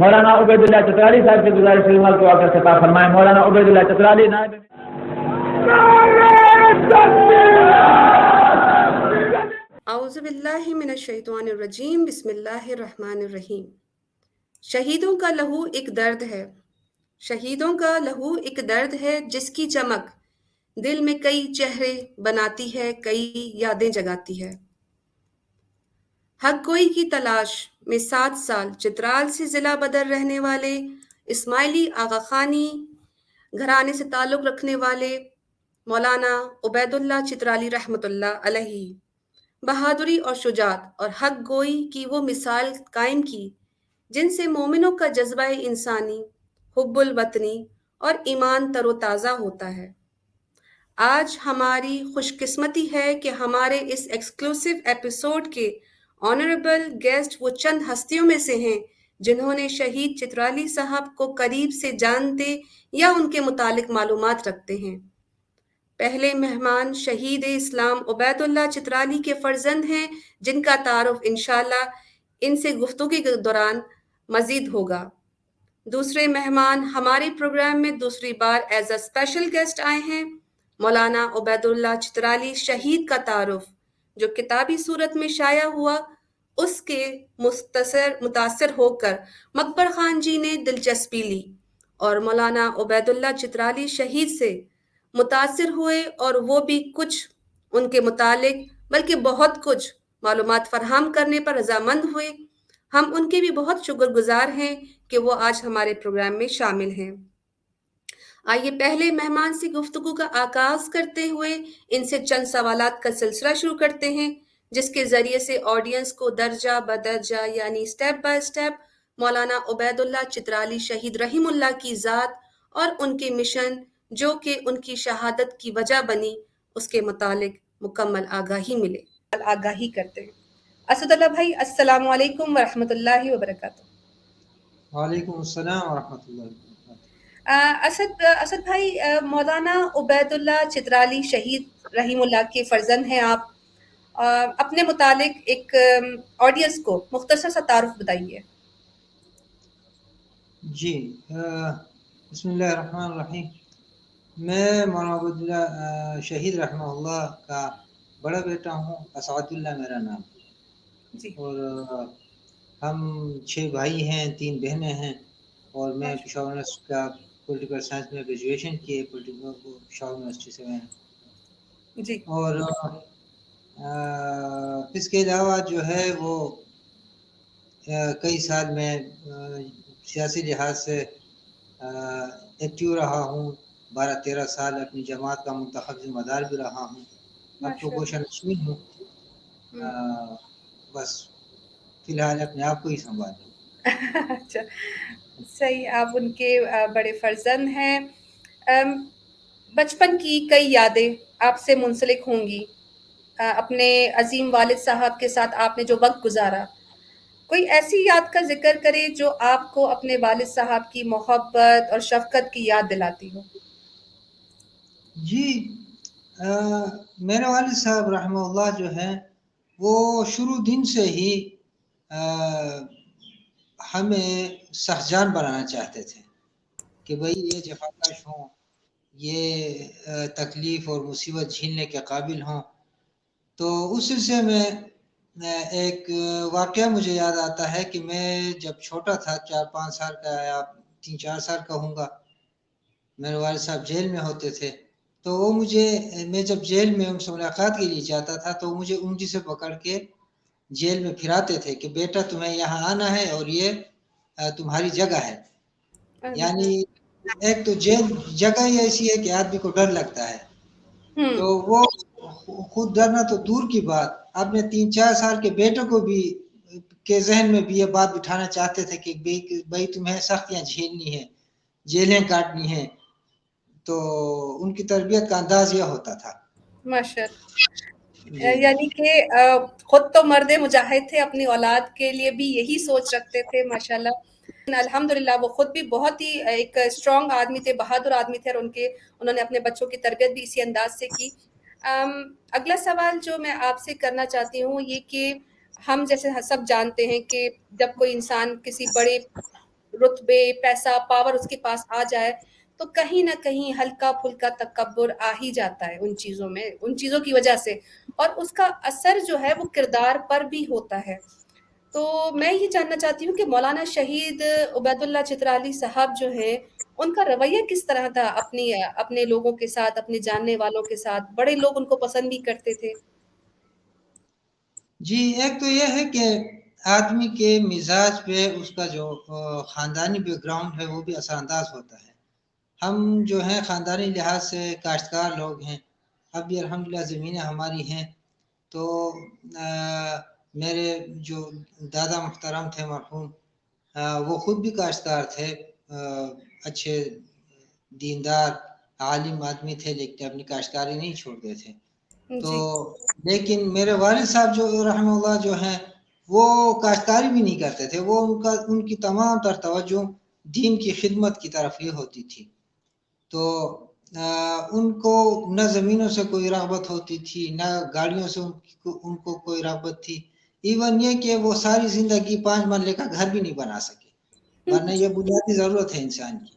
مولانا عبید اللہ چترالی صاحب سے گزارش ہے کو آ کر خطاب فرمائیں. مولانا عبید اللہ چترالی نائب. اعوذ باللہ من الشیطان الرجیم. بسم اللہ الرحمن الرحیم. شہیدوں کا لہو ایک درد ہے، شہیدوں کا لہو ایک درد ہے جس کی چمک دل میں کئی چہرے بناتی ہے، کئی یادیں جگاتی ہے. حق گوئی کی تلاش میں 7 سال چترال سے ضلع بدر رہنے والے اسماعیلی آغا خانی گھرانے سے تعلق رکھنے والے مولانا عبید اللہ چترالی رحمۃ اللہ علیہ بہادری اور شجاعت اور حق گوئی کی وہ مثال قائم کی جن سے مومنوں کا جذبہ انسانی، حب الوطنی اور ایمان تر و تازہ ہوتا ہے. آج ہماری خوش قسمتی ہے کہ ہمارے اس ایکسکلوسیو ایپیسوڈ کے آنریبل گیسٹ وہ چند ہستیوں میں سے ہیں جنہوں نے شہید چترالی صاحب کو قریب سے جانتے یا ان کے متعلق معلومات رکھتے ہیں. پہلے مہمان شہید اسلام عبید اللہ چترالی کے فرزند ہیں جن کا تعارف انشاءاللہ ان سے گفتگو کے دوران مزید ہوگا. دوسرے مہمان ہمارے پروگرام میں دوسری بار ایز اے اسپیشل گیسٹ آئے ہیں. مولانا عبید اللہ چترالی شہید کا تعارف جو کتابی صورت میں شائع ہوا، اس کے متاثر ہو کر مکبر خان جی نے دلچسپی لی اور مولانا عبید اللہ چترالی شہید سے متاثر ہوئے اور وہ بھی کچھ ان کے متعلق بلکہ بہت کچھ معلومات فراہم کرنے پر رضامند ہوئے. ہم ان کے بھی بہت شکر گزار ہیں کہ وہ آج ہمارے پروگرام میں شامل ہیں. آئیے پہلے مہمان سے گفتگو کا آغاز کرتے ہوئے ان سے چند سوالات کا سلسلہ شروع کرتے ہیں جس کے ذریعے سے آڈینس کو درجہ بدرجہ یعنی سٹیپ بائی سٹیپ مولانا عبید اللہ چترالی شہید رحم اللہ کی ذات اور ان کے مشن جو کہ ان کی شہادت کی وجہ بنی اس کے متعلق مکمل آگاہی ملے. آگاہی کرتے ہیں. اسد اللہ بھائی، السلام علیکم ورحمۃ اللہ وبرکاتہ. وعلیکم السلام ورحمۃ اللہ وبرکاتہ. اسد بھائی، مولانا عبید اللہ چترالی شہید رحیم اللہ کے فرزند ہیں آپ. اپنے متعلق ایک آڈینس کو مختصر سا تعارف بتائیے. جی، بسم اللہ الرحمن الرحیم. میں مولانا عبید اللہ شہید رحمہ اللہ کا بڑا بیٹا ہوں. اسعد اللہ میرا نام جی. اور ہم 6 بھائی ہیں، 3 بہنیں ہیں اور میں پشاور یونیورسٹی کا پولیٹیکل سائنس میں گریجویشن کی ہے پشاور یونیورسٹی سے میں. جی. اور اس کے علاوہ جو ہے وہ کئی سال میں سیاسی لحاظ سے ایکٹیو رہا ہوں. 12-13 سال اپنی جماعت کا منتخب ذمہ دار بھی رہا ہوں. اب تو گوشہ نشین ہوں. بس فی الحال اپنے آپ کو ہی سنبھال رہا ہوں. اچھا، صحیح. آپ ان کے بڑے فرزند ہیں. بچپن کی کئی یادیں آپ سے منسلک ہوں گی. اپنے عظیم والد صاحب کے ساتھ آپ نے جو وقت گزارا، کوئی ایسی یاد کا ذکر کرے جو آپ کو اپنے والد صاحب کی محبت اور شفقت کی یاد دلاتی ہو. جی، میرے والد صاحب رحمہ اللہ جو ہیں وہ شروع دن سے ہی ہمیں سخجان بنانا چاہتے تھے کہ بھئی یہ جفاکش ہوں، یہ تکلیف اور مصیبت جھیلنے کے قابل ہوں. تو اس سلسلے میں ایک واقعہ مجھے یاد آتا ہے کہ میں جب چھوٹا تھا، 4-5 سال کا یا 3-4 سال کا ہوں گا، میرے والد صاحب جیل میں ہوتے تھے. تو وہ میں جب جیل میں ان سے ملاقات کے لیے جاتا تھا تو مجھے انگلی سے پکڑ کے جیل میں پھراتے تھے کہ بیٹا تمہیں یہاں آنا ہے اور یہ تمہاری جگہ ہے. یعنی ایک تو جیل جگہ ہی ایسی ہے کہ آدمی کو ڈر لگتا ہے. تو وہ خود ڈرنا تو دور کی بات، اپنے 3-4 سال کے بیٹے کو بھی کے ذہن میں بھی یہ بات بٹھانا چاہتے تھے کہ بھائی تمہیں سختیاں جھیلنی ہیں، جیلیں کاٹنی ہیں. تو ان کی تربیت کا انداز یہ ہوتا تھا. ماشاءاللہ. یعنی کہ خود تو مرد مجاہد تھے، اپنی اولاد کے لیے بھی یہی سوچ رکھتے تھے. ماشاءاللہ. الحمدللہ وہ خود بھی بہت ہی ایک اسٹرانگ آدمی تھے، بہادر آدمی تھے، اور انہوں نے اپنے بچوں کی تربیت بھی اسی انداز سے کی. اگلا سوال جو میں آپ سے کرنا چاہتی ہوں یہ کہ ہم جیسے سب جانتے ہیں کہ جب کوئی انسان کسی بڑے رتبے، پیسہ، پاور اس کے پاس آ جائے تو کہیں نہ کہیں ہلکا پھلکا تکبر آ ہی جاتا ہے ان چیزوں میں، ان چیزوں کی وجہ سے، اور اس کا اثر جو ہے وہ کردار پر بھی ہوتا ہے۔ تو میں یہ جاننا چاہتی ہوں کہ مولانا شہید عبید اللہ چترالی صاحب جو ہیں، ان کا رویہ کس طرح تھا اپنے لوگوں کے ساتھ، اپنے جاننے والوں کے ساتھ؟ بڑے لوگ ان کو پسند بھی کرتے تھے؟ جی، ایک تو یہ ہے کہ آدمی کے مزاج پہ اس کا جو خاندانی بیک گراؤنڈ ہے وہ بھی اثر انداز ہوتا ہے۔ ہم جو ہیں خاندانی لحاظ سے کاشتکار لوگ ہیں، اب بھی الحمدللہ زمینیں ہماری ہیں، تو میرے جو دادا محترم تھے مرحوم، وہ خود بھی کاشتکار تھے، اچھے دیندار عالم آدمی تھے، لیکن اپنی کاشتکاری نہیں چھوڑتے تھے۔ تو جی لیکن میرے والد صاحب جو رحمہ اللہ جو ہیں، وہ کاشتکاری بھی نہیں کرتے تھے، وہ ان کی تمام تر توجہ دین کی خدمت کی طرف ہی ہوتی تھی۔ تو ان کو نہ زمینوں سے کوئی رغبت ہوتی تھی، نہ گاڑیوں سے ان کو کوئی رغبت تھی، ایون یہ کہ وہ ساری زندگی 5 مرلے کا گھر بھی نہیں بنا سکے، ورنہ یہ بنیادی ضرورت ہے انسان کی۔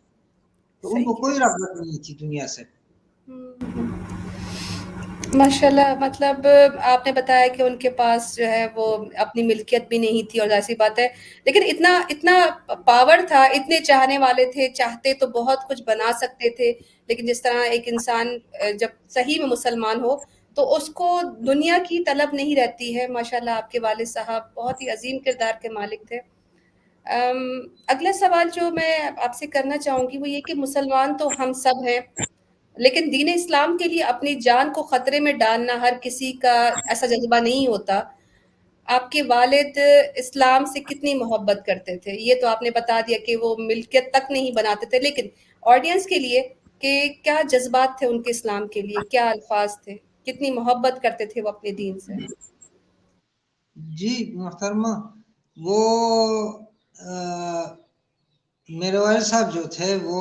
تو ان کو صحیح کوئی ہے۔ رغبت نہیں تھی دنیا سے۔ ماشاء اللہ، مطلب آپ نے بتایا کہ ان کے پاس جو ہے وہ اپنی ملکیت بھی نہیں تھی، اور ظاہر سی بات ہے، لیکن اتنا پاور تھا، اتنے چاہنے والے تھے، چاہتے تو بہت کچھ بنا سکتے تھے، لیکن جس طرح ایک انسان جب صحیح میں مسلمان ہو تو اس کو دنیا کی طلب نہیں رہتی ہے۔ ماشاء اللہ آپ کے والد صاحب بہت ہی عظیم کردار کے مالک تھے۔ اگلا سوال جو میں آپ سے کرنا چاہوں گی وہ یہ کہ مسلمان تو ہم سب ہیں، لیکن دین اسلام کے لیے اپنی جان کو خطرے میں ڈالنا ہر کسی کا ایسا جذبہ نہیں ہوتا۔ آپ کے والد اسلام سے کتنی محبت کرتے تھے؟ یہ تو آپ نے بتا دیا کہ وہ ملکیت تک نہیں بناتے تھے، لیکن آڈینس کے لیے کہ کیا جذبات تھے ان کے اسلام کے لیے، کیا الفاظ تھے، کتنی محبت کرتے تھے وہ اپنے دین سے؟ جی محترمہ، وہ میرے والد صاحب جو تھے وہ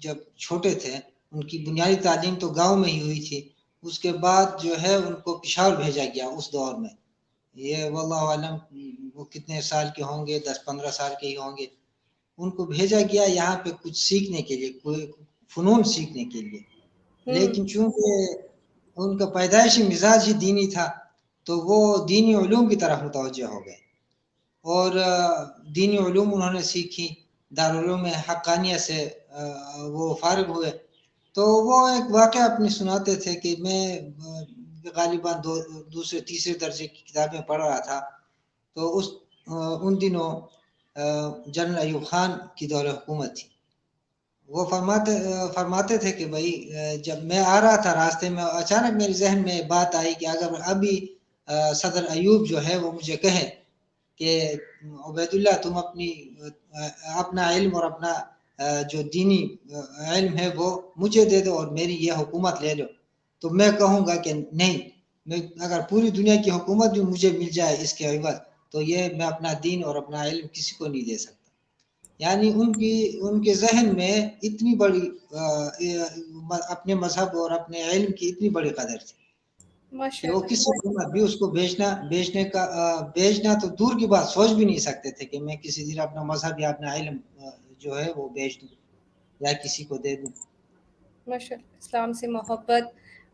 جب چھوٹے تھے ان کی بنیادی تعلیم تو گاؤں میں ہی ہوئی تھی، اس کے بعد جو ہے ان کو پشاور بھیجا گیا اس دور میں، یہ واللہ عالم وہ کتنے سال کے ہوں گے، 10-15 سال کے ہی ہوں گے، ان کو بھیجا گیا یہاں پہ کچھ سیکھنے کے لیے، کوئی فنون سیکھنے کے لیے، لیکن چونکہ ان کا پیدائشی مزاج ہی دینی تھا تو وہ دینی علوم کی طرف متوجہ ہو گئے، اور دینی علوم انہوں نے سیکھی، دارالعلوم حقانیہ سے وہ فارغ ہوئے۔ تو وہ ایک واقعہ اپنی سناتے تھے کہ میں غالباً دوسرے تیسرے درجے کی کتابیں پڑھ رہا تھا، تو ان دنوں جنرل ایوب خان کی دور حکومت تھی۔ وہ فرماتے تھے کہ بھائی جب میں آ رہا تھا راستے میں، اچانک میرے ذہن میں بات آئی کہ اگر ابھی صدر ایوب جو ہے وہ مجھے کہے کہ عبید اللہ تم اپنا علم اور اپنا جو دینی علم ہے وہ مجھے دے دو اور میری یہ حکومت لے لو، تو میں کہوں گا کہ نہیں، اگر پوری دنیا کی حکومت بھی مجھے مل جائے اس کے عوض تو یہ میں اپنا دین اور اپنا علم کسی کو نہیں دے سکتا۔ یعنی ان کے ذہن میں اتنی بڑی اپنے مذہب اور اپنے علم کی اتنی بڑی قدر تھی کہ ماشاء وہ اللہ۔ کسی قیمت بھی اس کو بیچنا تو دور کی بات، سوچ بھی نہیں سکتے تھے کہ میں کسی دن اپنا مذہب یا اپنا علم جو ہے وہ بیچ دوں یا کسی کو دے دوں۔ ماشاء اللہ، اسلام سے محبت،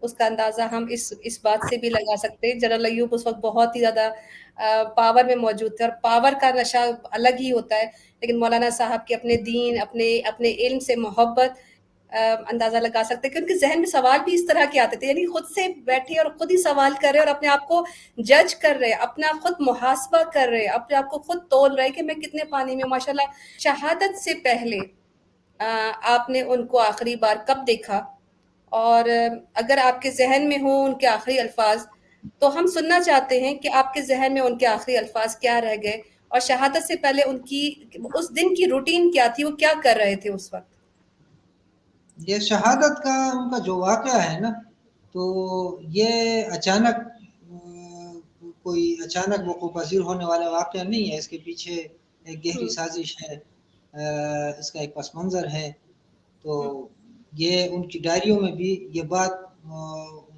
اس کا اندازہ ہم اس بات سے بھی لگا سکتے ہیں۔ جنرل ایوب اس وقت بہت ہی زیادہ پاور میں موجود تھے، اور پاور کا نشہ الگ ہی ہوتا ہے، لیکن مولانا صاحب کے اپنے دین، اپنے علم سے محبت، اندازہ لگا سکتے ہیں کہ ان کے ذہن میں سوال بھی اس طرح کے آتے تھے، یعنی خود سے بیٹھے اور خود ہی سوال کر رہے اور اپنے آپ کو جج کر رہے، اپنا خود محاسبہ کر رہے، اپنے آپ کو خود تول رہے کہ میں کتنے پانی میں۔ ماشاءاللہ، شہادت سے پہلے آپ نے ان کو آخری بار کب دیکھا؟ اور اگر آپ کے ذہن میں ہوں ان کے آخری الفاظ تو ہم سننا چاہتے ہیں کہ آپ کے ذہن میں ان کے آخری الفاظ کیا رہ گئے، اور شہادت سے پہلے ان کی اس دن کی روٹین کیا تھی، وہ کیا کر رہے تھے اس وقت؟ یہ شہادت کا ان کا جو واقعہ ہے نا، تو یہ کوئی اچانک وقوع پذیر ہونے والا واقعہ نہیں ہے، اس کے پیچھے ایک گہری سازش ہے، اس کا ایک پس منظر ہے۔ تو یہ ان کی ڈائریوں میں بھی یہ بات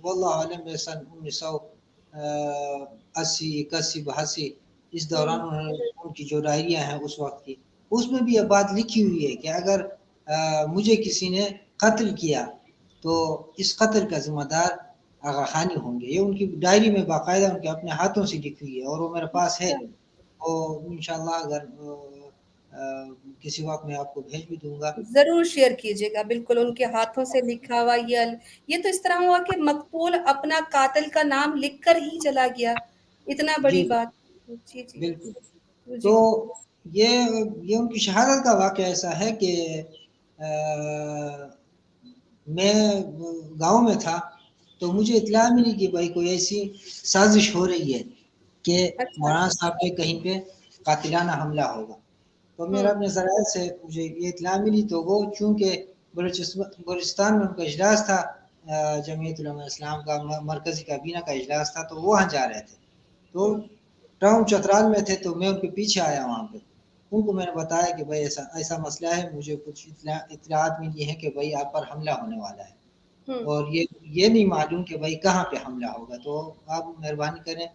واللہ عالم سن 1980 81 82 اس دوران انہوں نے ان کی جو ڈائریاں ہیں اس وقت کی، اس میں بھی یہ بات لکھی ہوئی ہے کہ اگر مجھے کسی نے قتل کیا تو اس قتل کا ذمہ دار آغا خانی ہوں گے. یہ ان کی ڈائری میں باقاعدہ ان کے اپنے ہاتھوں سے لکھی ہوئی ہے اور وہ میرے پاس ہے. تو انشاءاللہ اگر کسی وقت میں آپ کو بھیج بھی دوں گا. ضرور شیئر کیجیے گا. بالکل ان کے ہاتھوں سے لکھا ہوا یہ تو اس طرح ہوا کہ مقتول اپنا قاتل کا نام لکھ کر ہی چلا گیا. اتنا بڑی جی بات. جی جی بالکل. جی تو یہ ان کی شہادت کا واقعہ ایسا ہے کہ میں گاؤں میں تھا تو مجھے اطلاع ملی کہ بھائی کوئی ایسی سازش ہو رہی ہے کہ اچھا. مولانا صاحب کے کہیں پہ قاتلانہ حملہ ہوگا. تو میرا اپنے ذرائع سے مجھے یہ اطلاع ملی. تو وہ چونکہ بلوچستان میں ان کا اجلاس تھا جمعیت علماء اسلام کا مرکزی کابینہ کا اجلاس تھا تو وہاں جا رہے تھے. تو ٹاؤن چترال میں تھے تو میں ان کے پیچھے آیا وہاں پہ. ان کو میں نے بتایا کہ بھائی ایسا مسئلہ ہے, مجھے کچھ اطلاعات ملی ہے کہ بھائی آپ پر حملہ ہونے والا ہے اور یہ نہیں معلوم کہ بھائی کہاں پہ حملہ ہوگا. تو آپ مہربانی کریں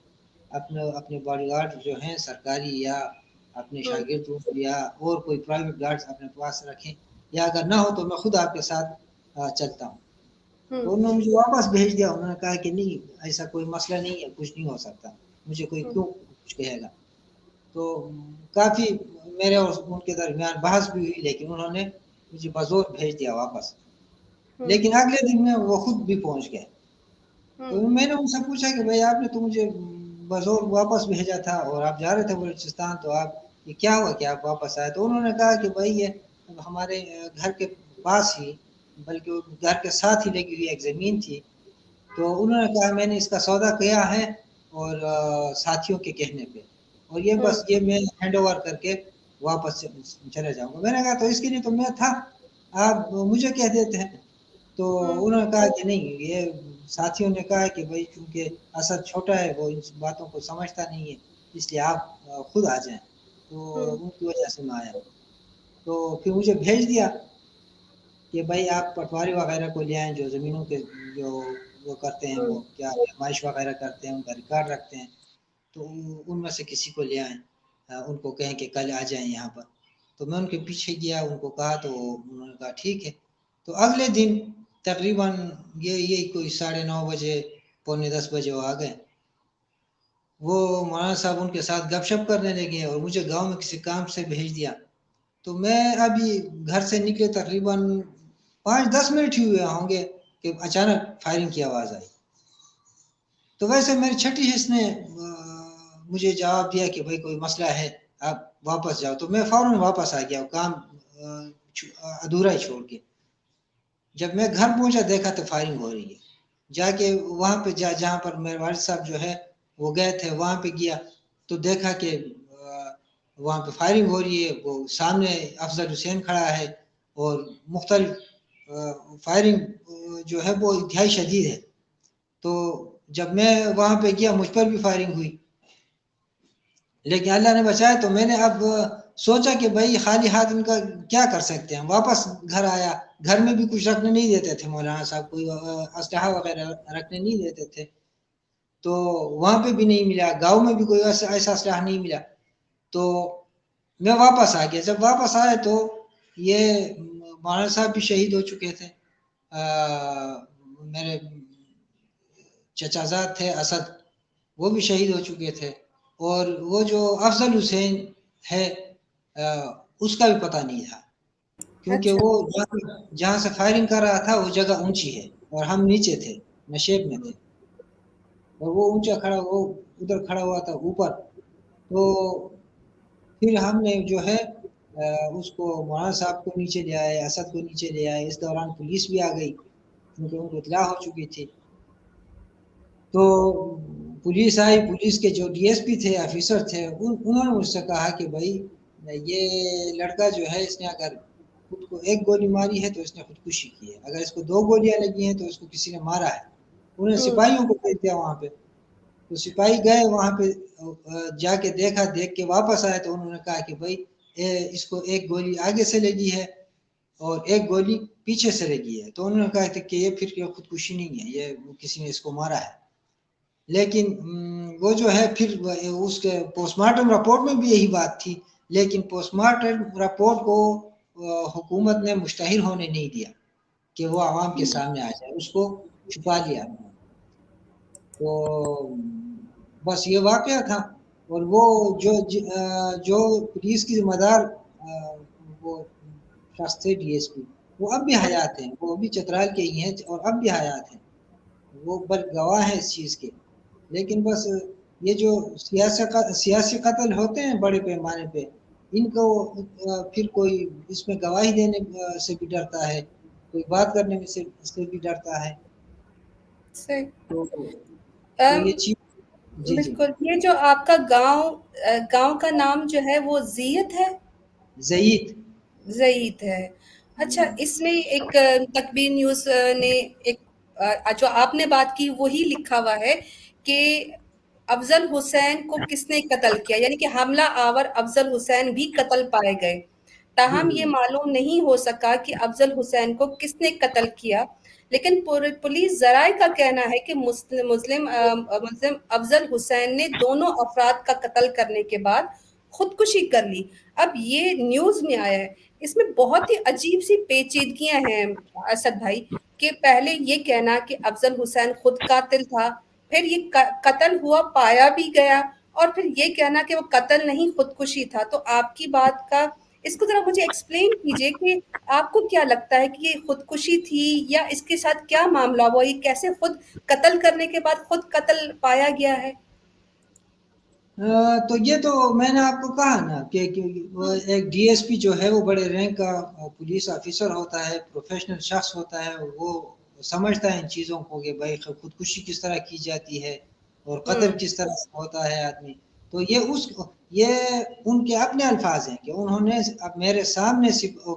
اپنے باڈی گارڈ جو ہیں سرکاری یا اپنے شاگردوں یا اور کوئی پرائیویٹ گارڈ اپنے پاس رکھیں, یا اگر نہ ہو تو میں خود آپ کے ساتھ چلتا ہوں. تو انہوں نے مجھے واپس بھیج دیا. انہوں نے کہا کہ نہیں ایسا کوئی مسئلہ نہیں ہے, کچھ نہیں ہو سکتا, مجھے کوئی کیوں کچھ کہے گا. تو کافی میرے اور ان کے درمیان بحث بھی ہوئی لیکن انہوں نے مجھے بزور بھیج دیا واپس. لیکن اگلے دن میں وہ خود بھی پہنچ گئے. تو میں نے ان سے پوچھا کہ بھائی آپ نے تو مجھے بزور واپس بھیجا تھا اور آپ جا رہے تھے بلوچستان, تو آپ یہ کیا ہوا کہ آپ واپس آئے. تو انہوں نے کہا کہ بھائی یہ ہمارے گھر کے پاس ہی بلکہ گھر کے ساتھ ہی لگی ہوئی ایک زمین تھی, تو انہوں نے کہا میں نے اس کا سودا کیا ہے اور ساتھیوں کے کہنے پہ, اور یہ بس یہ میں ہینڈ اوور کر کے واپس چلے جاؤں گا. میں نے کہا تو اس کے لیے تو میں تھا, آپ مجھے کہہ دیتے ہیں. تو انہوں نے کہا کہ نہیں, یہ ساتھیوں نے کہا کہ بھائی چونکہ اسد چھوٹا ہے وہ ان باتوں کو سمجھتا نہیں ہے, اس لیے آپ خود آ جائیں. تو ان کی وجہ سے میں آیا. تو پھر مجھے بھیج دیا کہ بھائی آپ پٹواری وغیرہ کو لے آئیں جو زمینوں کے جو وہ کرتے ہیں, وہ کیا پیمائش وغیرہ کرتے ہیں, ان کا ریکارڈ رکھتے ہیں. تو ان میں سے کسی کو لے آئیں, ان کو کہیں کہ کل آ جائیں یہاں پر. تو میں ان کے پیچھے گیا, ان کو کہا تو انہوں نے کہا ٹھیک ہے. تو اگلے دن تقریباً یہ کوئی 9:30 بجے 9:45 بجے وہ آ گئے. وہ مولانا صاحب ان کے ساتھ گپ شپ کرنے لگے اور مجھے گاؤں میں کسی کام سے بھیج دیا. تو میں ابھی گھر سے نکلے تقریباً 5-10 منٹ ہی ہوئے ہوں گے کہ اچانک فائرنگ کی آواز آئی. تو ویسے میری چھٹی حص نے مجھے جواب دیا کہ بھائی کوئی مسئلہ ہے آپ واپس جاؤ. تو میں فوراً واپس آ گیا, کام ادھورا ہی چھوڑ کے. جب میں گھر پہنچا دیکھا تو فائرنگ ہو رہی ہے. جا کے وہاں پہ جہاں پر میرے والد صاحب جو ہے وہ گئے تھے, وہاں پہ گیا تو دیکھا کہ وہاں پہ فائرنگ ہو رہی ہے. وہ سامنے افضل حسین کھڑا ہے اور مختلف فائرنگ جو ہے وہ انتہائی شدید ہے. تو جب میں وہاں پہ گیا مجھ پر بھی فائرنگ ہوئی, لیکن اللہ نے بچایا. تو میں نے اب سوچا کہ بھائی خالی ہاتھ ان کا کیا کر سکتے ہیں. واپس گھر آیا, گھر میں بھی کچھ رکھنے نہیں دیتے تھے مولانا صاحب, کوئی اسلحہ وغیرہ رکھنے نہیں دیتے تھے. تو وہاں پہ بھی نہیں ملا, گاؤں میں بھی کوئی ایسا اسلحہ نہیں ملا. تو میں واپس آ گیا. جب واپس آئے تو یہ مولانا صاحب بھی شہید ہو چکے تھے, میرے چچا زاد تھے اسد وہ بھی شہید ہو چکے تھے, اور وہ جو افضل حسین ہے اس کا بھی پتہ نہیں تھا, کیونکہ اچھا. وہ جہاں سے فائرنگ کر رہا تھا وہ جگہ اونچی ہے اور ہم نیچے تھے, نشیب میں تھے, اور وہ اونچا کھڑا, وہ ادھر کھڑا ہوا تھا اوپر. تو پھر ہم نے جو ہے اس کو مولانا صاحب کو نیچے لے آئے, اسد کو نیچے لے آئے. اس دوران پولیس بھی آ گئی کیونکہ ان کو اطلاع ہو چکی تھی. تو پولیس آئی, پولیس کے جو ڈی ایس پی تھے آفیسر تھے انہوں نے مجھ سے کہا کہ بھائی یہ لڑکا جو ہے اس نے اگر خود کو ایک گولی ماری ہے تو اس نے خودکشی کی ہے, اگر اس کو 2 گولیاں لگی ہیں تو اس کو کسی نے مارا ہے. انہوں نے سپاہیوں کو بھیج دیا وہاں پہ. تو سپاہی گئے وہاں پہ, جا کے دیکھا, دیکھ کے واپس آئے. تو انہوں نے کہا کہ بھائی اس کو 1 گولی آگے سے لگی ہے اور 1 گولی پیچھے سے لگی ہے. تو انہوں نے کہا کہ یہ پھر خودکشی نہیں ہے, یہ کسی نے اس کو مارا ہے. لیکن وہ جو ہے پھر اس کے پوسٹ مارٹم رپورٹ میں بھی یہی بات تھی لیکن پوسٹ مارٹم رپورٹ کو حکومت نے مشتہر ہونے نہیں دیا کہ وہ عوام کے سامنے آ جائے، اس کو چھپا لیا. تو بس یہ واقعہ تھا. اور وہ جو پولیس کی ذمہ دار وہ شخص تھے ڈی ایس پی، وہ اب بھی حیات ہیں، وہ ابھی چترال کے ہی ہیں اور اب بھی حیات ہیں، وہ گواہ ہیں اس چیز کے. لیکن بس یہ جو سیاسی قتل ہوتے ہیں بڑے پیمانے پہ، ان کو پھر کوئی اس میں گواہی دینے سے بھی ڈرتا ہے، کوئی بات کرنے میں سے بھی ڈرتا ہے. تو یہ چیز بالکل. یہ جو آپ کا گاؤں کا نام جو ہے وہ زیت ہے، زیت ہے. اچھا، اس میں ایک تکبیر نیوز نے ایک جو آپ نے بات کی وہی لکھا ہوا ہے کہ افضل حسین کو کس نے قتل کیا، یعنی کہ حملہ آور افضل حسین بھی قتل پائے گئے. تاہم یہ معلوم نہیں ہو سکا کہ افضل حسین کو کس نے قتل کیا. لیکن پولیس ذرائع کا کہنا ہے کہ ملزم افضل حسین نے دونوں افراد کا قتل کرنے کے بعد خودکشی کر لی. اب یہ نیوز میں آیا ہے، اس میں بہت ہی عجیب سی پیچیدگیاں ہیں اسد بھائی، کہ پہلے یہ کہنا کہ افضل حسین خود قاتل تھا، پھر یہ قتل ہوا پایا بھی گیا، اور پھر یہ کہنا کہ وہ قتل نہیں خودکشی تھا. تو آپ کی بات کا اس کو ذرا مجھے ایکسپلین کیجئے کہ آپ کو کیا لگتا ہے کہ یہ خودکشی تھی یا اس کے ساتھ کیا معاملہ ہوا، یہ کیسے خود قتل کرنے کے بعد خود قتل پایا گیا ہے؟ تو یہ تو میں نے آپ کو کہا نا کہ ایک ڈی ایس پی جو ہے وہ بڑے رینک کا پولیس آفیسر ہوتا ہے، پروفیشنل شخص ہوتا ہے، وہ سمجھتا ہے ان چیزوں کو کہ بھائی خودکشی کس طرح کی جاتی ہے اور قتل کس طرح ہوتا ہے آدمی. تو یہ ان کے اپنے الفاظ ہیں کہ انہوں نے میرے سامنے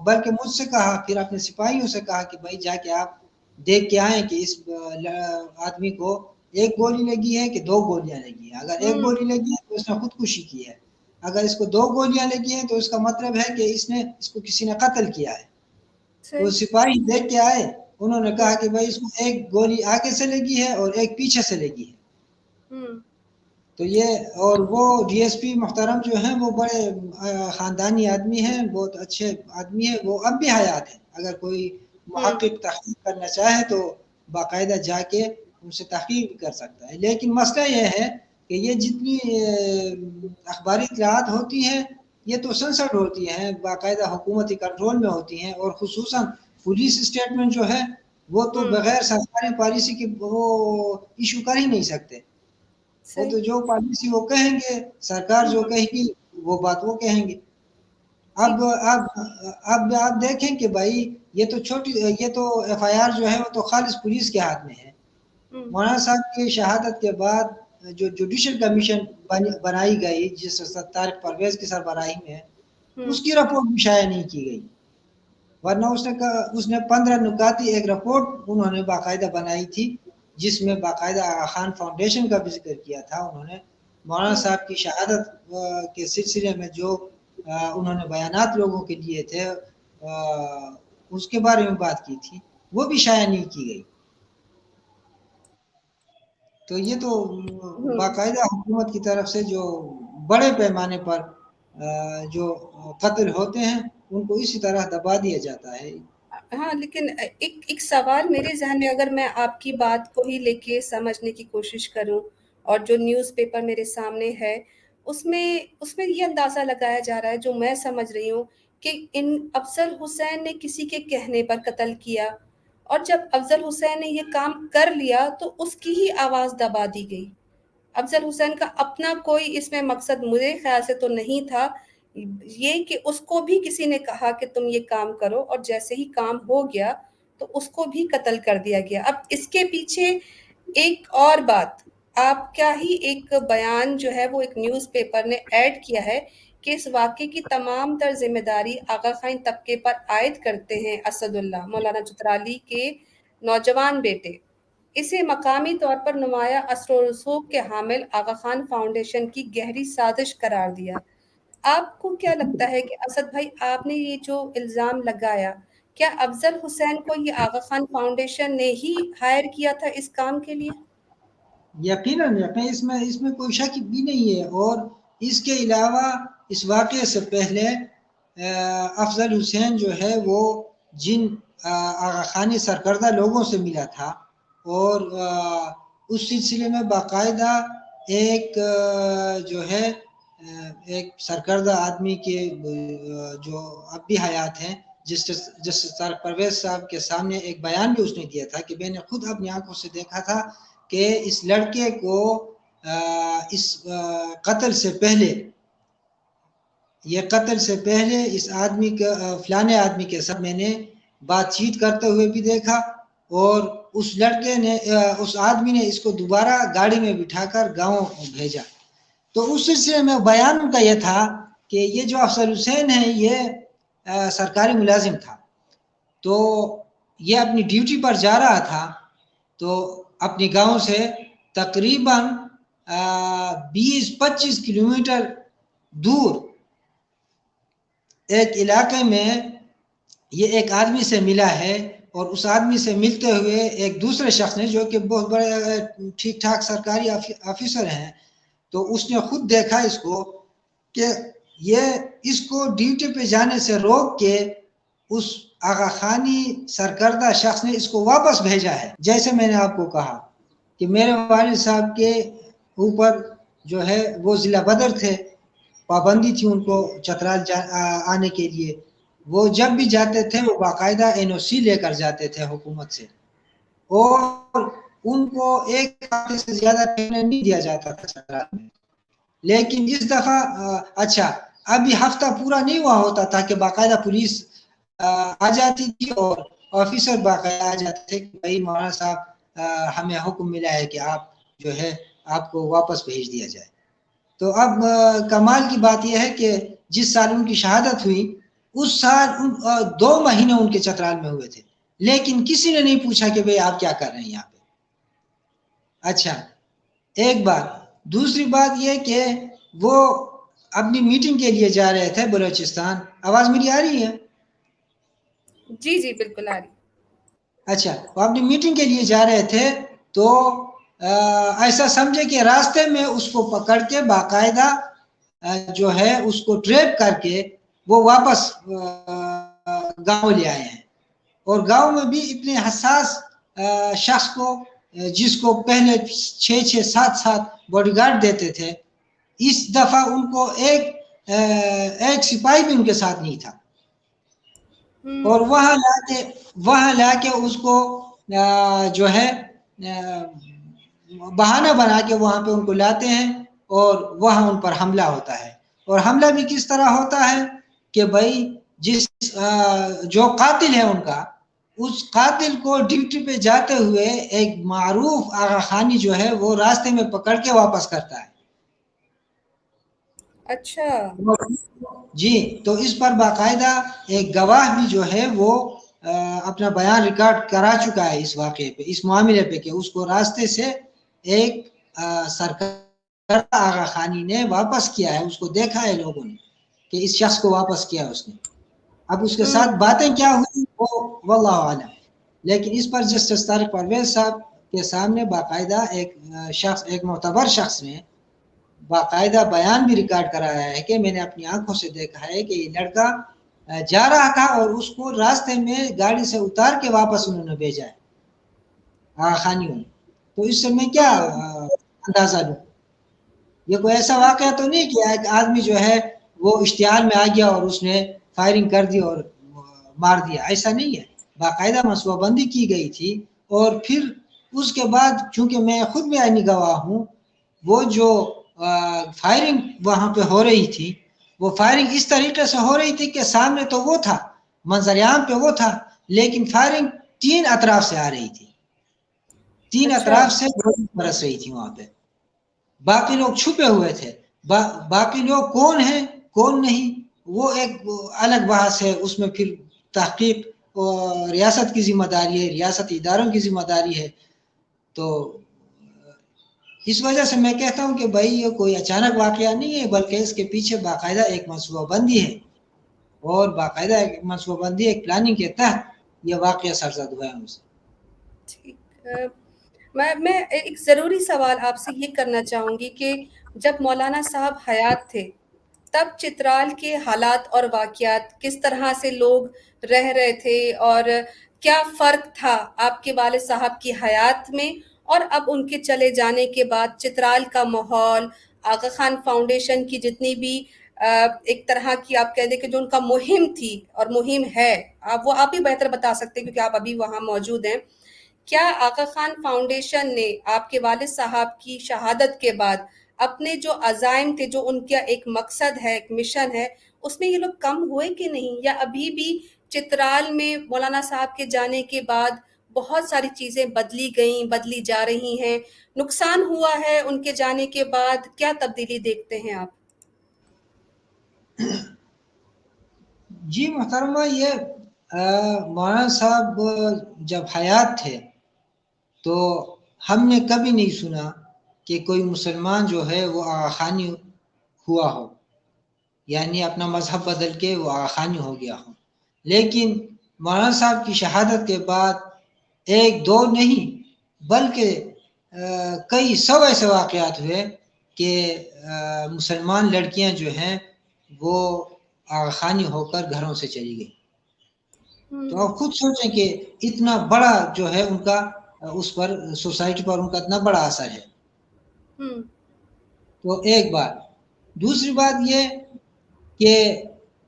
بلکہ مجھ سے کہا، پھر اپنے سپاہیوں سے کہا کہ بھائی جا کے آپ دیکھ کے آئیں کہ اس آدمی کو ایک گولی لگی ہے کہ 2 گولیاں لگی ہیں. اگر ایک گولی لگی ہے تو اس نے خودکشی کی ہے، اگر اس کو 2 گولیاں لگی ہیں تو اس کا مطلب ہے کہ اس کو کسی نے قتل کیا ہے. تو سپاہی دیکھ کے آئے، انہوں نے کہا کہ بھائی اس کو ایک گولی آگے سے لگی ہے اور ایک پیچھے سے لگی ہے. تو یہ، اور وہ ڈی ایس پی محترم جو ہیں وہ بڑے خاندانی آدمی ہیں، بہت اچھے آدمی ہیں، وہ اب بھی حیات ہیں. اگر کوئی محقق تحقیق کرنا چاہے تو باقاعدہ جا کے ان سے تحقیق کر سکتا ہے. لیکن مسئلہ یہ ہے کہ یہ جتنی اخباری اطلاعات ہوتی ہیں یہ تو سنسرڈ ہوتی ہیں، باقاعدہ حکومتی کنٹرول میں ہوتی ہیں، اور خصوصاً پولیس اسٹیٹمنٹ جو ہے وہ تو بغیر سرکاری پالیسی کے وہ ایشو کر ہی نہیں سکتے. وہ تو جو پالیسی وہ کہیں گے، سرکار جو کہے گی وہ بات وہ کہیں گے. اب آپ دیکھیں کہ بھائی یہ تو ایف آئی آر جو ہے وہ تو خالص پولیس کے ہاتھ میں ہے. مولانا صاحب کی شہادت کے بعد جو جوڈیشل کمیشن بنائی گئی جس طارق پرویز کی سربراہی میں، اس کی رپورٹ بھی شائع نہیں کی گئی، ورنہ اس نے 15 نکاتی ایک رپورٹ انہوں نے باقاعدہ بنائی تھی جس میں باقاعدہ آغا خان فاؤنڈیشن کا بھی ذکر کیا تھا. انہوں نے مولانا صاحب کی شہادت کے سلسلے میں جو انہوں نے بیانات لوگوں کے لیے تھے اس کے بارے میں بات کی تھی، وہ بھی شائع نہیں کی گئی. تو یہ تو باقاعدہ حکومت کی طرف سے جو بڑے پیمانے پر جو قتل ہوتے ہیں ان کو اسی طرح دبا دیا جاتا ہے. ہاں، لیکن ایک سوال میرے ذہن میں، اگر میں آپ کی بات کو ہی لے کے سمجھنے کی کوشش کروں، اور جو نیوز پیپر میرے سامنے ہے اس میں یہ اندازہ لگایا جا رہا ہے، جو میں سمجھ رہی ہوں، کہ افضل حسین نے کسی کے کہنے پر قتل کیا، اور جب افضل حسین نے یہ کام کر لیا تو اس کی ہی آواز دبا دی گئی. افضل حسین کا اپنا کوئی اس میں مقصد میرے خیال سے تو نہیں تھا، یہ کہ اس کو بھی کسی نے کہا کہ تم یہ کام کرو، اور جیسے ہی کام ہو گیا تو اس کو بھی قتل کر دیا گیا. اب اس کے پیچھے ایک اور بات، آپ کا ہی ایک بیان جو ہے وہ ایک نیوز پیپر نے ایڈ کیا ہے کہ اس واقعے کی تمام تر ذمہ داری آغا خان طبقے پر عائد کرتے ہیں اسد اللہ، مولانا چترالی کے نوجوان بیٹے. اسے مقامی طور پر نمایاں اثر و رسوخ کے حامل آغا خان فاؤنڈیشن کی گہری سازش قرار دیا. آپ کو کیا لگتا ہے کہ اسد بھائی، آپ نے یہ جو الزام لگایا، کیا افضل حسین کو یہ آغا خان فاؤنڈیشن نے ہی ہائر کیا تھا اس کام کے لیے؟ یقیناً اس میں کوئی شک بھی نہیں ہے. اور اس کے علاوہ اس واقعے سے پہلے افضل حسین جو ہے وہ جن آغا خانی سرکردہ لوگوں سے ملا تھا اور اس سلسلے میں باقاعدہ ایک جو ہے ایک سرکردہ آدمی کے جو اب بھی حیات ہیں جس پرویز صاحب کے سامنے ایک بیان بھی اس نے دیا تھا کہ میں نے خود اپنی آنکھوں سے دیکھا تھا کہ اس لڑکے کو اس قتل سے پہلے اس آدمی کا فلانے آدمی کے ساتھ میں نے بات چیت کرتے ہوئے بھی دیکھا اور اس لڑکے نے اس آدمی نے اس کو دوبارہ گاڑی میں بٹھا کر گاؤں بھیجا. تو اس سلسلے میں بیان ان کا یہ تھا کہ یہ جو افضل حسین ہے یہ سرکاری ملازم تھا, تو یہ اپنی ڈیوٹی پر جا رہا تھا, تو اپنی گاؤں سے تقریباً 20-25 کلومیٹر دور ایک علاقے میں یہ ایک آدمی سے ملا ہے, اور اس آدمی سے ملتے ہوئے ایک دوسرے شخص نے جو کہ بہت بڑے ٹھیک ٹھاک سرکاری آفیسر ہیں, تو اس نے خود دیکھا اس کو کہ یہ اس کو ڈیوٹی پہ جانے سے روک کے اس آغا خانی سرکردہ شخص نے اس کو واپس بھیجا ہے. جیسے میں نے آپ کو کہا کہ میرے والد صاحب کے اوپر جو ہے وہ ضلع بدر تھے, پابندی تھی ان کو چترال آنے کے لیے, وہ جب بھی جاتے تھے وہ باقاعدہ NOC لے کر جاتے تھے حکومت سے, اور ان کو ایک ہفتے سے زیادہ نہیں دیا جاتا تھا چترال میں. لیکن اس دفعہ اچھا ابھی ہفتہ پورا نہیں ہوا ہوتا تھا کہ باقاعدہ پولیس آ جاتی تھی اور آفیسر باقاعدہ آ جاتے تھے کہ بھائی مولانا صاحب ہمیں حکم ملا ہے کہ آپ جو ہے آپ کو واپس بھیج دیا جائے. تو اب کمال کی بات یہ ہے کہ جس سال ان کی شہادت ہوئی اس سال 2 مہینے ان کے چترال میں ہوئے تھے, لیکن کسی نے نہیں پوچھا کہ بھئی آپ کیا کر رہے ہیں یہاں پہ. اچھا ایک بات, دوسری بات یہ کہ وہ اپنی میٹنگ کے لیے جا رہے تھے بلوچستان. آواز میری آ رہی ہے؟ جی جی بالکل آ رہی. اچھا وہ اپنی میٹنگ کے لیے جا رہے تھے, تو ایسا سمجھے کہ راستے میں اس کو پکڑ کے باقاعدہ جو ہے اس کو ٹریپ کر کے وہ واپس گاؤں لے آئے ہیں, اور گاؤں میں بھی اتنے حساس شخص کو جس کو پہلے 6-7 باڈی گارڈ دیتے تھے, اس دفعہ ان کو ایک سپاہی بھی ان کے ساتھ نہیں تھا, اور وہاں لا کے اس کو جو ہے بہانہ بنا کے وہاں پہ ان کو لاتے ہیں اور وہاں ان پر حملہ ہوتا ہے. اور حملہ بھی کس طرح ہوتا ہے کہ بھائی جس جو قاتل ہے ان کا, اس قاتل کو ڈیوٹی پہ جاتے ہوئے ایک معروف آغا خانی جو ہے وہ راستے میں پکڑ کے واپس کرتا ہے. اچھا جی, تو اس پر باقاعدہ ایک گواہ بھی جو ہے وہ اپنا بیان ریکارڈ کرا چکا ہے اس واقعے پہ, اس معاملے پہ, کہ اس کو راستے سے ایک سرکردہ آغا خانی نے واپس کیا ہے, اس کو دیکھا ہے لوگوں نے کہ اس شخص کو واپس کیا اس نے. اب اس کے ساتھ باتیں کیا ہوئی وہ واللہ عالم, لیکن اس پر جسٹس طارق پرویز صاحب کے سامنے باقاعدہ ایک معتبر شخص نے باقاعدہ بیان بھی ریکارڈ کرایا ہے کہ میں نے اپنی آنکھوں سے دیکھا ہے کہ یہ لڑکا جا رہا تھا اور اس کو راستے میں گاڑی سے اتار کے واپس انہوں نے بھیجا ہے خانیوں نے. تو اس سے میں کیا اندازہ لوں, یہ کوئی ایسا واقعہ تو نہیں کہ ایک آدمی جو ہے وہ اشتعال میں آ گیا اور اس نے فائرنگ کر دی اور مار دیا, ایسا نہیں ہے. باقاعدہ منصوبہ بندی کی گئی تھی, اور پھر اس کے بعد چونکہ میں خود بھی عینی گواہ ہوں, وہ جو فائرنگ وہاں پہ ہو رہی تھی وہ فائرنگ اس طریقے سے ہو رہی تھی کہ سامنے تو وہ تھا, منظر عام پہ وہ تھا, لیکن فائرنگ 3 اطراف سے آ رہی تھی, 3 اطراف سے برس رہی تھی وہاں پہ. باقی لوگ چھپے ہوئے تھے, باقی لوگ کون ہیں کون نہیں وہ ایک الگ بحث ہے, اس میں پھر تحقیق ریاست کی ذمہ داری ہے, ریاستی اداروں کی ذمہ داری ہے. تو اس وجہ سے میں کہتا ہوں کہ بھائی یہ کوئی اچانک واقعہ نہیں ہے, بلکہ اس کے پیچھے باقاعدہ ایک منصوبہ بندی ہے, اور باقاعدہ ایک منصوبہ بندی ایک پلاننگ کے تحت یہ واقعہ سرزد ہوا ہے ہم سے. ٹھیک, میں ایک ضروری سوال آپ سے یہ کرنا چاہوں گی کہ جب مولانا صاحب حیات تھے تب چترال کے حالات اور واقعات کس طرح سے لوگ رہ رہے تھے اور کیا فرق تھا آپ کے والد صاحب کی حیات میں اور اب ان کے چلے جانے کے بعد چترال کا ماحول، آغا خان فاؤنڈیشن کی جتنی بھی ایک طرح کی آپ کہہ دیں کہ جو ان کا مہم تھی اور مہم ہے، آپ ہی بہتر بتا سکتے ہیں کیونکہ آپ ابھی وہاں موجود ہیں. کیا آغا خان فاؤنڈیشن نے آپ کے والد صاحب کی شہادت کے بعد اپنے جو عزائم تھے، جو ان کا ایک مقصد ہے، ایک مشن ہے، اس میں یہ لوگ کم ہوئے کہ نہیں، یا ابھی بھی چترال میں مولانا صاحب کے جانے کے بعد بہت ساری چیزیں بدلی گئیں، بدلی جا رہی ہیں، نقصان ہوا ہے ان کے جانے کے بعد؟ کیا تبدیلی دیکھتے ہیں آپ؟ جی محترمہ، یہ مولانا صاحب جب حیات تھے تو ہم نے کبھی نہیں سنا کہ کوئی مسلمان جو ہے وہ آغا خانی ہوا ہو، یعنی اپنا مذہب بدل کے وہ آغا خانی ہو گیا ہو. لیکن مولانا صاحب کی شہادت کے بعد ایک دو نہیں بلکہ کئی سو ایسے واقعات ہوئے کہ مسلمان لڑکیاں جو ہیں وہ آغا خانی ہو کر گھروں سے چلی گئی. تو آپ خود سوچیں کہ اتنا بڑا جو ہے ان کا اس پر سوسائٹی پر ان کا اتنا بڑا اثر ہے. تو ایک بات. دوسری بات یہ کہ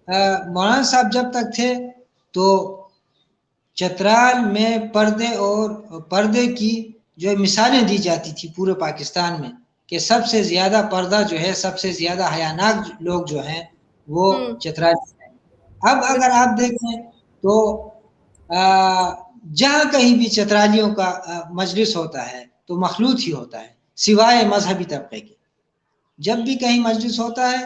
مولانا صاحب جب تک تھے تو چترال میں پردے کی جو مثالیں دی جاتی تھی پورے پاکستان میں کہ سب سے زیادہ پردہ جو ہے، سب سے زیادہ حیاناک لوگ جو ہیں وہ چترال ہیں. اب اگر آپ دیکھیں تو جہاں کہیں بھی چترالیوں کا مجلس ہوتا ہے تو مخلوط ہی ہوتا ہے سوائے مذہبی طبقے کے. جب بھی کہیں مجلس ہوتا ہے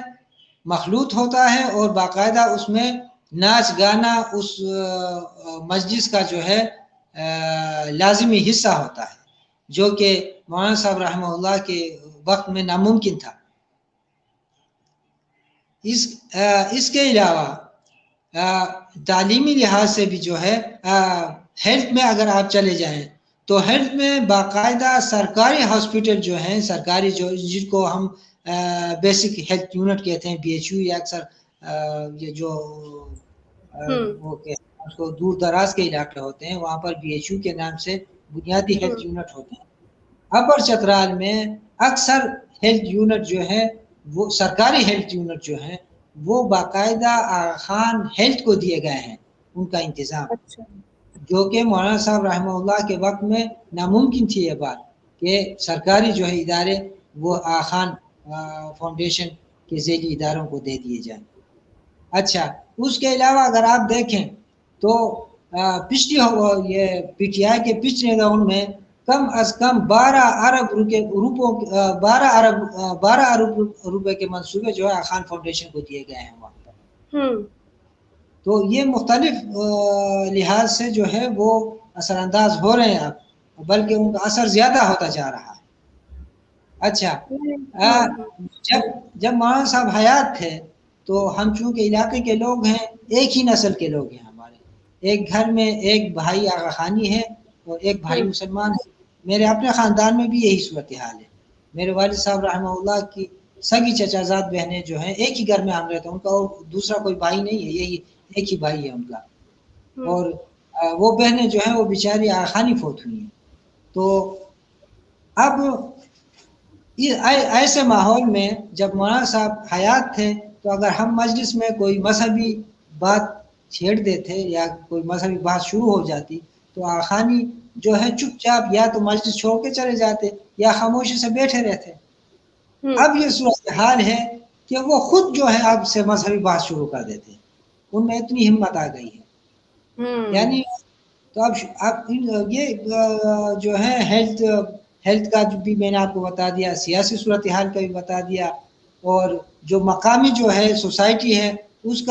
مخلوط ہوتا ہے اور باقاعدہ اس میں ناچ گانا اس مجلس کا جو ہے لازمی حصہ ہوتا ہے، جو کہ مولانا صاحب رحمہ اللہ کے وقت میں ناممکن تھا. اس کے علاوہ تعلیمی لحاظ سے بھی جو ہے ہیلتھ میں اگر آپ چلے جائیں تو ہیلتھ میں باقاعدہ سرکاری ہاسپٹل جو ہیں، سرکاری جو جن کو ہم بیسک ہیلتھ یونٹ کہتے ہیں، BHU، یا اکثر یہ جو وہ اس کو دور دراز کے علاقے ہوتے ہیں وہاں پر BHU کے نام سے بنیادی ہیلتھ یونٹ ہوتے ہیں. اپر چترال میں اکثر ہیلتھ یونٹ جو ہے وہ سرکاری ہیلتھ یونٹ جو ہیں وہ باقاعدہ آغا خان ہیلتھ کو دیے گئے ہیں ان کا انتظام، جو کہ مولانا صاحب رحمہ اللہ کے وقت میں ناممکن تھی یہ بات کہ سرکاری جو ہے ادارے وہ آغا خان فاؤنڈیشن کے ذیلی اداروں کو دے دیے جائیں. اچھا، اس کے علاوہ اگر آپ دیکھیں تو پچھلی یہ PTI کے پچھلے دور میں کم از کم 12 ارب روپے کے منصوبے جو ہے آغا خان فاؤنڈیشن کو دیے گئے ہیں وہاں پر. تو یہ مختلف لحاظ سے جو ہے وہ اثر انداز ہو رہے ہیں اب، بلکہ ان کا اثر زیادہ ہوتا جا رہا ہے. اچھا، جب مولانا صاحب حیات تھے تو ہم چونکہ علاقے کے لوگ ہیں، ایک ہی نسل کے لوگ ہیں ہمارے، ایک گھر میں ایک بھائی آغا خانی ہے اور ایک بھائی مسلمان ہے. میرے اپنے خاندان میں بھی یہی صورتحال ہے. میرے والد صاحب رحمہ اللہ کی سگی چچا زاد بہنیں جو ہیں ایک ہی گھر میں ہم رہتے ہیں، ان کا دوسرا کوئی بھائی نہیں ہے، یہی ایک ہی بھائی ہے ان کا. اور وہ بہنیں جو ہیں وہ بیچاری آغا خانی فوت ہوئی ہیں. تو اب ایسے ماحول میں جب مولانا صاحب حیات تھے تو اگر ہم مجلس میں کوئی مذہبی بات چھیڑ دیتے یا کوئی مذہبی بات شروع ہو جاتی تو آغا خانی جو ہے چپ چاپ یا تو مجلس چھوڑ کے چلے جاتے یا خاموشی سے بیٹھے رہتے. اب یہ صورتحال ہے کہ وہ خود جو ہے اب سے مذہبی بات شروع کر دیتے ہیں، ان میں اتنی ہمت آ گئی ہے. یعنی تو اب یہ جو ہے ہیلتھ کا بھی میں نے آپ کو بتا دیا، سیاسی صورتحال کا بھی بتا دیا، اور جو مقامی جو ہے سوسائٹی ہے اس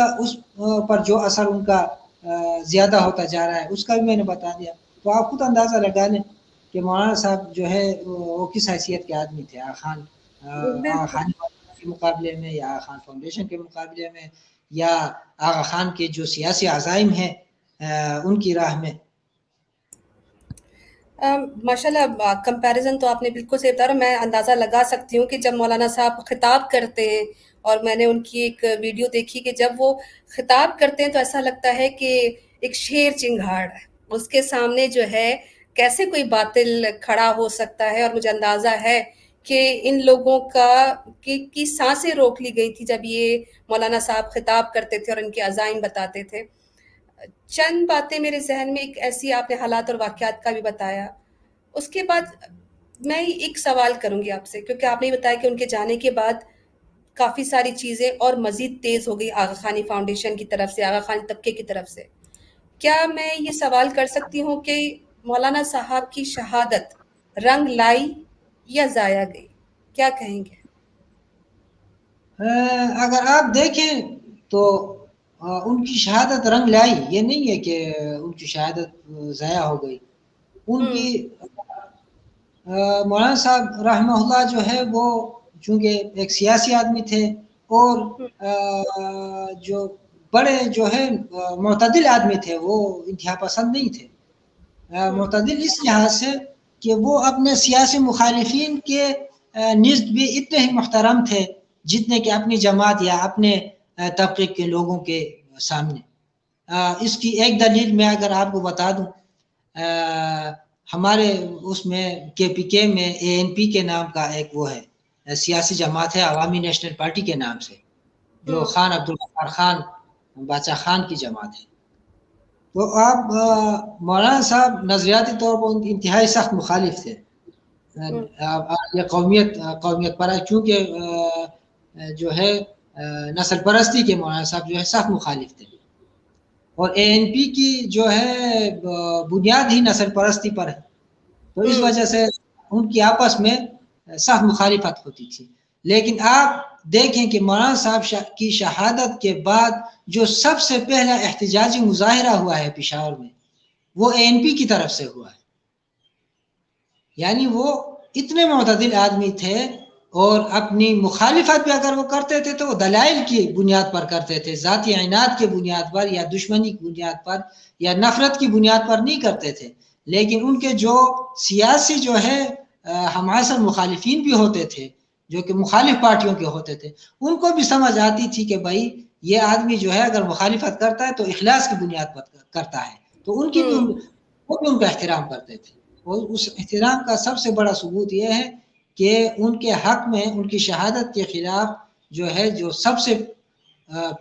پر جو اثر ان کا زیادہ ہوتا جا رہا ہے اس کا بھی میں نے بتا دیا. تو آپ خود اندازہ لگا لیں کہ مولانا صاحب جو ہے وہ کس حیثیت کے آدمی تھے، آغا خان کے مقابلے میں یا آغا خان فاؤنڈیشن کے مقابلے میں یا آغا خان کے جو سیاسی عزائم ہیں ان کی راہ میں. ماشاءاللہ، کمپیریزن تو آپ نے بالکل صحیح بتایا. میں اندازہ لگا سکتی ہوں کہ جب مولانا صاحب خطاب کرتے ہیں اور میں نے ان کی ایک ویڈیو دیکھی کہ جب وہ خطاب کرتے ہیں تو ایسا لگتا ہے کہ ایک شیر چنگھاڑ ہے، اس کے سامنے جو ہے کیسے کوئی باطل کھڑا ہو سکتا ہے. اور مجھے اندازہ ہے کہ ان لوگوں کی سانسیں روک لی گئی تھی جب یہ مولانا صاحب خطاب کرتے تھے اور ان کے عزائم بتاتے تھے. چند باتیں میرے ذہن میں، ایک ایسی آپ نے حالات اور واقعات کا بھی بتایا. اس کے بعد میں ایک سوال کروں گی آپ سے، کیونکہ آپ نے بتایا کہ ان کے جانے کے بعد کافی ساری چیزیں اور مزید تیز ہو گئی آغا خانی فاؤنڈیشن کی طرف سے، آغا خانی طبقے کی طرف سے. کیا میں یہ سوال کر سکتی ہوں کہ مولانا صاحب کی شہادت رنگ لائی یا ضائع گئی؟ کیا کہیں گے؟ اگر آپ دیکھیں تو ان کی شہادت رنگ لائی، یہ نہیں ہے کہ ان کی شہادت ضائع ہو گئی. ان کی مولانا صاحب رحمہ اللہ جو ہے وہ چونکہ ایک سیاسی آدمی تھے اور جو بڑے جو ہے معتدل آدمی تھے، وہ انتہا پسند نہیں تھے. معتدل اس لحاظ سے کہ وہ اپنے سیاسی مخالفین کے نزد بھی اتنے ہی محترم تھے جتنے کہ اپنی جماعت یا اپنے طبقے کے لوگوں کے سامنے. اس کی ایک دلیل میں اگر آپ کو بتا دوں، ہمارے اس میں کے پی کے میں اے این پی کے نام کا ایک وہ ہے سیاسی جماعت ہے، عوامی نیشنل پارٹی کے نام سے، جو خان عبدالغفار خان بادشاہ خان کی جماعت ہے. تو آپ مولانا صاحب نظریاتی طور پر انتہائی سخت مخالف تھے. یہ قومیت پر چونکہ جو ہے نسل پرستی کے مولانا صاحب جو ہے سخت مخالف تھے، اور اے این پی کی جو ہے بنیاد ہی نسل پرستی پر ہے. تو اس وجہ سے ان کی آپس میں سخت مخالفت ہوتی تھی. لیکن آپ دیکھیں کہ مولانا صاحب کی شہادت کے بعد جو سب سے پہلا احتجاجی مظاہرہ ہوا ہے پشاور میں، وہ اے این پی کی طرف سے ہوا ہے. یعنی وہ اتنے معتدل آدمی تھے اور اپنی مخالفت بھی اگر وہ کرتے تھے تو وہ دلائل کی بنیاد پر کرتے تھے، ذاتی عناد کی بنیاد پر یا دشمنی کی بنیاد پر یا نفرت کی بنیاد پر نہیں کرتے تھے. لیکن ان کے جو سیاسی جو ہے ہمعصر مخالفین بھی ہوتے تھے، جو کہ مخالف پارٹیوں کے ہوتے تھے، ان کو بھی سمجھ آتی تھی کہ بھائی یہ آدمی جو ہے اگر مخالفت کرتا ہے تو اخلاص کی بنیاد پر کرتا ہے، تو ان کی بھی وہ بھی ان کا احترام کرتے تھے. اور اس احترام کا سب سے بڑا ثبوت یہ ہے کہ ان کے حق میں ان کی شہادت کے خلاف جو ہے جو سب سے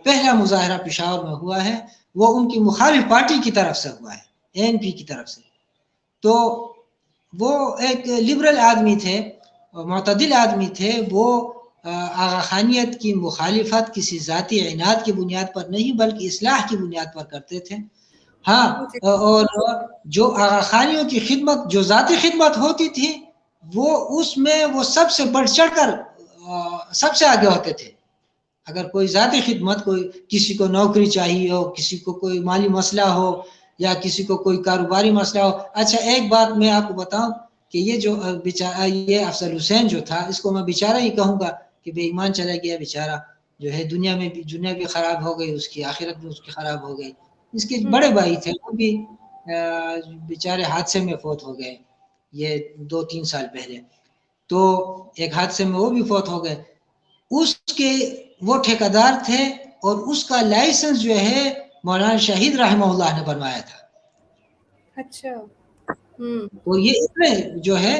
پہلا مظاہرہ پشاور میں ہوا ہے وہ ان کی مخالف پارٹی کی طرف سے ہوا ہے، اے این پی کی طرف سے. تو وہ ایک لبرل آدمی تھے، معتدل آدمی تھے. وہ آغا خانیت کی مخالفت کسی ذاتی عناد کی بنیاد پر نہیں بلکہ اصلاح کی بنیاد پر کرتے تھے. ہاں، اور جو آغا خانیوں کی خدمت، جو ذاتی خدمت ہوتی تھی، وہ اس میں وہ سب سے بڑھ چڑھ کر سب سے آگے ہوتے تھے. اگر کوئی ذاتی خدمت، کوئی کسی کو نوکری چاہیے ہو، کسی کو کوئی مالی مسئلہ ہو یا کسی کو کوئی کاروباری مسئلہ ہو. اچھا ایک بات میں آپ کو بتاؤں کہ یہ جو یہ افضل حسین جو تھا، اس کو میں بیچارہ ہی کہوں گا کہ بے ایمان چلا گیا بیچارہ، جو ہے دنیا بھی خراب ہو گئی، اس کی آخرت بھی اس کی خراب ہو گئی. اس کے بڑے بھائی تھے، وہ بھی بیچارے حادثے میں فوت ہو گئے یہ 2-3 سال پہلے. تو ایک حادثے میں وہ بھی فوت ہو گئے. اس کے وہ ٹھیکیدار تھے اور اس کا لائسنس جو ہے مولانا شہید رحمہ اللہ نے بنوایا تھا. اچھا. تو یہ اس میں جو ہے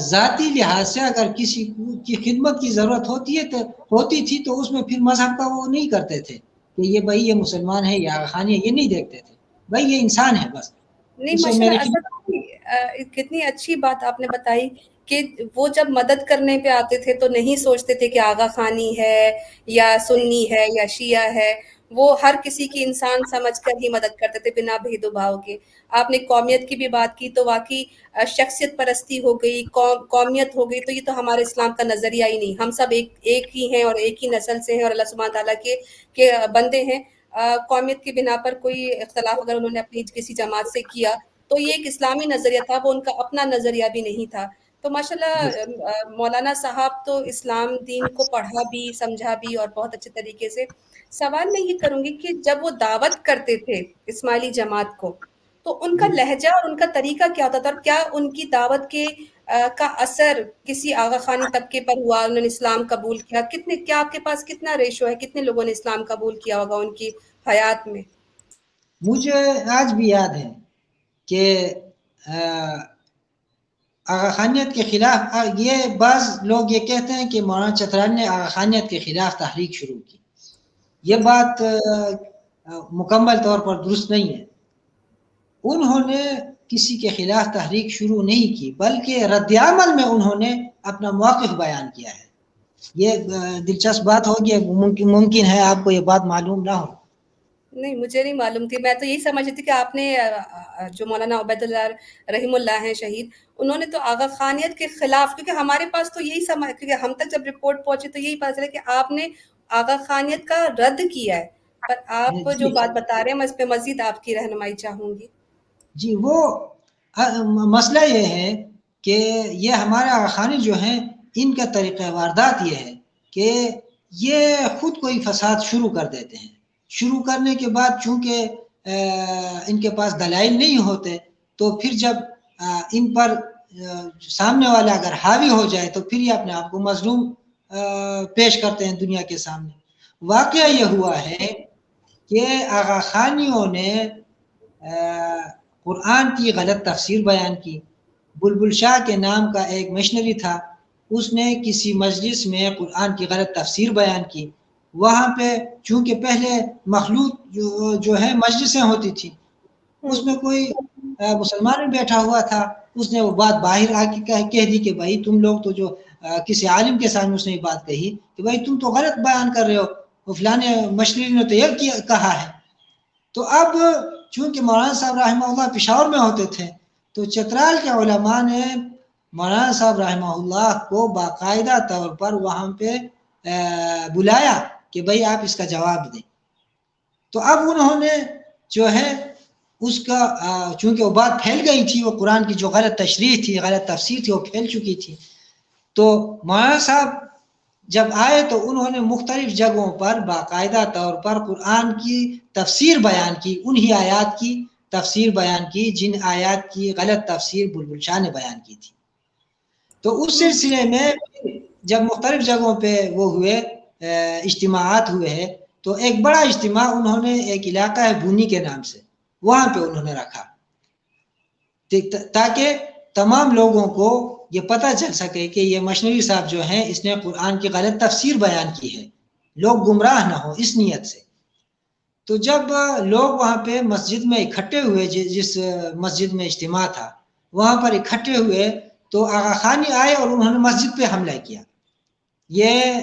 ذاتی لحاظ سے اگر کسی کی خدمت کی ضرورت ہوتی تھی تو اس میں پھر مذہب کا وہ نہیں کرتے تھے کہ یہ بھائی یہ مسلمان ہے یا خانی ہے، یہ نہیں دیکھتے تھے. بھائی یہ انسان ہے بس. نہیں ماشاءاللہ، کتنی اچھی بات آپ نے بتائی کہ وہ جب مدد کرنے پہ آتے تھے تو نہیں سوچتے تھے کہ آغا خانی ہے یا سنی ہے یا شیعہ ہے، وہ ہر کسی کی انسان سمجھ کر ہی مدد کرتے تھے بنا بھید و بھاؤ کے. آپ نے قومیت کی بھی بات کی تو واقعی شخصیت پرستی ہو گئی، قومیت ہو گئی، تو یہ تو ہمارے اسلام کا نظریہ ہی نہیں. ہم سب ایک ہی ہیں اور ایک ہی نسل سے ہیں اور اللہ سبحانہ تعالیٰ کے بندے ہیں. قومیت کی بنا پر کوئی اختلاف اگر انہوں نے اپنی کسی جماعت سے کیا تو یہ ایک اسلامی نظریہ تھا، وہ ان کا اپنا نظریہ بھی نہیں تھا. تو ماشاءاللہ مولانا صاحب تو اسلام دین کو پڑھا بھی، سمجھا بھی اور بہت اچھے طریقے سے. سوال میں یہ کروں گی کہ جب وہ دعوت کرتے تھے اسماعیلی جماعت کو تو ان کا لہجہ اور ان کا طریقہ کیا ہوتا تھا، اور کیا ان کی دعوت کے کا اثر کسی آغا خانی طبقے پر ہوا، انہوں نے اسلام قبول کیا؟ کیا آپ کے پاس کتنا ریشو ہے، کتنے لوگوں نے اسلام قبول کیا ہوگا ان کی حیات میں؟ مجھے آج بھی یاد ہے کہ آغا خانیت کے خلاف یہ بعض لوگ یہ کہتے ہیں کہ مولانا چترال نے آغا خانیت کے خلاف تحریک شروع کی. یہ بات مکمل طور پر درست نہیں ہے. انہوں نے کسی کے خلاف تحریک شروع نہیں کی، بلکہ رد عمل میں انہوں نے اپنا موقف بیان کیا ہے. یہ دلچسپ بات ہوگی، ممکن ہے آپ کو یہ بات معلوم نہ ہو. نہیں، مجھے نہیں معلوم تھی. میں تو یہی سمجھتی تھی کہ آپ نے جو مولانا عبید اللہ رحم اللہ ہیں شہید، انہوں نے تو آغا خانیت کے خلاف، کیونکہ ہمارے پاس تو یہی کیونکہ ہم تک جب رپورٹ پہنچی تو یہی پتہ چلا کہ آپ نے آغا خانیت کا رد کیا ہے. پر آپ جو بات بتا رہے ہیں میں اس پہ مزید آپ کی رہنمائی چاہوں گی. جی، وہ مسئلہ یہ ہے کہ یہ ہمارے آغا خانی جو ہیں ان کا طریقہ واردات یہ ہے کہ یہ خود کوئی فساد شروع کر دیتے ہیں. شروع کرنے کے بعد چونکہ ان کے پاس دلائل نہیں ہوتے تو پھر جب ان پر سامنے والا اگر حاوی ہو جائے تو پھر یہ اپنے آپ کو مظلوم پیش کرتے ہیں دنیا کے سامنے. واقعہ یہ ہوا ہے کہ آغا خانیوں نے قرآن کی غلط تفسیر بیان کی. بلبل شاہ کے نام کا ایک مشنری تھا، اس نے کسی مجلس میں قرآن کی غلط تفسیر بیان کی. وہاں پہ چونکہ پہلے مخلوط جو ہے مجلسیں ہوتی تھی، اس میں کوئی مسلمان بیٹھا ہوا تھا، اس نے وہ بات باہر آ کے کہہ دی کہ بھائی تم لوگ تو جو کسی عالم کے سامنے اس نے یہ بات کہی کہ بھائی تم تو غلط بیان کر رہے ہو، وہ فلانے مشنری نے تو یہ کہا ہے. تو اب چونکہ مولانا صاحب رحمہ اللہ پشاور میں ہوتے تھے تو چترال کے علماء نے مولانا صاحب رحمہ اللہ کو باقاعدہ طور پر وہاں پہ بلایا کہ بھائی آپ اس کا جواب دیں. تو اب انہوں نے جو ہے اس کا چونکہ وہ بات پھیل گئی تھی، وہ قرآن کی جو غلط تشریح تھی، غلط تفسیر تھی، وہ پھیل چکی تھی. تو مولانا صاحب جب آئے تو انہوں نے مختلف جگہوں پر باقاعدہ طور پر قرآن کی تفسیر بیان کی، انہی آیات کی تفسیر بیان کی جن آیات کی غلط تفسیر بلبل شاہ نے بیان کی تھی. تو اس سلسلے میں جب مختلف جگہوں پہ وہ ہوئے اجتماعات ہوئے ہیں تو ایک بڑا اجتماع انہوں نے ایک علاقہ ہے بونی کے نام سے، وہاں پہ انہوں نے رکھا تاکہ تمام لوگوں کو یہ پتہ چل سکے کہ یہ مشنری صاحب جو ہیں اس نے قرآن کی غلط تفسیر بیان کی ہے، لوگ گمراہ نہ ہو اس نیت سے. تو جب لوگ وہاں پہ مسجد میں اکٹھے ہوئے، جس مسجد میں اجتماع تھا وہاں پر اکٹھے ہوئے تو آغا خانی آئے اور انہوں نے مسجد پہ حملہ کیا. یہ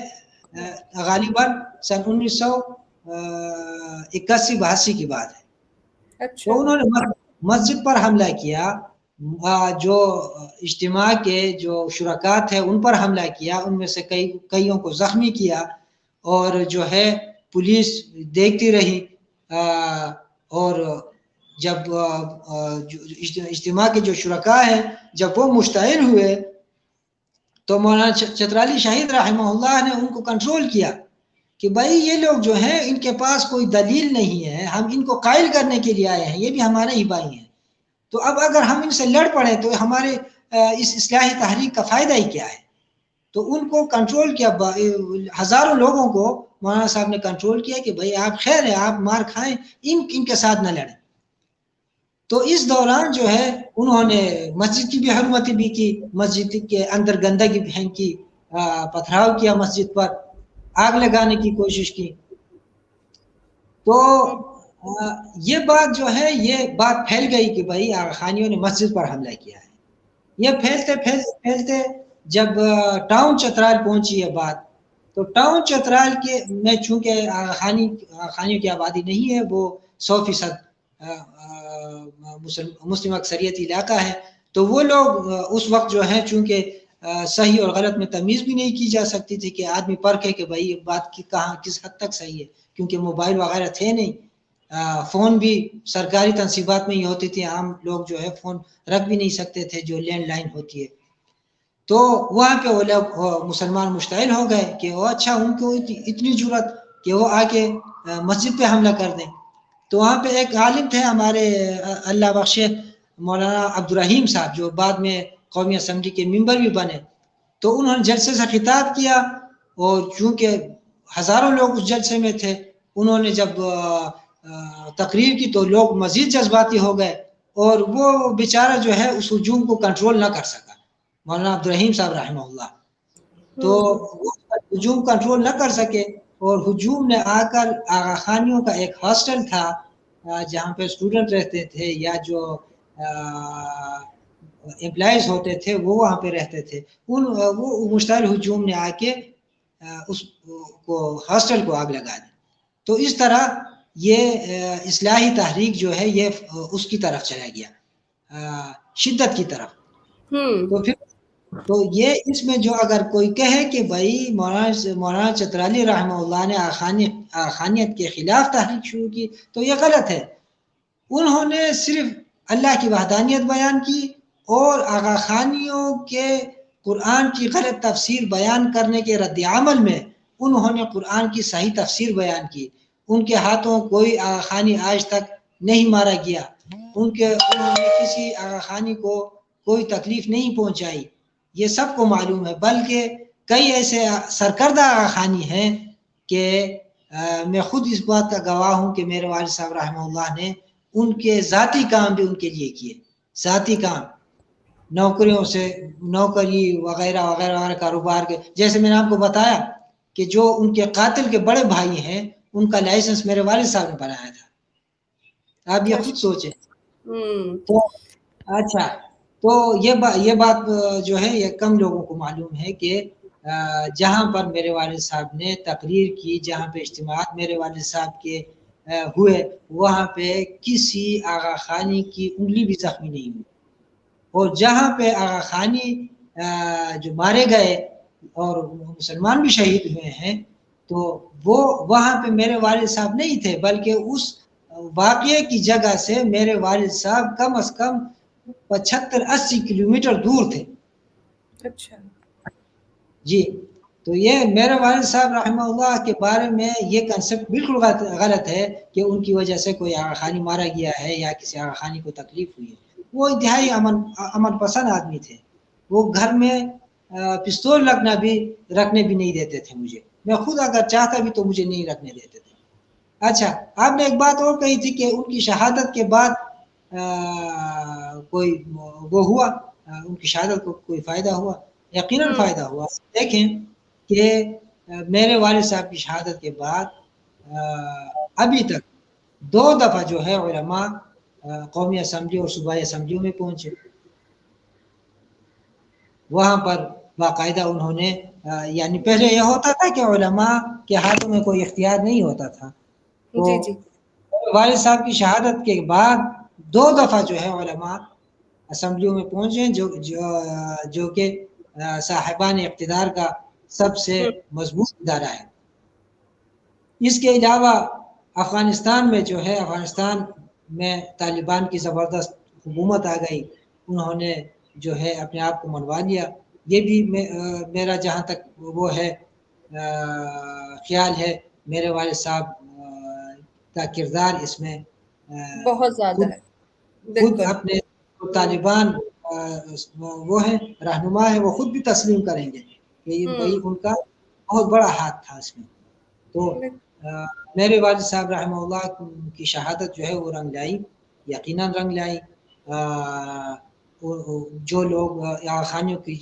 غالباً سن 1981-82 کی بات ہے. تو انہوں نے مسجد پر حملہ کیا، جو اجتماع کے جو شرکاء تھے ان پر حملہ کیا، ان میں سے کئیوں کو زخمی کیا اور جو ہے پولیس دیکھتی رہی. اور جب اجتماع کے جو شرکاء ہیں جب وہ مشتعل ہوئے تو مولانا چترالی شہید رحمہ اللہ نے ان کو کنٹرول کیا کہ بھائی یہ لوگ جو ہیں ان کے پاس کوئی دلیل نہیں ہے، ہم ان کو قائل کرنے کے لیے آئے ہیں، یہ بھی ہمارے ہی بھائی ہیں. تو اب اگر ہم ان سے لڑ پڑیں تو ہمارے اس اصلاحی تحریک کا فائدہ ہی کیا ہے. تو ان کو کنٹرول کیا، ہزاروں لوگوں کو مولانا صاحب نے کنٹرول کیا کہ بھائی آپ خیر ہے، آپ مار کھائیں، ان کے ساتھ نہ لڑیں. تو اس دوران جو ہے انہوں نے مسجد کی بھی حرمت بھی کی، مسجد کے اندر گندگی پھینکی، پتھراؤ کیا، مسجد پر آگ لگانے کی کوشش کی. تو یہ بات جو ہے یہ بات پھیل گئی کہ بھائی آغا خانیوں نے مسجد پر حملہ کیا ہے. یہ پھیلتے جب ٹاؤن چترال پہنچی یہ بات تو ٹاؤن چترال کے میں چونکہ آغا خانیوں کی آبادی نہیں ہے، وہ 100% مسلم اکثریتی علاقہ ہے. تو وہ لوگ اس وقت جو ہیں چونکہ صحیح اور غلط میں تمیز بھی نہیں کی جا سکتی تھی کہ آدمی پرکھے کہ بھائی یہ بات کی کہاں کس حد تک صحیح ہے، کیونکہ موبائل وغیرہ تھے نہیں، فون بھی سرکاری تنصیبات میں ہی ہوتی تھی، عام لوگ جو ہے فون رکھ بھی نہیں سکتے تھے جو لینڈ لائن ہوتی ہے. تو وہاں پہ وہ لوگ مسلمان مشتعل ہو گئے کہ وہ اچھا ان کو اتنی جرأت کہ وہ آ کے مسجد پہ حملہ کر دیں. تو وہاں پہ ایک عالم تھے ہمارے اللہ بخشے مولانا عبدالرحیم صاحب جو بعد میں قومی اسمبلی کے ممبر بھی بنے. تو انہوں نے جلسے سے خطاب کیا اور چونکہ ہزاروں لوگ اس جلسے میں تھے, انہوں نے جب تقریر کی تو لوگ مزید جذباتی ہو گئے اور وہ بیچارہ جو ہے اس ہجوم کو کنٹرول نہ کر سکا, مولانا عبدالرحیم صاحب رحمہ اللہ. تو وہ ہجوم کنٹرول نہ کر سکے اور ہجوم نے آ کر آغا خانیوں کا ایک ہاسٹل تھا جہاں پہ اسٹوڈنٹ رہتے تھے یا جو امپلائیز ہوتے تھے وہ وہاں پہ رہتے تھے, وہ مشتعل ہجوم نے آ کے اس کو ہاسٹل کو آگ لگا دی. تو اس طرح یہ اصلاحی تحریک جو ہے یہ اس کی طرف چلا گیا, شدت کی طرف. تو پھر تو یہ اس میں جو اگر کوئی کہے کہ بھائی مولانا چترالی رحمہ اللہ نے آخانیت کے خلاف تحریک شروع کی تو یہ غلط ہے. انہوں نے صرف اللہ کی وحدانیت بیان کی اور آغا خانیوں کے قرآن کی غلط تفسیر بیان کرنے کے رد عمل میں انہوں نے قرآن کی صحیح تفسیر بیان کی. ان کے ہاتھوں کوئی آغا خانی آج تک نہیں مارا گیا, انہوں نے کسی آغا خانی کو کوئی تکلیف نہیں پہنچائی, یہ سب کو معلوم ہے. بلکہ کئی ایسے سرکردہ آغا خانی ہیں کہ میں خود اس بات کا گواہ ہوں کہ میرے والد صاحب رحمہ اللہ نے ان کے ذاتی کام بھی ان کے لیے کیے, ذاتی کام, نوکریوں سے نوکری وغیرہ وغیرہ وغیرہ کاروبار کے. جیسے میں نے آپ کو بتایا کہ جو ان کے قاتل کے بڑے بھائی ہیں ان کا لائسنس میرے والد صاحب نے بنایا تھا, آپ یہ خود سوچیں. تو اچھا, تو یہ بات جو ہے یہ کم لوگوں کو معلوم ہے کہ جہاں پر میرے والد صاحب نے تقریر کی, جہاں پہ اجتماعات میرے والد صاحب کے ہوئے, وہاں پہ کسی آغا خانی کی انگلی بھی زخمی نہیں ہوئی. اور جہاں پہ آغا خانی جو مارے گئے اور مسلمان بھی شہید ہوئے ہیں تو وہ وہاں پہ میرے والد صاحب نہیں تھے, بلکہ اس واقعے کی جگہ سے میرے والد صاحب کم از کم 75-80 کلومیٹر دور تھے. اچھا جی, تو یہ میرے والد صاحب رحمہ اللہ کے بارے میں یہ کنسپٹ بالکل غلط ہے کہ ان کی وجہ سے کوئی آغا خانی مارا گیا ہے یا کسی آغا خانی کو تکلیف ہوئی ہے. وہ انتہائی امن پسند آدمی تھے. وہ گھر میں پستول رکھنے بھی نہیں دیتے تھے مجھے. میں خود اگر چاہتا بھی تو مجھے نہیں رکھنے دیتے تھے. اچھا, آپ نے ایک بات اور کہی تھی کہ ان کی شہادت کے بعد کوئی وہ ہوا, ان کی شہادت کو کوئی فائدہ ہوا. یقیناً فائدہ ہوا. دیکھیں کہ میرے والد صاحب کی شہادت کے بعد ابھی تک 2 دفعہ جو ہے علماء قومی اسمبلی اور صوبائی اسمبلیوں میں پہنچے. وہاں پر باقاعدہ انہوں نے یعنی پہلے یہ ہوتا تھا کہ علماء کے ہاتھوں میں کوئی اختیار نہیں ہوتا تھا. تو جی جی والد صاحب کی شہادت کے بعد 2 دفعہ جو ہے علماء اسمبلیوں میں پہنچے جو کہ صاحبان اقتدار کا سب سے مضبوط ادارہ ہے. اس کے علاوہ افغانستان میں جو ہے افغانستان میں طالبان کی زبردست حکومت آ گئی, انہوں نے جو ہے اپنے آپ کو منوا لیا. یہ بھی میرا جہاں تک وہ ہے خیال ہے میرے والد صاحب کا کردار اس میں بہت زیادہ ہے. خود بالکل اپنے طالبان وہ ہے رہنما ہے, وہ خود بھی تسلیم کریں گے کہ بھائی ان کا بہت بڑا ہاتھ تھا اس میں. تو میرے والد صاحب رحمہ اللہ کی شہادت جو ہے وہ رنگ لائی, یقیناً رنگ لائی. جو لوگ خانیوں کی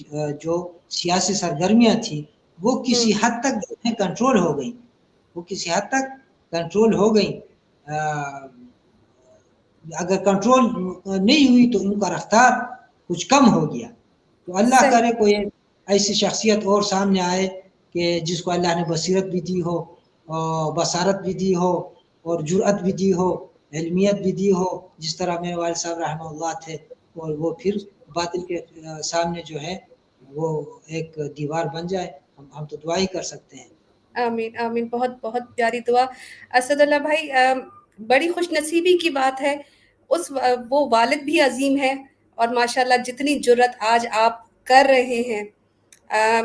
جو سیاسی سرگرمیاں تھیں وہ کسی حد تک کنٹرول ہو گئی, اگر کنٹرول نہیں ہوئی تو ان کا رفتار کچھ کم ہو گیا. تو اللہ کرے کوئی ایسی شخصیت اور سامنے آئے کہ جس کو اللہ نے بصیرت بھی دی ہو, بصارت بھی دی ہو اور جرأت بھی دی ہو, علمیت بھی دی ہو, جس طرح میرے والد صاحب رحمہ اللہ تھے, اور وہ پھر باطل کے سامنے جو ہے وہ ایک دیوار بن جائے. ہم تو دعا ہی کر سکتے ہیں. آمین آمین. بہت بہت پیاری دعا. اسد اللہ بھائی, بڑی خوش نصیبی کی بات ہے, وہ والد بھی عظیم ہے اور ماشاءاللہ جتنی جرأت آج آپ کر رہے ہیں,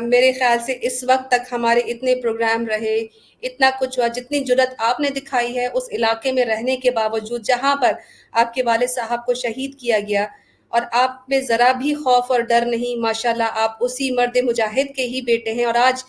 میرے خیال سے اس وقت تک ہمارے اتنے پروگرام رہے, اتنا کچھ ہوا, جتنی جرأت آپ نے دکھائی ہے اس علاقے میں رہنے کے باوجود جہاں پر آپ کے والد صاحب کو شہید کیا گیا, اور آپ میں ذرا بھی خوف اور ڈر نہیں. ماشاءاللہ آپ اسی مرد مجاہد کے ہی بیٹے ہیں، اور آج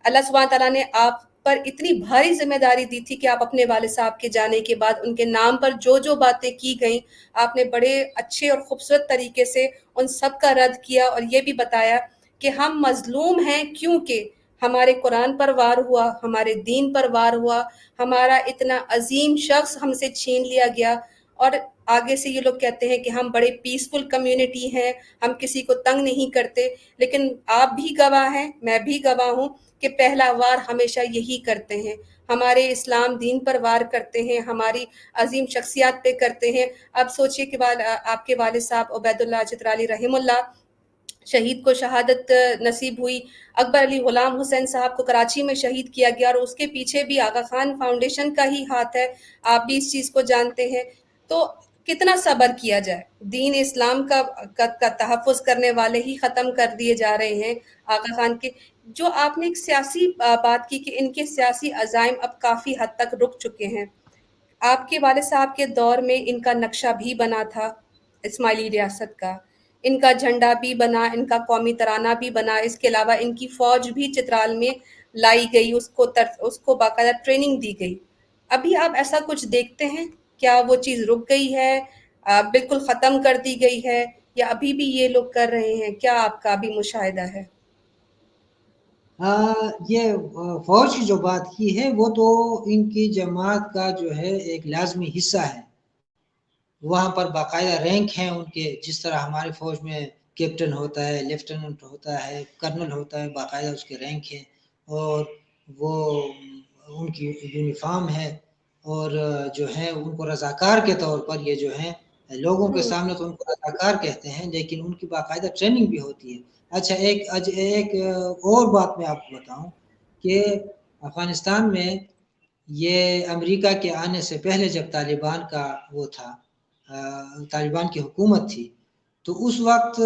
اللہ سبحانہ تعالیٰ نے آپ پر اتنی بھاری ذمہ داری دی تھی کہ آپ اپنے والد صاحب کے جانے کے بعد ان کے نام پر جو جو باتیں کی گئیں آپ نے بڑے اچھے اور خوبصورت طریقے سے ان سب کا رد کیا، اور یہ بھی بتایا کہ ہم مظلوم ہیں کیونکہ ہمارے قرآن پر وار ہوا، ہمارے دین پر وار ہوا، ہمارا اتنا عظیم شخص ہم سے چھین لیا گیا. اور آگے سے یہ لوگ کہتے ہیں کہ ہم بڑے پیسفل کمیونٹی ہیں، ہم کسی کو تنگ نہیں کرتے، لیکن آپ بھی گواہ ہیں، میں بھی گواہ ہوں کہ پہلا وار ہمیشہ یہی کرتے ہیں، ہمارے اسلام دین پر وار کرتے ہیں، ہماری عظیم شخصیات پہ کرتے ہیں. اب سوچئے کہ آپ کے والد صاحب عبید اللہ چترالی رحم اللہ شہید کو شہادت نصیب ہوئی، اکبر علی غلام حسین صاحب کو کراچی میں شہید کیا گیا، اور اس کے پیچھے بھی آغا خان فاؤنڈیشن کا ہی ہاتھ ہے، آپ بھی اس چیز کو جانتے ہیں. تو کتنا صبر کیا جائے، دین اسلام کا تحفظ کرنے والے ہی ختم کر دیے جا رہے ہیں. آغا خان کے جو آپ نے ایک سیاسی بات کی کہ ان کے سیاسی عزائم اب کافی حد تک رک چکے ہیں. آپ کے والد صاحب کے دور میں ان کا نقشہ بھی بنا تھا اسماعیلی ریاست کا، ان کا جھنڈا بھی بنا، ان کا قومی ترانہ بھی بنا، اس کے علاوہ ان کی فوج بھی چترال میں لائی گئی، اس کو باقاعدہ ٹریننگ دی گئی. ابھی آپ ایسا کچھ دیکھتے ہیں؟ کیا وہ چیز رک گئی ہے، بالکل ختم کر دی گئی ہے، یا ابھی بھی یہ لوگ کر رہے ہیں؟ کیا آپ کا بھی مشاہدہ ہے؟ یہ فوج کی جو بات کی ہے وہ تو ان کی جماعت کا جو ہے ایک لازمی حصہ ہے. وہاں پر باقاعدہ رینک ہیں ان کے، جس طرح ہماری فوج میں کیپٹن ہوتا ہے، لیفٹیننٹ ہوتا ہے، کرنل ہوتا ہے، باقاعدہ اس کے رینک ہیں، اور وہ ان کی یونیفارم ہے، اور جو ہے ان کو رضاکار کے طور پر یہ جو ہیں لوگوں کے سامنے تو ان کو رضاکار کہتے ہیں، لیکن ان کی باقاعدہ ٹریننگ بھی ہوتی ہے. اچھا، ایک اور بات میں آپ کو بتاؤں کہ افغانستان میں یہ امریکہ کے آنے سے پہلے جب طالبان کا وہ تھا، طالبان کی حکومت تھی، تو اس وقت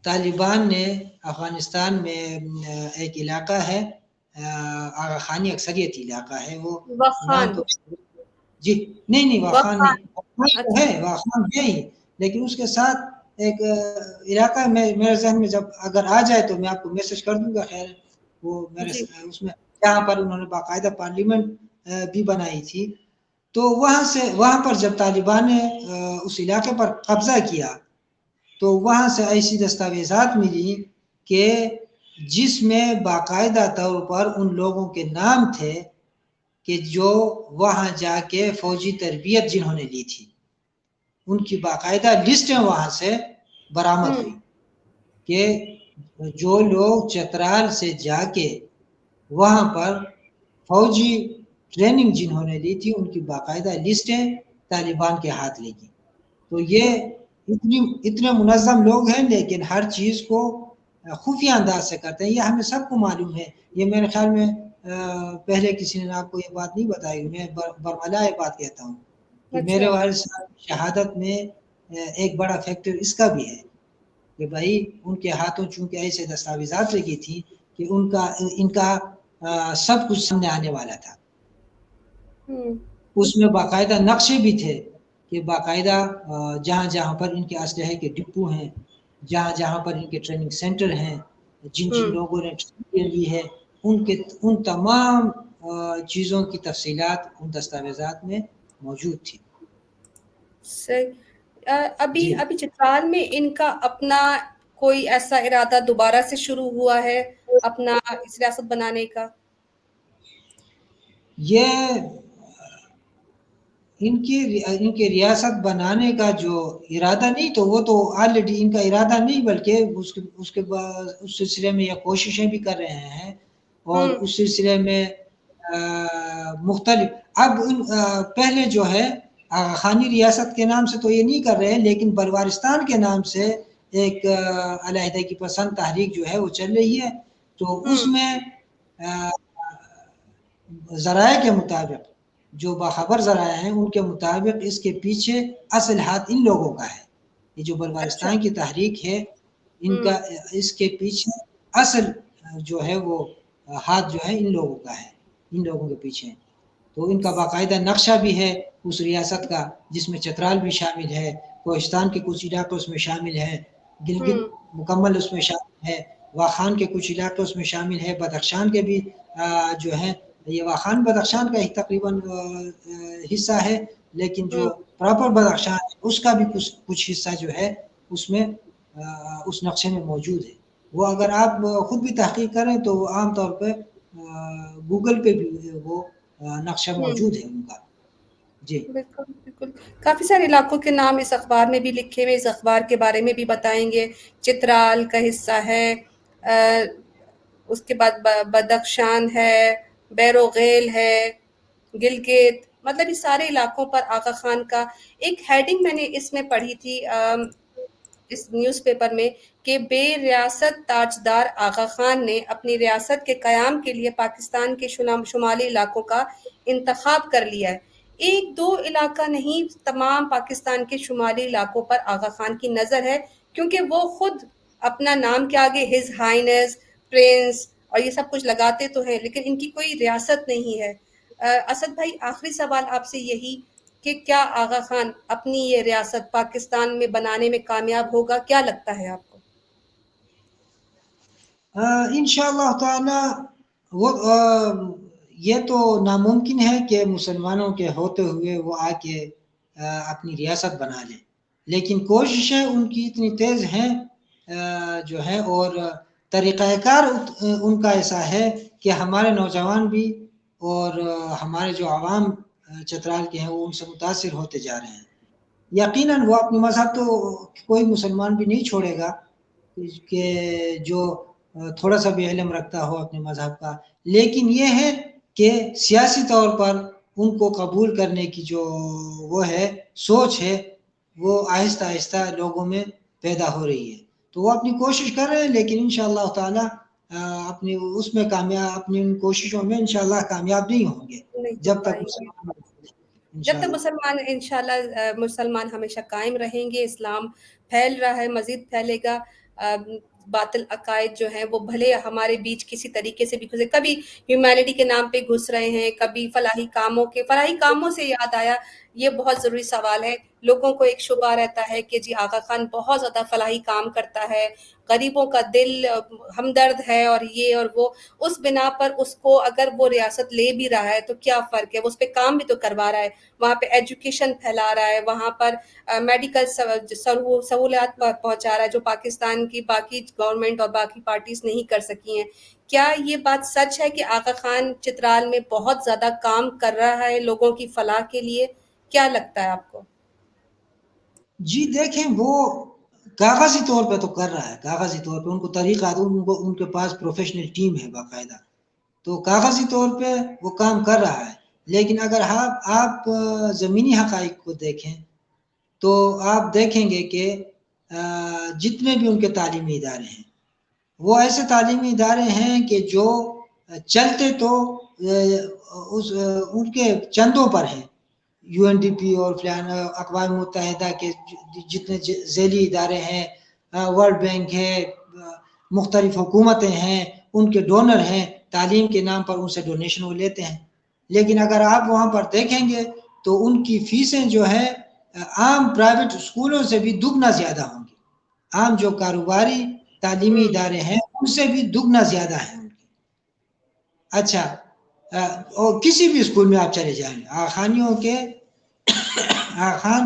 طالبان نے افغانستان میں ایک علاقہ ہے، آغا خانی اکثریتی علاقہ ہے وہ، نام وخان. تو جی نہیں واخان نہیں، وخان. واخان تو اچھا. ہے، واخان ہے ہی، لیکن اس کے ساتھ ایک علاقہ میں میرے ذہن میں جب اگر آ جائے تو میں آپ کو میسج کر دوں گا. خیر وہ میرے جی. اس میں جہاں پر انہوں نے باقاعدہ پارلیمنٹ بھی بنائی تھی، تو وہاں پر جب طالبان نے اس علاقے پر قبضہ کیا تو وہاں سے ایسی دستاویزات ملی کہ جس میں باقاعدہ طور پر ان لوگوں کے نام تھے کہ جو وہاں جا کے فوجی تربیت جنہوں نے لی تھی، ان کی باقاعدہ لسٹیں وہاں سے برآمد ہوئی کہ جو لوگ چترال سے جا کے وہاں پر فوجی ٹریننگ جنہوں نے لی تھی ان کی باقاعدہ لسٹیں طالبان کے ہاتھ لگی. تو یہ اتنے منظم لوگ ہیں، لیکن ہر چیز کو خفیہ انداز سے کرتے ہیں. یہ ہمیں سب کو معلوم ہے، یہ میرے خیال میں پہلے کسی نے آپ کو یہ بات نہیں بتائی، میں برملا یہ بات کہتا ہوں کہ میرے اچھا. والد صاحب کی شہادت میں ایک بڑا فیکٹر اس کا بھی ہے کہ بھائی ان کے ہاتھوں چونکہ ایسے دستاویزات لگی تھی کہ ان کا سب کچھ سامنے آنے والا تھا. اس میں باقاعدہ نقشے بھی تھے کہ باقاعدہ جہاں جہاں پر ان کے اسلحے کے ڈپو ہیں، جہاں جہاں پر ان کے ٹریننگ سینٹر ہیں، جن لوگوں نے ٹریننگ لی ہے، ان تمام چیزوں کی تفصیلات ان دستاویزات میں موجود تھی. ابھی جی چترال میں ان کا اپنا کوئی ایسا ارادہ دوبارہ سے شروع ہوا ہے اپنا اس ریاست بنانے کا؟ یہ ان کی ریاست بنانے کا جو ارادہ نہیں، تو وہ تو آلریڈی ان کا ارادہ نہیں، بلکہ اس سلسلے میں یہ کوششیں بھی کر رہے ہیں، اور اس سلسلے میں مختلف اب پہلے جو ہے خانی ریاست کے نام سے تو یہ نہیں کر رہے ہیں، لیکن بلوارستان کے نام سے ایک علیحدہ کی پسند تحریک جو ہے وہ چل رہی ہے. تو اس میں ذرائع کے مطابق، جو باخبر ذرائع ہیں ان کے مطابق اس کے پیچھے اصل ہاتھ ان لوگوں کا ہے. یہ جو بلوارستان کی تحریک ہے، ان کا اس کے پیچھے اصل جو ہے وہ ہاتھ جو ہے ان لوگوں کا ہے، ان لوگوں کے پیچھے. تو ان کا باقاعدہ نقشہ بھی ہے اس ریاست کا، جس میں چترال بھی شامل ہے، کوہستان کے کچھ علاقے اس میں شامل ہیں، گلگت مکمل اس میں شامل ہے، واخان کے کچھ علاقے اس میں شامل ہے، بدخشان کے بھی جو ہے، یہ واخان بدخشان کا ایک تقریباً حصہ ہے، لیکن جو پراپر بدخشان ہے اس کا بھی کچھ حصہ جو ہے اس میں اس نقشے میں موجود ہے. وہ اگر آپ خود بھی تحقیق کریں تو عام طور پہ گوگل پہ بھی وہ نقشہ موجود ہے ان کا. جی بالکل بالکل. کافی سارے علاقوں کے نام اس اخبار میں بھی لکھے ہوئے، اس اخبار کے بارے میں بھی بتائیں گے. چترال کا حصہ ہے، اس کے بعد بدخشان ہے، بیروغیل ہے، گلگت، مطلب اس سارے علاقوں پر آغا خان کا ایک ہیڈنگ میں نے اس میں پڑھی تھی اس نیوز پیپر میں کہ بے ریاست تاجدار آغا خان نے اپنی ریاست کے قیام کے لیے پاکستان کے شمالی علاقوں کا انتخاب کر لیا ہے. ایک دو علاقہ نہیں، تمام پاکستان کے شمالی علاقوں پر آغا خان کی نظر ہے، کیونکہ وہ خود اپنا نام کے آگے ہز ہائنس، پرنس اور یہ سب کچھ لگاتے تو ہیں، لیکن ان کی کوئی ریاست نہیں ہے. اسد بھائی، آخری سوال آپ سے یہی کہ کیا آغا خان اپنی یہ ریاست پاکستان میں بنانے میں کامیاب ہوگا؟ کیا لگتا ہے آپ کو؟ انشاءاللہ تعالی وہ یہ تو ناممکن ہے کہ مسلمانوں کے ہوتے ہوئے وہ آ کے اپنی ریاست بنا لیں، لیکن کوششیں ان کی اتنی تیز ہیں جو ہے، اور طریقہ کار ان کا ایسا ہے کہ ہمارے نوجوان بھی اور ہمارے جو عوام چترال کے ہیں وہ ان سے متاثر ہوتے جا رہے ہیں. یقیناً وہ اپنی مذہب تو کوئی مسلمان بھی نہیں چھوڑے گا کہ جو تھوڑا سا بھی علم رکھتا ہو اپنے مذہب کا، لیکن یہ ہے کہ سیاسی طور پر ان کو قبول کرنے کی جو وہ ہے سوچ ہے، وہ آہستہ آہستہ لوگوں میں پیدا ہو رہی ہے. تو وہ اپنی کوشش کر رہے ہیں، لیکن انشاءاللہ تعالی اپنی اس میں کامیاب، اپنی ان کوششوں میں انشاءاللہ کامیاب نہیں ہوں گے نہیں ہو جب تک پائیں گے. جب تک انشاءاللہ. مسلمان انشاءاللہ مسلمان ہمیشہ قائم رہیں گے، اسلام پھیل رہا ہے، مزید پھیلے گا. باطل عقائد جو ہیں وہ بھلے ہمارے بیچ کسی طریقے سے بھی گھسے، کبھی ہیومینٹی کے نام پہ گھس رہے ہیں، کبھی فلاحی کاموں سے یاد آیا، یہ بہت ضروری سوال ہے. لوگوں کو ایک شبہ رہتا ہے کہ جی آغا خان بہت زیادہ فلاحی کام کرتا ہے، غریبوں کا دل ہمدرد ہے اور یہ اور وہ، اس بنا پر اس کو اگر وہ ریاست لے بھی رہا ہے تو کیا فرق ہے، وہ اس پہ کام بھی تو کروا رہا ہے، وہاں پہ ایجوکیشن پھیلا رہا ہے، وہاں پر میڈیکل سہولیات پہنچا رہا ہے جو پاکستان کی باقی گورنمنٹ اور باقی پارٹیز نہیں کر سکی ہیں. کیا یہ بات سچ ہے کہ آغا خان چترال میں بہت زیادہ کام کر رہا ہے لوگوں کی فلاح کے لیے؟ کیا لگتا ہے آپ کو؟ جی دیکھیں، وہ کاغذی طور پہ تو کر رہا ہے، کاغذی طور پہ ان کو طریقہ، ان کے پاس پروفیشنل ٹیم ہے باقاعدہ، تو کاغذی طور پہ وہ کام کر رہا ہے. لیکن اگر آپ زمینی حقائق کو دیکھیں تو آپ دیکھیں گے کہ جتنے بھی ان کے تعلیمی ادارے ہیں وہ ایسے تعلیمی ادارے ہیں کہ جو چلتے تو ان کے چندوں پر ہیں. UNDP اور اقوام متحدہ کے جتنے ذیلی ادارے ہیں، ورلڈ بینک ہے، مختلف حکومتیں ہیں، ان کے ڈونر ہیں، تعلیم کے نام پر ان سے ڈونیشن وہ لیتے ہیں. لیکن اگر آپ وہاں پر دیکھیں گے تو ان کی فیسیں جو ہے عام پرائیویٹ اسکولوں سے بھی دگنا زیادہ ہوں گی. عام جو کاروباری تعلیمی ادارے ہیں ان سے بھی دگنا زیادہ ہیں ان کی. اچھا، اور کسی بھی اسکول میں آپ چلے جائیں، خان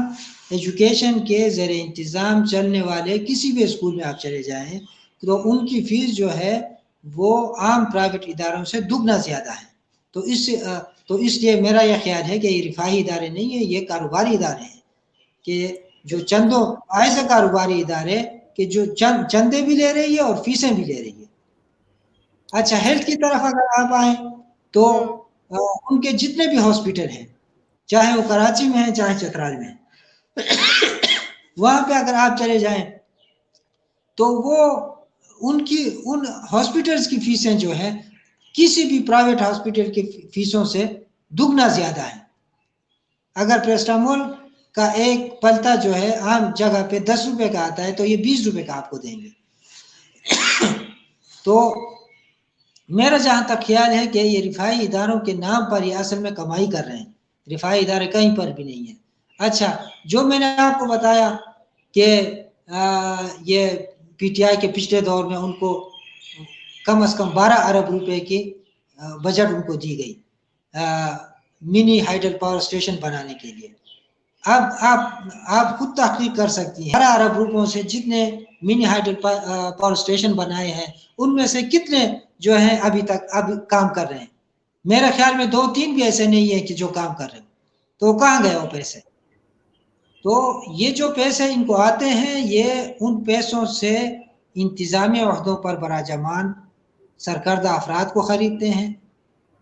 ایجوکیشن کے زیر انتظام چلنے والے کسی بھی اسکول میں آپ چلے جائیں تو ان کی فیس جو ہے وہ عام پرائیویٹ اداروں سے دگنا زیادہ ہے. تو اس لیے میرا یہ خیال ہے کہ یہ رفاہی ادارے نہیں ہیں، یہ کاروباری ادارے ہیں، کہ جو چندوں ایسے کاروباری ادارے کہ جو چندے بھی لے رہی ہے اور فیسیں بھی لے رہی ہے. اچھا، ہیلتھ کی طرف اگر آپ آئیں تو ان کے جتنے بھی ہاسپٹل ہیں، چاہے وہ کراچی میں ہیں چاہے چترال میں ہیں، وہاں پہ اگر آپ چلے جائیں تو وہ ان ہاسپٹلز کی فیسیں جو ہیں کسی بھی پرائیویٹ ہاسپٹل کی فیسوں سے دگنا زیادہ ہیں. اگر پیرسٹامول کا ایک پلتا جو ہے عام جگہ پہ 10 روپے کا آتا ہے تو یہ 20 روپے کا آپ کو دیں گے. تو میرا جہاں تک خیال ہے کہ یہ رفاہی اداروں کے نام پر یہ اصل میں کمائی کر رہے ہیں، رفاہی ادارے کہیں پر بھی نہیں ہیں۔ اچھا، جو میں نے آپ کو بتایا کہ یہ پی ٹی آئی کے پچھلے دور میں ان کو کم از کم 12 ارب روپے کی بجٹ ان کو دی گئی منی ہائیڈل پاور اسٹیشن بنانے کے لیے۔ اب آپ خود تحقیق کر سکتی ہیں 12 ارب روپوں سے جتنے منی ہائیڈل پاور اسٹیشن بنائے ہیں ان میں سے کتنے جو ہیں ابھی تک اب کام کر رہے ہیں؟ میرے خیال میں 2-3 بھی ایسے نہیں ہیں کہ جو کام کر رہے ہیں۔ تو کہاں گئے وہ پیسے؟ تو یہ جو پیسے ان کو آتے ہیں یہ ان پیسوں سے انتظامی عہدوں پر براجمان سرکردہ افراد کو خریدتے ہیں،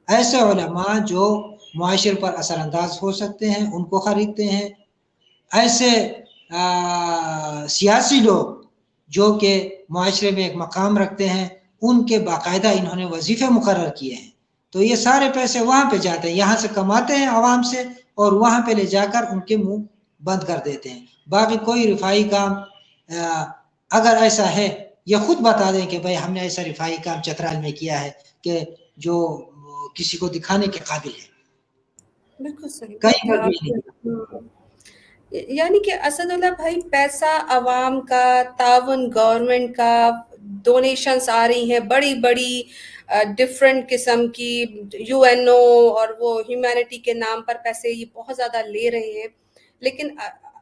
ایسے علماء جو معاشرے پر اثر انداز ہو سکتے ہیں ان کو خریدتے ہیں، ایسے سیاسی لوگ جو کہ معاشرے میں ایک مقام رکھتے ہیں ان کے باقاعدہ انہوں نے وظیفے مقرر کیے ہیں۔ تو یہ سارے پیسے وہاں پہ جاتے ہیں، یہاں سے کماتے ہیں عوام سے اور وہاں پہ لے جا کر ان کے منہ بند کر دیتے ہیں۔ باقی کوئی رفاہی کام اگر ایسا ہے یہ خود بتا دیں کہ بھائی ہم نے ایسا رفاہی کام چترال میں کیا ہے کہ جو کسی کو دکھانے کے قابل ہے۔ بالکل صحیح کہیں پر بھی نہیں۔ یعنی کہ اسد اللہ بھائی پیسہ عوام کا، تعاون گورنمنٹ کا، ڈونیشنز آ رہی ہیں بڑی بڑی ڈفرینٹ قسم کی، یو این او اور وہ ہیومینٹی کے نام پر پیسے یہ بہت زیادہ لے رہے ہیں، لیکن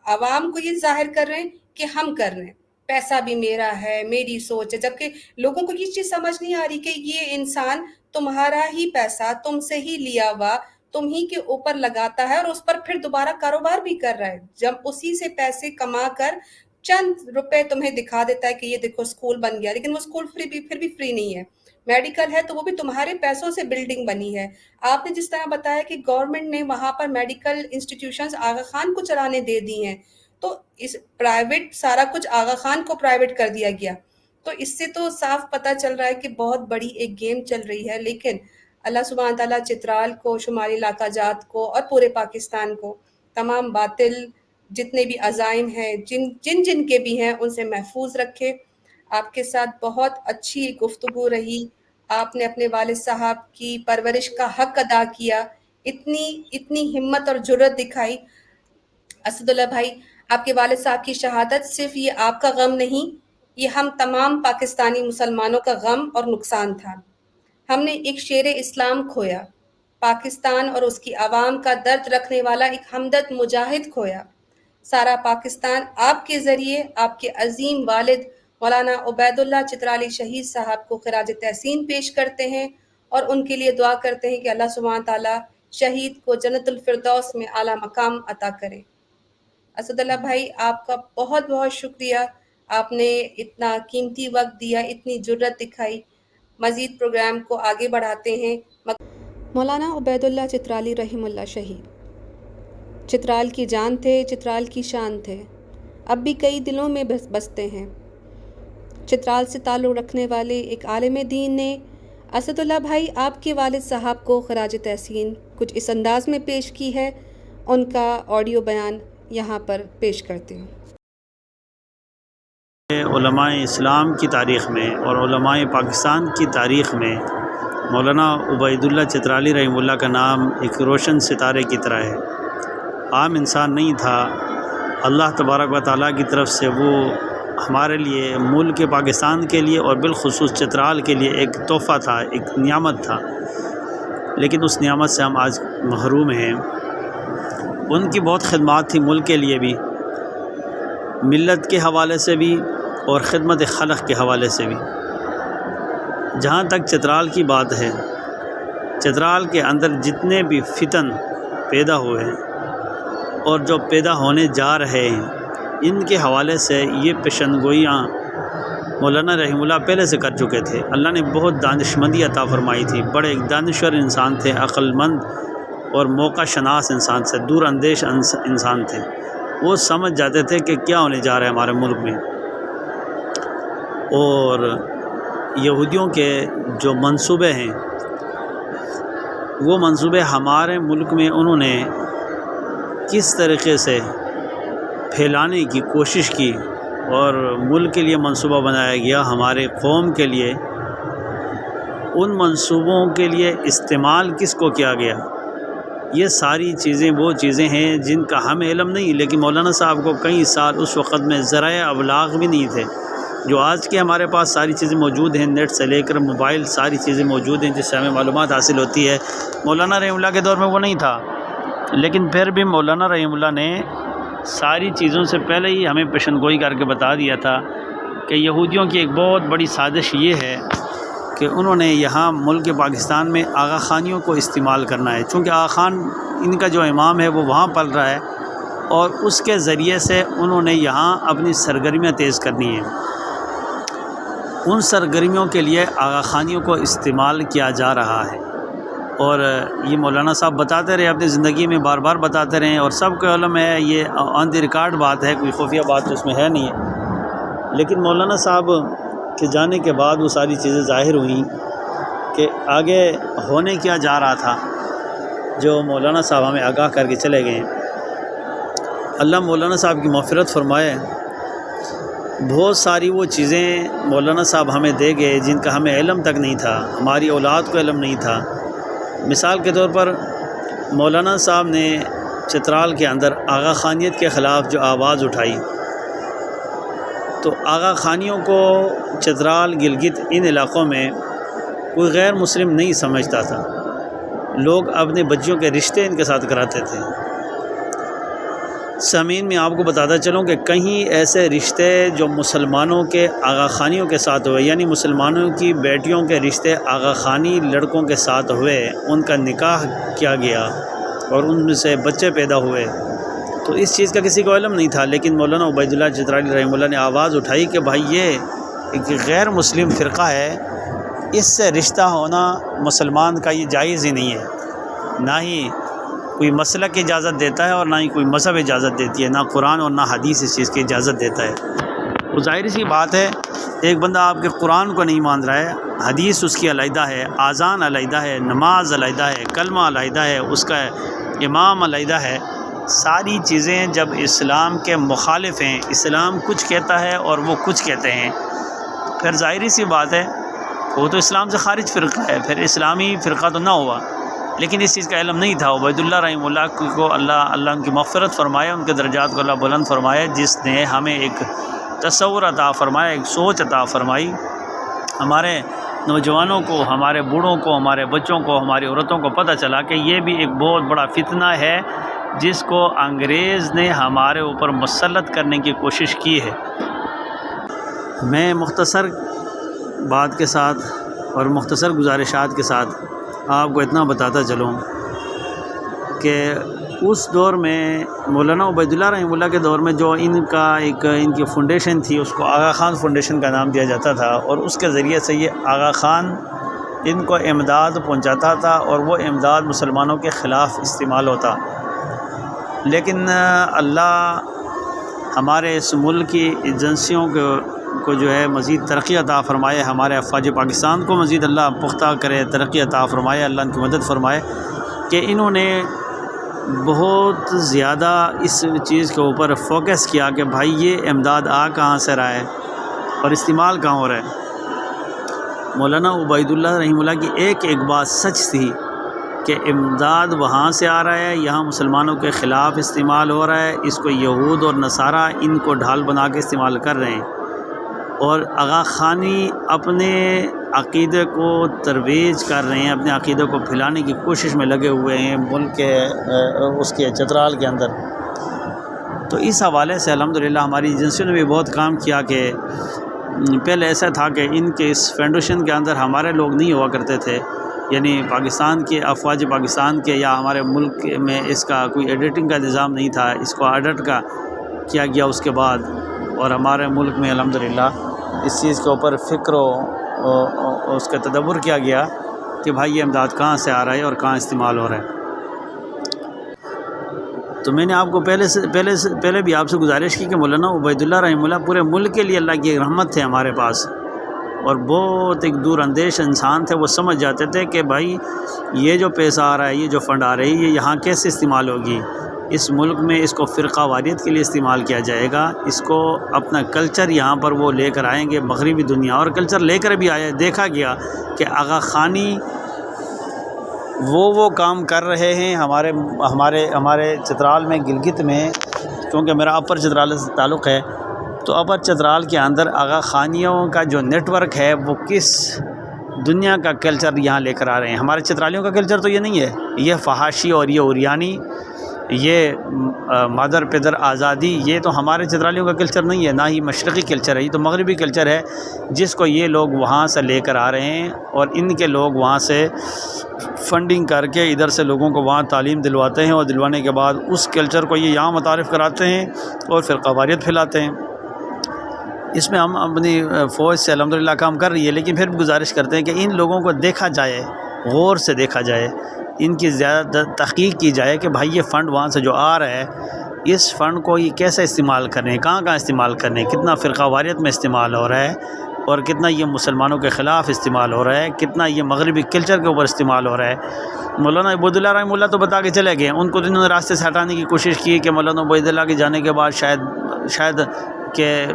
عوام کو یہ ظاہر کر رہے ہیں کہ ہم کر رہے ہیں، پیسہ بھی میرا ہے، میری سوچ ہے، جبکہ لوگوں کو یہ چیز سمجھ نہیں آ رہی کہ یہ انسان تمہارا ہی پیسہ تم سے ہی لیا ہوا تم ہی کے اوپر لگاتا ہے اور اس پر پھر دوبارہ کاروبار بھی کر رہا ہے، جب اسی سے پیسے کما کر چند روپے تمہیں دکھا دیتا ہے کہ یہ دیکھو اسکول بن گیا، لیکن وہ اسکول پھر بھی فری نہیں ہے، میڈیکل ہے تو وہ بھی تمہارے پیسوں سے بلڈنگ بنی ہے۔ آپ نے جس طرح بتایا کہ گورنمنٹ نے وہاں پر میڈیکل انسٹیٹیوشنز آغا خان کو چلانے دے دی ہیں، تو اس پرائیویٹ سارا کچھ آغا خان کو پرائیویٹ کر دیا گیا، تو اس سے تو صاف پتہ چل رہا ہے کہ بہت بڑی ایک گیم چل رہی ہے۔ لیکن اللہ سبحانہ تعالیٰ چترال کو، شمالی علاقہ جات کو اور پورے پاکستان کو تمام باطل جتنے بھی عزائم ہیں جن کے بھی ہیں ان سے محفوظ رکھے۔ آپ کے ساتھ بہت اچھی گفتگو رہی، آپ نے اپنے والد صاحب کی پرورش کا حق ادا کیا، اتنی ہمت اور جرت دکھائی۔ اسد اللہ بھائی، آپ کے والد صاحب کی شہادت صرف یہ آپ کا غم نہیں، یہ ہم تمام پاکستانی مسلمانوں کا غم اور نقصان تھا۔ ہم نے ایک شیر اسلام کھویا، پاکستان اور اس کی عوام کا درد رکھنے والا ایک ہمدرد مجاہد کھویا۔ سارا پاکستان آپ کے ذریعے آپ کے عظیم والد مولانا عبید اللہ چترالی شہید صاحب کو خراج تحسین پیش کرتے ہیں اور ان کے لیے دعا کرتے ہیں کہ اللہ سبحانہ تعالیٰ شہید کو جنت الفردوس میں اعلیٰ مقام عطا کرے۔ اسد اللہ بھائی، آپ کا بہت بہت شکریہ، آپ نے اتنا قیمتی وقت دیا، اتنی جرت دکھائی۔ مزید پروگرام کو آگے بڑھاتے ہیں۔ مولانا عبید اللہ چترالی رحمہ اللہ شہید چترال کی جان تھے، چترال کی شان تھے، اب بھی کئی دلوں میں بستے ہیں۔ چترال سے تعلق رکھنے والے ایک عالم دین نے اسد اللہ بھائی آپ کے والد صاحب کو خراج تحسین کچھ اس انداز میں پیش کی ہے، ان کا آڈیو بیان یہاں پر پیش کرتے ہیں۔ علماء اسلام کی تاریخ میں اور علماء پاکستان کی تاریخ میں مولانا عبید اللہ چترالی رحمہ اللہ کا نام ایک روشن ستارے کی طرح ہے۔ عام انسان نہیں تھا، اللہ تبارک و تعالیٰ کی طرف سے وہ ہمارے لیے، ملک پاکستان کے لیے اور بالخصوص چترال کے لیے ایک تحفہ تھا، ایک نعمت تھا، لیکن اس نعمت سے ہم آج محروم ہیں۔ ان کی بہت خدمات تھی ملک کے لیے بھی، ملت کے حوالے سے بھی اور خدمت خلق کے حوالے سے بھی۔ جہاں تک چترال کی بات ہے، چترال کے اندر جتنے بھی فتن پیدا ہوئے ہیں اور جو پیدا ہونے جا رہے ہیں، ان کے حوالے سے یہ پیشنگوئیاں مولانا رحمہ اللہ پہلے سے کر چکے تھے۔ اللہ نے بہت دانشمندی عطا فرمائی تھی، بڑے دانشور انسان تھے، عقل مند اور موقع شناس انسان تھے، دور اندیش انسان تھے۔ وہ سمجھ جاتے تھے کہ کیا ہونے جا رہا ہے ہمارے ملک میں، اور یہودیوں کے جو منصوبے ہیں وہ منصوبے ہمارے ملک میں انہوں نے کس طریقے سے پھیلانے کی کوشش کی، اور ملک کے لیے منصوبہ بنایا گیا، ہمارے قوم کے لیے ان منصوبوں کے لیے استعمال کس کو کیا گیا؟ یہ ساری چیزیں وہ چیزیں ہیں جن کا ہمیں علم نہیں، لیکن مولانا صاحب کو کئی سال اس وقت میں ذرائع ابلاغ بھی نہیں تھے۔ جو آج کے ہمارے پاس ساری چیزیں موجود ہیں، نیٹ سے لے کر موبائل ساری چیزیں موجود ہیں جس سے ہمیں معلومات حاصل ہوتی ہے، مولانا رحمہ اللہ کے دور میں وہ نہیں تھا۔ لیکن پھر بھی مولانا رحمہ اللہ نے ساری چیزوں سے پہلے ہی ہمیں پیشن گوئی کر کے بتا دیا تھا کہ یہودیوں کی ایک بہت بڑی سازش یہ ہے کہ انہوں نے یہاں ملک پاکستان میں آغا خانیوں کو استعمال کرنا ہے، چونکہ آغا خان ان کا جو امام ہے وہ وہاں پل رہا ہے، اور اس کے ذریعے سے انہوں نے یہاں اپنی سرگرمیاں تیز کرنی ہیں۔ ان سرگرمیوں کے لیے آغا خانیوں کو استعمال کیا جا رہا ہے، اور یہ مولانا صاحب بتاتے رہے اپنی زندگی میں، بار بار بتاتے رہے، اور سب کو علم ہے، یہ آن دی ریکارڈ بات ہے، کوئی خفیہ بات تو اس میں ہے نہیں ہے۔ لیکن مولانا صاحب کے جانے کے بعد وہ ساری چیزیں ظاہر ہوئیں کہ آگے ہونے کیا جا رہا تھا، جو مولانا صاحب ہمیں آگاہ کر کے چلے گئے۔ اللہ مولانا صاحب کی مغفرت فرمائے۔ بہت ساری وہ چیزیں مولانا صاحب ہمیں دے گئے جن کا ہمیں علم تک نہیں تھا، ہماری اولاد کو علم نہیں تھا۔ مثال کے طور پر مولانا صاحب نے چترال کے اندر آغا خانیت کے خلاف جو آواز اٹھائی، تو آغا خانیوں کو چترال، گلگت، ان علاقوں میں کوئی غیر مسلم نہیں سمجھتا تھا، لوگ اپنے بچیوں کے رشتے ان کے ساتھ کراتے تھے۔ سامعین میں آپ کو بتاتا چلوں کہ کہیں ایسے رشتے جو مسلمانوں کے آغا خانیوں کے ساتھ ہوئے، یعنی مسلمانوں کی بیٹیوں کے رشتے آغا خانی لڑکوں کے ساتھ ہوئے، ان کا نکاح کیا گیا اور ان میں سے بچے پیدا ہوئے، تو اس چیز کا کسی کو علم نہیں تھا۔ لیکن مولانا عبید اللہ چترالی رحمہ اللہ نے آواز اٹھائی کہ بھائی یہ ایک غیر مسلم فرقہ ہے، اس سے رشتہ ہونا مسلمان کا یہ جائز ہی نہیں ہے، نہ ہی کوئی مسلک کی اجازت دیتا ہے اور نہ ہی کوئی مذہب اجازت دیتی ہے، نہ قرآن اور نہ حدیث اس چیز کی اجازت دیتا ہے۔ وہ ظاہر سی بات ہے، ایک بندہ آپ کے قرآن کو نہیں مان رہا ہے، حدیث اس کی علیحدہ ہے، اذان علیحدہ ہے، نماز علیحدہ ہے، کلمہ علیحدہ ہے، اس کا امام علیحدہ ہے، ساری چیزیں جب اسلام کے مخالف ہیں، اسلام کچھ کہتا ہے اور وہ کچھ کہتے ہیں، پھر ظاہری سی بات ہے وہ تو اسلام سے خارج فرقہ ہے، پھر اسلامی فرقہ تو نہ ہوا۔ لیکن اس چیز کا علم نہیں تھا۔ عبید اللہ رحمہ اللہ کو اللہ ان کی مغفرت فرمائے، ان کے درجات کو اللہ بلند فرمائے، جس نے ہمیں ایک تصور عطا فرمایا، ایک سوچ عطا فرمائی، ہمارے نوجوانوں کو، ہمارے بوڑھوں کو، ہمارے بچوں کو، ہماری عورتوں کو پتہ چلا کہ یہ بھی ایک بہت بڑا فتنہ ہے جس کو انگریز نے ہمارے اوپر مسلط کرنے کی کوشش کی ہے۔ میں مختصر بات کے ساتھ اور مختصر گزارشات کے ساتھ آپ کو اتنا بتاتا چلوں کہ اس دور میں مولانا عبید اللہ رحمہ اللہ کے دور میں جو ان کی فاؤنڈیشن تھی، اس کو آغا خان فاؤنڈیشن کا نام دیا جاتا تھا، اور اس کے ذریعے سے یہ آغا خان ان کو امداد پہنچاتا تھا، اور وہ امداد مسلمانوں کے خلاف استعمال ہوتا۔ لیکن اللہ ہمارے اس ملک کی ایجنسیوں کو جو ہے مزید ترقی عطا فرمائے، ہمارے افواج پاکستان کو مزید اللہ پختہ کرے، ترقی عطا فرمائے، اللہ ان کی مدد فرمائے کہ انہوں نے بہت زیادہ اس چیز کے اوپر فوکس کیا کہ بھائی یہ امداد کہاں سے رہا ہے اور استعمال کہاں ہو رہا ہے۔ مولانا عبید اللہ رحمہ اللہ کی ایک بات سچ تھی کہ امداد وہاں سے آ رہا ہے، یہاں مسلمانوں کے خلاف استعمال ہو رہا ہے، اس کو یہود اور نصارہ ان کو ڈھال بنا کے استعمال کر رہے ہیں، اور آغا خانی اپنے عقیدے کو ترویج کر رہے ہیں، اپنے عقیدے کو پھیلانے کی کوشش میں لگے ہوئے ہیں ملک کے اس کے چترال کے اندر۔ تو اس حوالے سے الحمدللہ ہماری ایجنسیوں نے بھی بہت کام کیا کہ پہلے ایسا تھا کہ ان کے اس فاؤنڈیشن کے اندر ہمارے لوگ نہیں ہوا کرتے تھے، یعنی پاکستان کے افواج پاکستان کے یا ہمارے ملک میں اس کا کوئی ایڈیٹنگ کا نظام نہیں تھا، اس کو ایڈٹ کا کیا گیا اس کے بعد، اور ہمارے ملک میں الحمدللہ اس چیز کے اوپر فکر و اس کا تدبر کیا گیا کہ بھائی یہ امداد کہاں سے آ رہا ہے اور کہاں استعمال ہو رہا ہے۔ تو میں نے آپ کو پہلے بھی آپ سے گزارش کی کہ مولانا عبید اللہ رحمہ اللہ پورے ملک کے لیے اللہ کی ایک رحمت تھے ہمارے پاس، اور بہت ایک دور اندیش انسان تھے، وہ سمجھ جاتے تھے کہ بھائی یہ جو پیسہ آ رہا ہے، یہ جو فنڈ آ رہی ہے، یہ یہاں کیسے استعمال ہوگی، اس ملک میں اس کو فرقہ واریت کے لیے استعمال کیا جائے گا، اس کو اپنا کلچر یہاں پر وہ لے کر آئیں گے، مغربی دنیا اور کلچر لے کر بھی آیا۔ دیکھا گیا کہ آغا خانی وہ کام کر رہے ہیں. ہمارے چترال میں، گلگت میں، کیونکہ میرا اپر چترال سے تعلق ہے، تو اپر چترال کے اندر آغا خانیوں کا جو نیٹ ورک ہے وہ کس دنیا کا کلچر یہاں لے کر آ رہے ہیں. ہمارے چترالیوں کا کلچر تو یہ نہیں ہے. یہ فحاشی اور یہ اوریانی، یہ مادر پدر آزادی، یہ تو ہمارے چترالیوں کا کلچر نہیں ہے، نہ ہی مشرقی کلچر ہے. یہ تو مغربی کلچر ہے جس کو یہ لوگ وہاں سے لے کر آ رہے ہیں، اور ان کے لوگ وہاں سے فنڈنگ کر کے ادھر سے لوگوں کو وہاں تعلیم دلواتے ہیں، اور دلوانے کے بعد اس کلچر کو یہ یہاں متعارف کراتے ہیں اور پھر قواریت پھیلاتے ہیں. اس میں ہم اپنی فوج سے الحمدللہ کام کر رہی ہے، لیکن پھر بھی گزارش کرتے ہیں کہ ان لوگوں کو دیکھا جائے، غور سے دیکھا جائے، ان کی زیادہ تحقیق کی جائے کہ بھائی یہ فنڈ وہاں سے جو آ رہا ہے، اس فنڈ کو یہ کیسے استعمال کریں، کہاں استعمال کریں، کتنا فرقہ واریت میں استعمال ہو رہا ہے، اور کتنا یہ مسلمانوں کے خلاف استعمال ہو رہا ہے، کتنا یہ مغربی کلچر کے اوپر استعمال ہو رہا ہے. مولانا عبیداللہ رحمہ اللہ تو بتا کے چلے گئے. ان کو انہوں نے راستے سے ہٹانے کی کوشش کی کہ مولانا عبیداللہ کے جانے کے بعد شاید کہ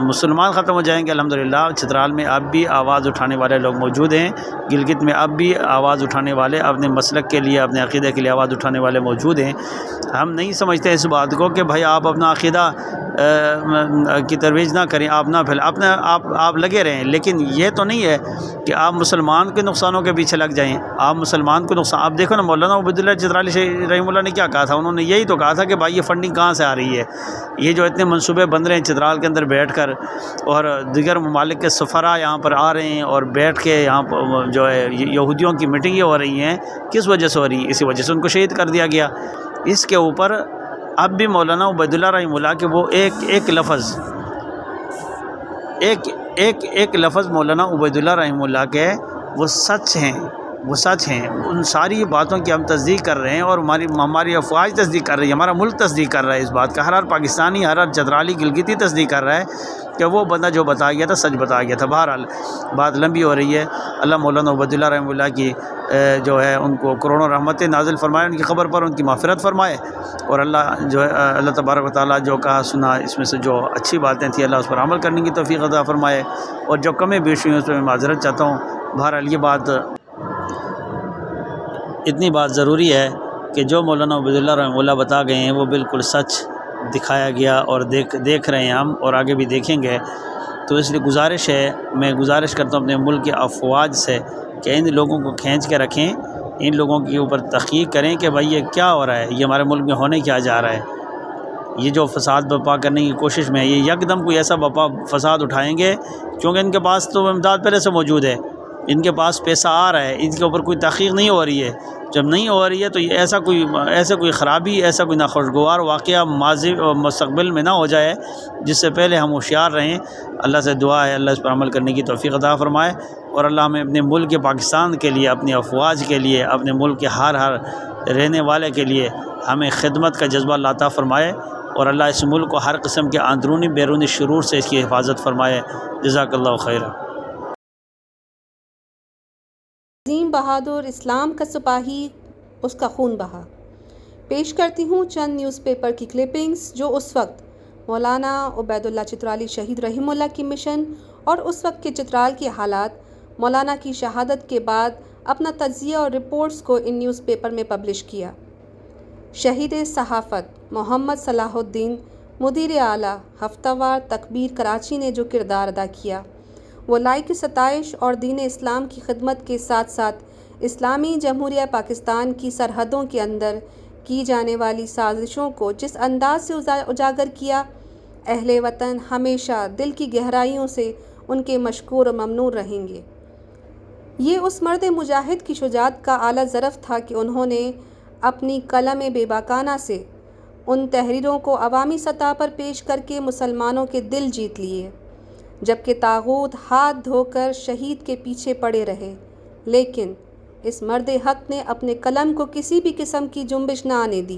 مسلمان ختم ہو جائیں گے. الحمدللہ چترال میں اب بھی آواز اٹھانے والے لوگ موجود ہیں، گلگت میں اب بھی آواز اٹھانے والے، اپنے مسلک کے لیے، اپنے عقیدے کے لیے آواز اٹھانے والے موجود ہیں. ہم نہیں سمجھتے اس بات کو کہ بھائی آپ اپنا عقیدہ کی ترویج نہ کریں، آپ نہ پھیلیں، آپ لگے رہیں، لیکن یہ تو نہیں ہے کہ آپ مسلمان کے نقصانوں کے پیچھے لگ جائیں. آپ مسلمان کو نقصان، آپ دیکھو نا مولانا عبیداللہ چترالی رحمہ اللہ نے کیا کہا تھا. انہوں نے یہی تو کہا تھا کہ بھائی یہ فنڈنگ کہاں سے آ رہی ہے، یہ جو اتنے منصوبے بن رہے ہیں چترال کے اندر بیٹھ کر، اور دیگر ممالک کے سفراء یہاں پر آ رہے ہیں اور بیٹھ کے یہاں پر جو ہے یہودیوں کی میٹنگیں ہو رہی ہیں، کس وجہ سے ہو رہی ہیں؟ اسی وجہ سے ان کو شہید کر دیا گیا. اس کے اوپر اب بھی مولانا عبیداللہ رحمہ اللہ کے وہ ایک لفظ مولانا عبیداللہ رحمہ اللہ کے وہ سچ ہیں. ان ساری باتوں کی ہم تصدیق کر رہے ہیں، اور ہماری افواج تصدیق کر رہی ہے، ہمارا ملک تصدیق کر رہا ہے اس بات کا. ہر پاکستانی، ہر چترالی گلگتی تصدیق کر رہا ہے کہ وہ بندہ جو بتایا گیا تھا سچ بتایا گیا تھا. بہرحال بات لمبی ہو رہی ہے. اللہ مولانا عبیداللہ رحمہ اللہ کی جو ہے ان کو کروڑوں رحمتیں نازل فرمائے، ان کی قبر پر ان کی مغفرت فرمائے، اور اللہ تبارک و تعالیٰ جو کہا سنا اس میں سے جو اچھی باتیں تھیں اللہ اس پر عمل کرنے کی توفیق عطا فرمائے، اور جو کمی بیشی ہوئی اس پہ میں معذرت چاہتا ہوں. بہرحال یہ اتنی بات ضروری ہے کہ جو مولانا عبیداللہ رحمہ اللہ بتا گئے ہیں وہ بالکل سچ دکھایا گیا، اور دیکھ رہے ہیں ہم، اور آگے بھی دیکھیں گے. تو اس لیے میں گزارش کرتا ہوں اپنے ملک کے افواج سے کہ ان لوگوں کو کھینچ کے رکھیں، ان لوگوں کے اوپر تحقیق کریں کہ بھائی یہ کیا ہو رہا ہے، یہ ہمارے ملک میں ہونے کیا جا رہا ہے. یہ جو فساد برپا کرنے کی کوشش میں یہ یکدم کوئی ایسا فساد اٹھائیں گے، کیونکہ ان کے پاس تو امداد پہلے سے موجود ہے، ان کے پاس پیسہ آ رہا ہے، ان کے اوپر کوئی تحقیق نہیں ہو رہی ہے. جب نہیں ہو رہی ہے تو ایسا کوئی خرابی، ایسا کوئی ناخوشگوار واقعہ ماضی اور مستقبل میں نہ ہو جائے، جس سے پہلے ہم ہوشیار رہیں. اللہ سے دعا ہے اللہ اس پر عمل کرنے کی توفیق عطا فرمائے، اور اللہ ہمیں اپنے ملک کے پاکستان کے لیے، اپنی افواج کے لیے، اپنے ملک کے ہر رہنے والے کے لیے ہمیں خدمت کا جذبہ اللہ عطا فرمائے، اور اللہ اس ملک کو ہر قسم کے اندرونی بیرونی شرور سے اس کی حفاظت فرمائے. جزاک اللہ خیرہ. عظیم بہادر اسلام کا سپاہی، اس کا خون بہا. پیش کرتی ہوں چند نیوز پیپر کی کلپنگز جو اس وقت مولانا عبیداللہ چترالی شہید رحمہ اللہ کی مشن اور اس وقت کے چترال کے حالات، مولانا کی شہادت کے بعد اپنا تجزیہ اور رپورٹس کو ان نیوز پیپر میں پبلش کیا. شہید صحافت محمد صلاح الدین مدیر اعلیٰ ہفتہ وار تکبیر کراچی نے جو کردار ادا کیا، وہ لائق ستائش اور دین اسلام کی خدمت کے ساتھ ساتھ اسلامی جمہوریہ پاکستان کی سرحدوں کے اندر کی جانے والی سازشوں کو جس انداز سے اجاگر کیا، اہل وطن ہمیشہ دل کی گہرائیوں سے ان کے مشکور و ممنون رہیں گے. یہ اس مرد مجاہد کی شجاعت کا اعلیٰ ظرف تھا کہ انہوں نے اپنی قلم بے باکانہ سے ان تحریروں کو عوامی سطح پر پیش کر کے مسلمانوں کے دل جیت لیے، جبکہ طاغوت ہاتھ دھو کر شہید کے پیچھے پڑے رہے. لیکن اس مرد حق نے اپنے قلم کو کسی بھی قسم کی جنبش نہ آنے دی،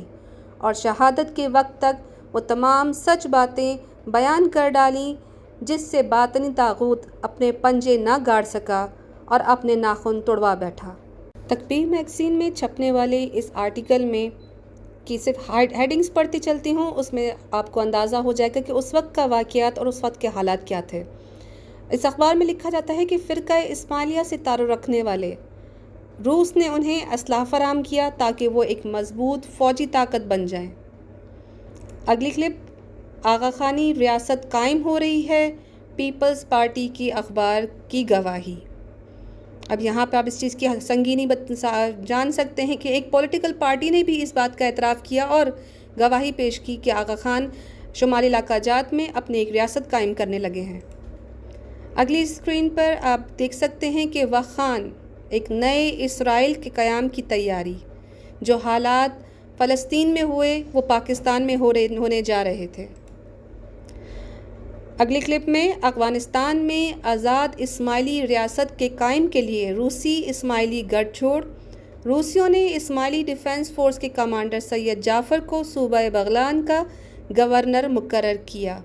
اور شہادت کے وقت تک وہ تمام سچ باتیں بیان کر ڈالیں جس سے باطنی طاغوت اپنے پنجے نہ گاڑ سکا اور اپنے ناخن توڑوا بیٹھا. تکبیر میگزین میں چھپنے والے اس آرٹیکل میں کی صرف ہیڈنگز پڑھتی چلتی ہوں، اس میں آپ کو اندازہ ہو جائے گا کہ اس وقت کا واقعات اور اس وقت کے حالات کیا تھے. اس اخبار میں لکھا جاتا ہے کہ فرقہ اسماعیلیہ سے تعلق رکھنے والے روس نے انہیں اسلحہ فراہم کیا تاکہ وہ ایک مضبوط فوجی طاقت بن جائیں۔ اگلی کلپ، آغا خانی ریاست قائم ہو رہی ہے، پیپلز پارٹی کی اخبار کی گواہی۔ اب یہاں پہ آپ اس چیز کی سنگینی جان سکتے ہیں کہ ایک پولیٹیکل پارٹی نے بھی اس بات کا اعتراف کیا اور گواہی پیش کی کہ آغا خان شمالی علاقہ جات میں اپنی ایک ریاست قائم کرنے لگے ہیں۔ اگلی اسکرین پر آپ دیکھ سکتے ہیں کہ وخان ایک نئے اسرائیل کے قیام کی تیاری، جو حالات فلسطین میں ہوئے وہ پاکستان میں ہونے جا رہے تھے۔ اگلی کلپ میں، افغانستان میں آزاد اسماعیلی ریاست کے قائم کے لیے روسی اسماعیلی گٹھ جوڑ۔ روسیوں نے اسماعیلی ڈیفنس فورس کے کمانڈر سید جعفر کو صوبہ بغلان کا گورنر مقرر کیا۔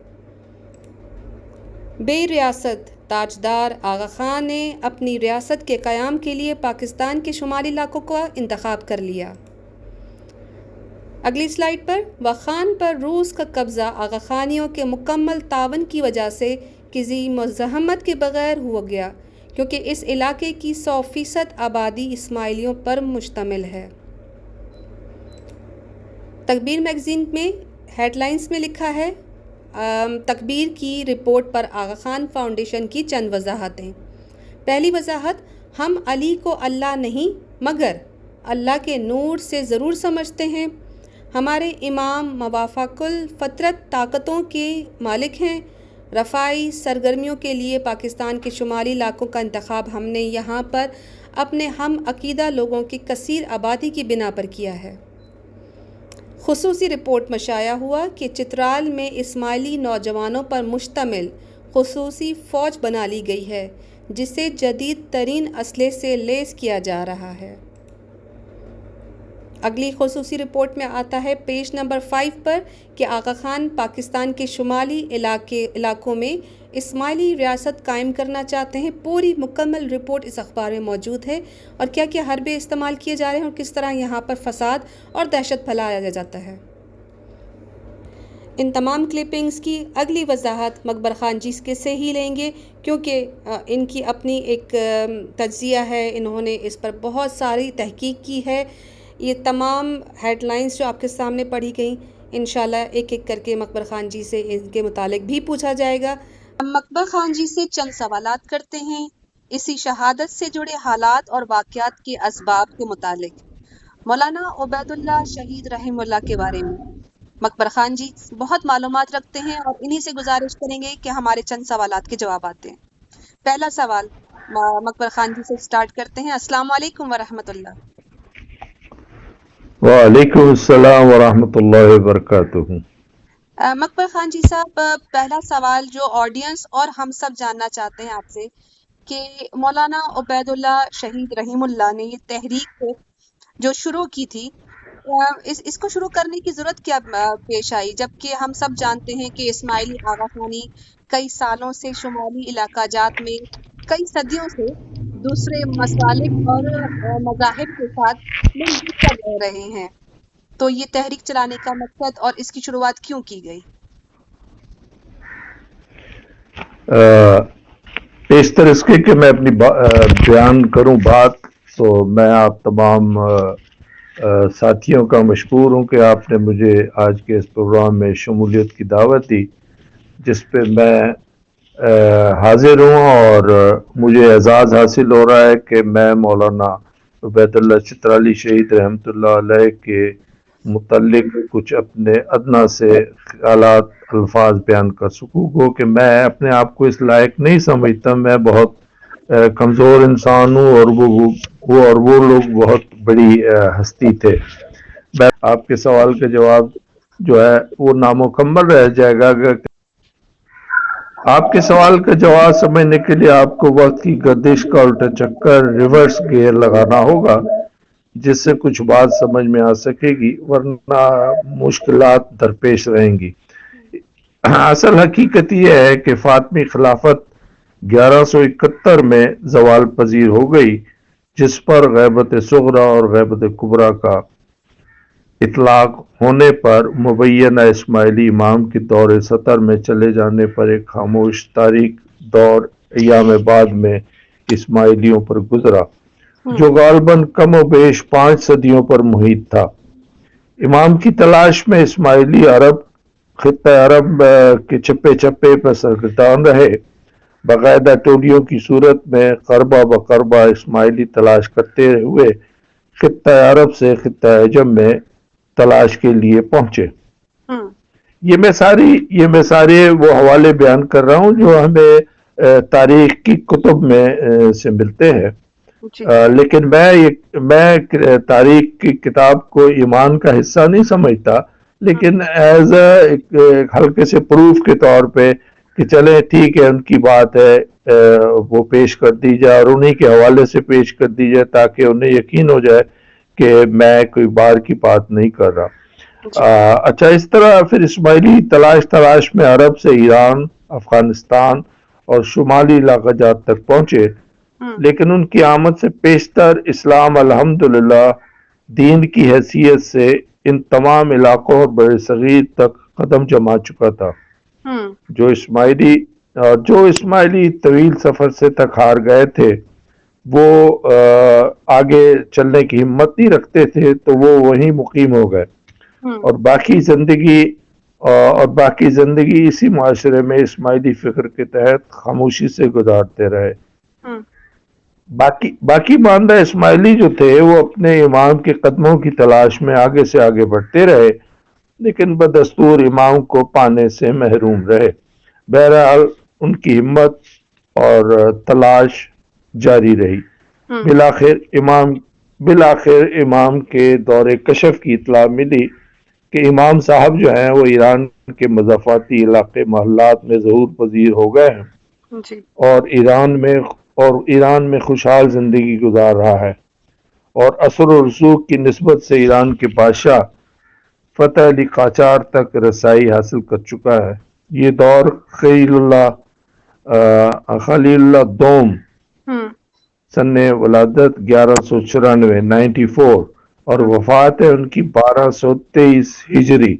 بے ریاست تاجدار آغا خان نے اپنی ریاست کے قیام کے لیے پاکستان کے شمالی علاقوں کا انتخاب کر لیا۔ اگلی سلائیڈ پر، وخان پر روس کا قبضہ آغا خانیوں کے مکمل تعاون کی وجہ سے کسی مزاحمت کے بغیر ہو گیا، کیونکہ اس علاقے کی 100% آبادی اسماعیلیوں پر مشتمل ہے۔ تکبیر میگزین میں ہیڈ لائنز میں لکھا ہے، تکبیر کی رپورٹ پر آغا خان فاؤنڈیشن کی چند وضاحتیں۔ پہلی وضاحت، ہم علی کو اللہ نہیں مگر اللہ کے نور سے ضرور سمجھتے ہیں۔ ہمارے امام موافق الفطرت طاقتوں کے مالک ہیں۔ رفاعی سرگرمیوں کے لیے پاکستان کے شمالی علاقوں کا انتخاب ہم نے یہاں پر اپنے ہم عقیدہ لوگوں کی کثیر آبادی کی بنا پر کیا ہے۔ خصوصی رپورٹ میں شائع ہوا کہ چترال میں اسماعیلی نوجوانوں پر مشتمل خصوصی فوج بنا لی گئی ہے، جسے جدید ترین اسلحے سے لیس کیا جا رہا ہے۔ اگلی خصوصی رپورٹ میں آتا ہے پیج نمبر 5 پر کہ آغا خان پاکستان کے شمالی علاقوں میں اسماعیلی ریاست قائم کرنا چاہتے ہیں۔ پوری مکمل رپورٹ اس اخبار میں موجود ہے، اور کیا کیا حربے استعمال کیے جا رہے ہیں اور کس طرح یہاں پر فساد اور دہشت پھیلایا جاتا ہے۔ ان تمام کلپنگز کی اگلی وضاحت مکبر خان جی سے ہی لیں گے، کیونکہ ان کی اپنی ایک تجزیہ ہے، انہوں نے اس پر بہت ساری تحقیق کی ہے۔ یہ تمام ہیڈ لائنز جو آپ کے سامنے پڑھی گئیں، انشاءاللہ ایک ایک کر کے مکبر خان جی سے ان کے متعلق بھی پوچھا جائے گا۔ ہم مکبر خان جی سے چند سوالات کرتے ہیں اسی شہادت سے جڑے حالات اور واقعات کے اسباب کے متعلق۔ مولانا عبید اللہ شہید رحم اللہ کے بارے میں مکبر خان جی بہت معلومات رکھتے ہیں، اور انہی سے گزارش کریں گے کہ ہمارے چند سوالات کے جوابات دیں۔ پہلا سوال مکبر خان جی سے سٹارٹ کرتے ہیں۔ السلام علیکم ورحمۃ اللہ۔ وعلیکم السلام ورحمۃ اللہ وبرکاتہ۔ مکبر خان جی صاحب، پہلا سوال جو آڈینس اور ہم سب جاننا چاہتے ہیں آپ سے کہ مولانا عبید اللہ شہید رحیم اللہ نے یہ تحریک جو شروع کی تھی، اس کو شروع کرنے کی ضرورت کیا پیش آئی، جبکہ ہم سب جانتے ہیں کہ اسماعیلی آغا خانی کئی سالوں سے شمالی علاقہ جات میں کئی صدیوں سے دوسرے مسالک اور مذاہب کے ساتھ مل جل کر رہ رہے ہیں، تو یہ تحریک چلانے کا مقصد اور اس کی شروعات کیوں کی گئی؟ اس طرح کہ میں اپنی بیان کروں بات، تو میں آپ تمام ساتھیوں کا مشکور ہوں کہ آپ نے مجھے آج کے اس پروگرام میں شمولیت کی دعوت دی، جس پہ میں حاضر ہوں، اور مجھے اعزاز حاصل ہو رہا ہے کہ میں مولانا عبید اللہ چترالی شہید رحمۃ اللہ علیہ کے متعلق کچھ اپنے ادنا سے خیالات الفاظ بیان کر سکوں، گو کہ میں اپنے آپ کو اس لائق نہیں سمجھتا، میں بہت کمزور انسان ہوں، اور وہ لوگ بہت بڑی ہستی تھے۔ آپ کے سوال کا جواب جو ہے وہ نامکمل رہ جائے گا۔ آپ کے سوال کا جواب سمجھنے کے لیے آپ کو وقت کی گردش کا الٹا چکر ریورس گیئر لگانا ہوگا، جس سے کچھ بات سمجھ میں آ سکے گی، ورنہ مشکلات درپیش رہیں گی۔ اصل حقیقت یہ ہے کہ فاطمی خلافت 1171 میں زوال پذیر ہو گئی، جس پر غیبت صغرا اور غیبت کبریٰ کا اطلاق ہونے پر مبینہ اسماعیلی امام کی دور سطر میں چلے جانے پر ایک خاموش تاریک دور ایام بعد میں اسماعیلیوں پر گزرا۔ جو غالباً کم و بیش 5 صدیوں پر محیط تھا۔ امام کی تلاش میں اسماعیلی عرب خطہ عرب کے چپے چپے پر سرگردان رہے، باقاعدہ ٹولیوں کی صورت میں قربہ بقربہ اسماعیلی تلاش کرتے ہوئے خطہ عرب سے خطہ عجم میں تلاش کے لیے پہنچے۔ یہ میں سارے وہ حوالے بیان کر رہا ہوں جو ہمیں تاریخ کی کتب میں سے ملتے ہیں، لیکن میں تاریخ کی کتاب کو ایمان کا حصہ نہیں سمجھتا، لیکن ایز ایک ہلکے سے پروف کے طور پہ کہ چلیں ٹھیک ہے ان کی بات ہے وہ پیش کر دی جائے اور انہی کے حوالے سے پیش کر دی جائے تاکہ انہیں یقین ہو جائے کہ میں کوئی بار کی بات نہیں کر رہا۔ اچھا، اس طرح پھر اسماعیلی تلاش میں عرب سے ایران، افغانستان اور شمالی علاقہ جات تک پہنچے، لیکن ان کی آمد سے پیشتر اسلام الحمدللہ دین کی حیثیت سے ان تمام علاقوں اور بر صغیر تک قدم جما چکا تھا۔ جو اسماعیلی طویل سفر سے تک ہار گئے تھے وہ آگے چلنے کی ہمت نہیں رکھتے تھے تو وہ وہیں مقیم ہو گئے اور باقی زندگی اسی معاشرے میں اسماعیلی فکر کے تحت خاموشی سے گزارتے رہے۔ باقی ماندہ اسماعیلی جو تھے وہ اپنے امام کے قدموں کی تلاش میں آگے سے آگے بڑھتے رہے، لیکن بدستور امام کو پانے سے محروم رہے۔ بہرحال ان کی ہمت اور تلاش جاری رہی۔ بالآخر امام کے دور کشف کی اطلاع ملی کہ امام صاحب جو ہیں وہ ایران کے مضافاتی علاقے محلات میں ظہور پذیر ہو گئے ہیں اور ایران میں خوشحال زندگی گزار رہا ہے، اور اثر و رسوخ کی نسبت سے ایران کے بادشاہ فتح علی قاجار تک رسائی حاصل کر چکا ہے۔ یہ دور خلیل اللہ دوم سن ولادت 1194 اور وفات ہے ان کی 1223 ہجری،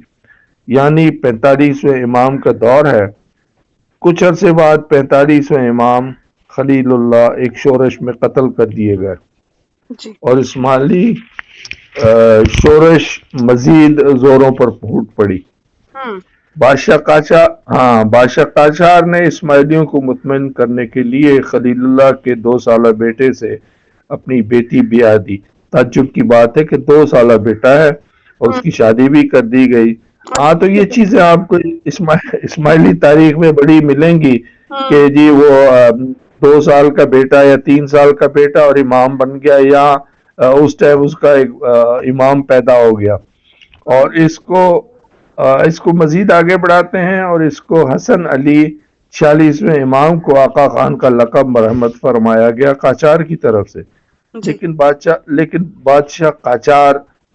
یعنی 45ویں امام کا دور ہے۔ کچھ عرصے بعد 45ویں امام خلیل اللہ ایک شورش میں قتل کر دیے گئے اور اسماعیلی شورش مزید زوروں پر پھوٹ پڑی۔ بادشاہ قاجار نے اسماعیلیوں کو مطمئن کرنے کے لیے خلیل اللہ کے 2 سالہ بیٹے سے اپنی بیٹی بیاہ دی۔ تعجب کی بات ہے کہ 2 سالہ بیٹا ہے اور اس کی شادی بھی کر دی گئی۔ ہاں، تو یہ چیزیں آپ کو اسماعیلی تاریخ میں بڑی ملیں گی کہ جی وہ 2 سال کا بیٹا یا 3 سال کا بیٹا اور امام بن گیا، یا اس ٹائم اس کا ایک امام پیدا ہو گیا۔ اور اس کو مزید آگے بڑھاتے ہیں اور اس کو حسن علی 46ویں امام کو آقا خان کا لقب مرحمت فرمایا گیا قاجار کی طرف سے، لیکن بادشاہ قاجار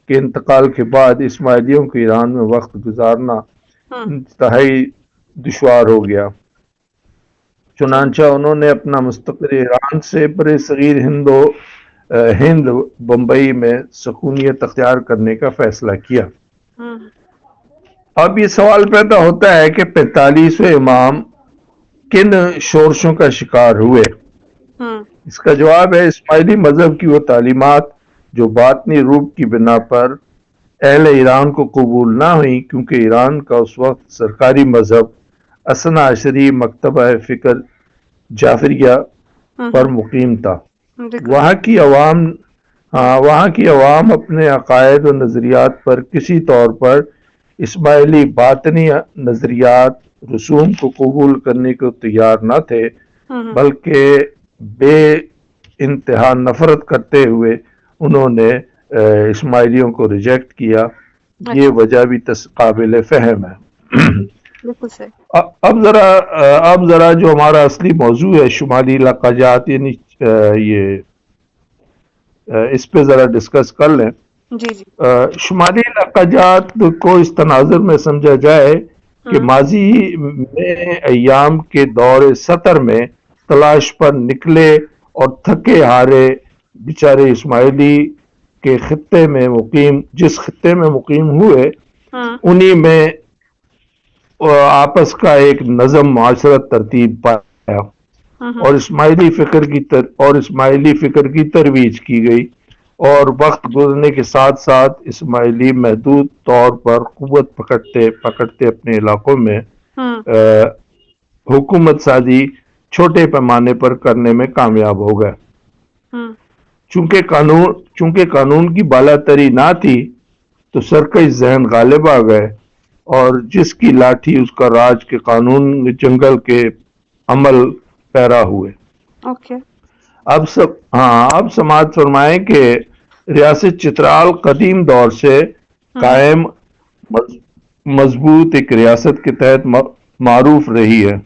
کے انتقال کے بعد اسماعیلیوں کو ایران میں وقت گزارنا انتہائی دشوار ہو گیا، چنانچہ انہوں نے اپنا مستقر ایران سے بر صغیر ہند بمبئی میں سکونیت اختیار کرنے کا فیصلہ کیا۔ اب یہ سوال پیدا ہوتا ہے کہ 45ویں امام کن شورشوں کا شکار ہوئے؟ اس کا جواب ہے اسماعیلی مذہب کی وہ تعلیمات جو باطنی روپ کی بنا پر اہل ایران کو قبول نہ ہوئیں، کیونکہ ایران کا اس وقت سرکاری مذہب اثنا عشری مکتبہ فکر جعفریہ پر مقیم تھا۔ وہاں کی عوام اپنے عقائد و نظریات پر کسی طور پر اسماعیلی باطنی نظریات رسوم کو قبول کرنے کو تیار نہ تھے، بلکہ بے انتہا نفرت کرتے ہوئے انہوں نے اسماعیلیوں کو ریجیکٹ کیا۔ یہ وجہ بھی قابل فہم ہے۔ اب ذرا جو ہمارا اصلی موضوع ہے شمالی علاقہ جات، یعنی یہ اس پہ ذرا ڈسکس کر لیں۔ شمالی علاقہ جات کو اس تناظر میں سمجھا جائے کہ ماضی میں ایام کے دور سطر میں تلاش پر نکلے اور تھکے ہارے بیچارے اسماعیلی کے جس خطے میں مقیم ہوئے انہی میں آپس کا ایک نظم معاشرت ترتیب پایا اور اسماعیلی فکر کی ترویج کی گئی، اور وقت گزرنے کے ساتھ ساتھ اسماعیلی محدود طور پر قوت پکڑتے اپنے علاقوں میں حکومت سازی چھوٹے پیمانے پر کرنے میں کامیاب ہو گئے۔ چونکہ قانون کی بالاتری نہ تھی تو سرکش ذہن غالب آ گئے، اور جس کی لاٹھی اس کا راج کے قانون جنگل کے عمل پیرا ہوئے۔ اب سماعت فرمائیں کہ ریاست چترال قدیم دور سے قائم مضبوط ایک ریاست کے تحت معروف رہی ہے،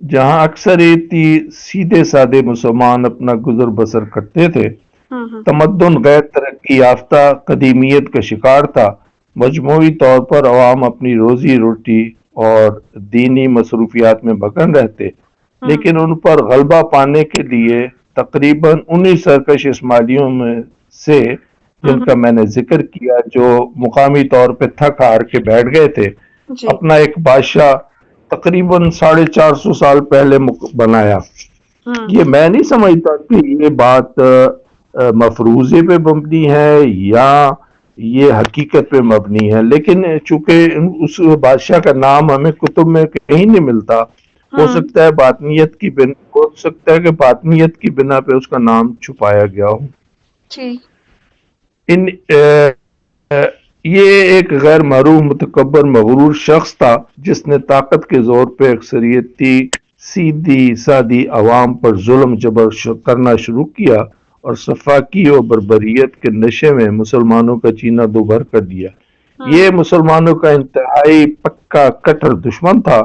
جہاں اکثریتی سیدھے سادے مسلمان اپنا گزر بسر کرتے تھے۔ تمدن غیر ترقی یافتہ قدیمیت کا شکار تھا۔ مجموعی طور پر عوام اپنی روزی روٹی اور دینی مصروفیات میں مگن رہتے، لیکن ان پر غلبہ پانے کے لیے تقریباً انہی سرکش اسماعیلیوں میں سے جن کا میں نے ذکر کیا، جو مقامی طور پہ تھک ہار کے بیٹھ گئے تھے، اپنا ایک بادشاہ تقریباً 450 سال پہلے بنایا۔ یہ میں نہیں سمجھتا کہ یہ بات مفروضے پہ مبنی ہے یا یہ حقیقت پہ مبنی ہے، لیکن چونکہ اس بادشاہ کا نام ہمیں کتب میں کہیں نہیں ملتا، ہو سکتا ہے باطنیت کی بنا پہ اس کا نام چھپایا گیا ہو۔ یہ ایک غیر معروف متکبر مغرور شخص تھا جس نے طاقت کے زور پہ اکثریتی سیدھی سادی عوام پر ظلم جبر کرنا شروع کیا، اور صفاقی و بربریت کے نشے میں مسلمانوں کا چینہ دوبھر کر دیا۔ یہ مسلمانوں کا انتہائی پکا کٹر دشمن تھا۔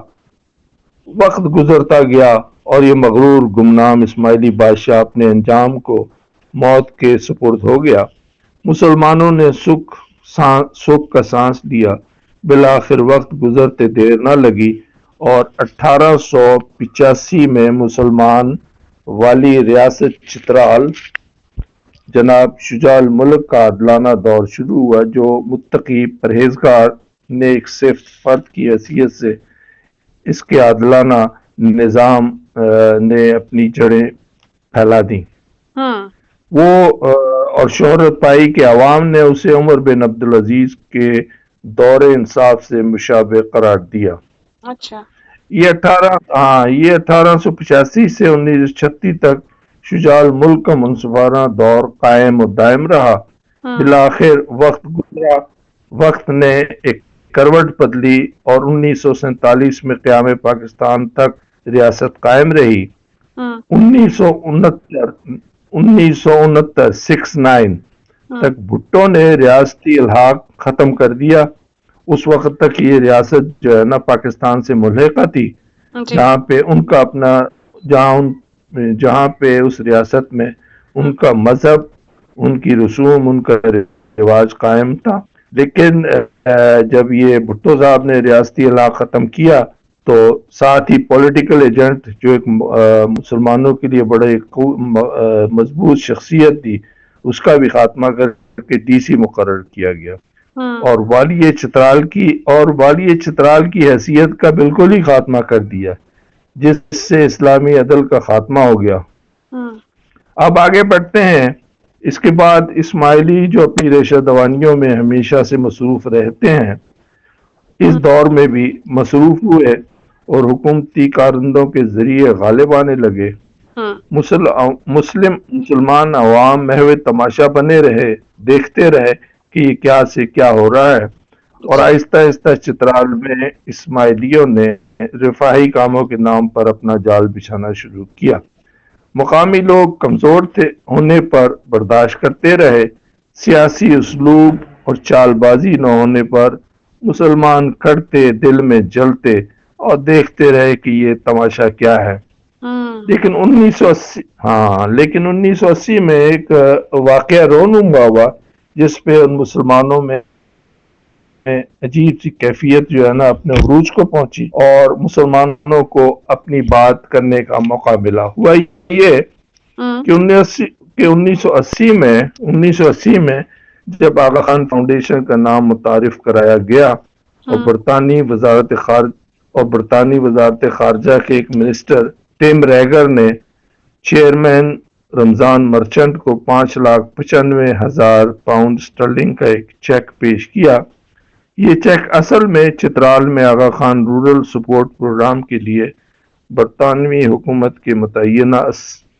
وقت گزرتا گیا اور یہ مغرور گمنام اسماعیلی بادشاہ اپنے انجام کو موت کے سپرد ہو گیا۔ مسلمانوں نے سکھ کا سانس لیا۔ بالآخر وقت گزرتے دیر نہ لگی اور 1885 میں مسلمان والی ریاست چترال جناب شجاع الملک کا عادلانہ دور شروع ہوا، جو متقی پرہیزگار نیک صفت فرد کی حیثیت سے اس کے عادلانہ نظام نے اپنی جڑیں پھیلا دیں۔ وہ اور شہرت پائی کہ عوام نے اسے عمر بن عبدالعزیز کے دور انصاف سے مشابہ قرار دیا۔ یہ 1885 سے 1936 تک شجاع الملک کا منصفانہ دور قائم و دائم رہا۔ بالآخر وقت گزرا، وقت نے ایک کروٹ بدلی اور 1947 میں قیام پاکستان تک ریاست قائم رہی۔ 1969 تک بھٹو نے ریاستی الحاق ختم کر دیا۔ اس وقت تک یہ ریاست جو ہے نا پاکستان سے ملحقہ تھی، جہاں پہ ان کا اپنا جہاں پہ اس ریاست میں ان کا مذہب، ان کی رسوم، ان کا رواج قائم تھا۔ لیکن جب یہ بھٹو صاحب نے ریاستی الحاق ختم کیا تو ساتھ ہی پولیٹیکل ایجنٹ جو ایک مسلمانوں کے لیے بڑے مضبوط شخصیت تھی، اس کا بھی خاتمہ کر کے ڈی سی مقرر کیا گیا، اور والی چترال کی حیثیت کا بالکل ہی خاتمہ کر دیا، جس سے اسلامی عدل کا خاتمہ ہو گیا۔ اب آگے بڑھتے ہیں۔ اس کے بعد اسماعیلی جو اپنی ریشہ دوانیوں میں ہمیشہ سے مصروف رہتے ہیں، اس دور میں بھی مصروف ہوئے اور حکومتی کارندوں کے ذریعے غالب آنے لگے۔ مسلمان عوام محو تماشا بنے رہے، دیکھتے رہے کہ یہ کیا سے کیا ہو رہا ہے، اور آہستہ آہستہ چترال میں اسماعیلیوں نے رفاہی کاموں کے نام پر اپنا جال بچھانا شروع کیا۔ مقامی لوگ کمزور ہونے پر برداشت کرتے رہے، سیاسی اسلوب اور چال بازی نہ ہونے پر مسلمان کھڑتے، دل میں جلتے اور دیکھتے رہے کہ یہ تماشا کیا ہے۔ لیکن 1980 میں ایک واقعہ رونما ہوا جس پہ ان مسلمانوں میں عجیب سی کیفیت جو ہے نا اپنے عروج کو پہنچی، اور مسلمانوں کو اپنی بات کرنے کا موقع ملا۔ ہوا یہ کہ 1980 میں جب آغا خان فاؤنڈیشن کا نام متعارف کرایا گیا اور برطانوی اور برطانوی وزارت خارجہ کے ایک منسٹر ٹم ریگر نے چیئرمین رمضان مرچنٹ کو 5,95,000 پاؤنڈ اسٹرلنگ کا ایک چیک پیش کیا۔ یہ چیک اصل میں چترال میں آغا خان رورل سپورٹ پروگرام کے لیے برطانوی حکومت کے متعینہ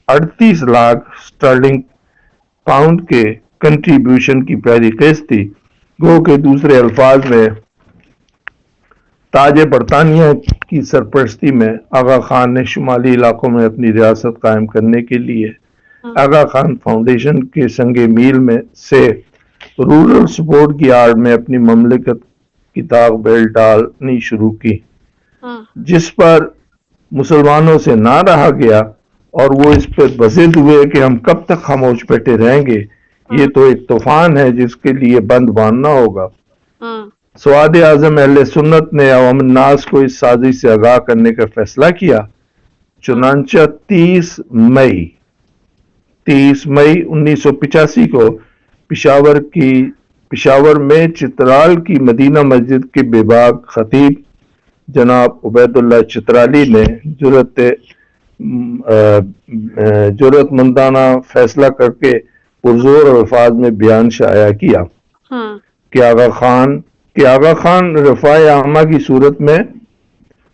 38 لاکھ اسٹرلنگ پاؤنڈ کے کنٹریبیوشن کی پہلی قسط تھی۔ گو کہ دوسرے الفاظ میں تاج برطانیہ کی سرپرستی میں آغا خان نے شمالی علاقوں میں اپنی ریاست قائم کرنے کے لیے آغا خان فاؤنڈیشن کے سنگ میل میں سے رورل سپورٹ کی آڑ میں اپنی مملکت کی داغ بیل ڈالنی شروع کی، جس پر مسلمانوں سے نہ رہا گیا اور وہ اس پر بضد ہوئے کہ ہم کب تک خاموش بیٹھے رہیں گے، یہ تو ایک طوفان ہے جس کے لیے بند باندھنا ہوگا۔ سواد اعظم اہل سنت نے عوام الناس کو اس سازش سے آگاہ کرنے کا فیصلہ کیا۔ چنانچہ 30 مئی 1985 کو پشاور میں چترال کی مدینہ مسجد کے بے باک خطیب جناب عبید اللہ چترالی نے جرأت مندانہ فیصلہ کر کے پرزور الفاظ میں بیان شائع کیا کہ آغا خان رفاع عامہ کی صورت میں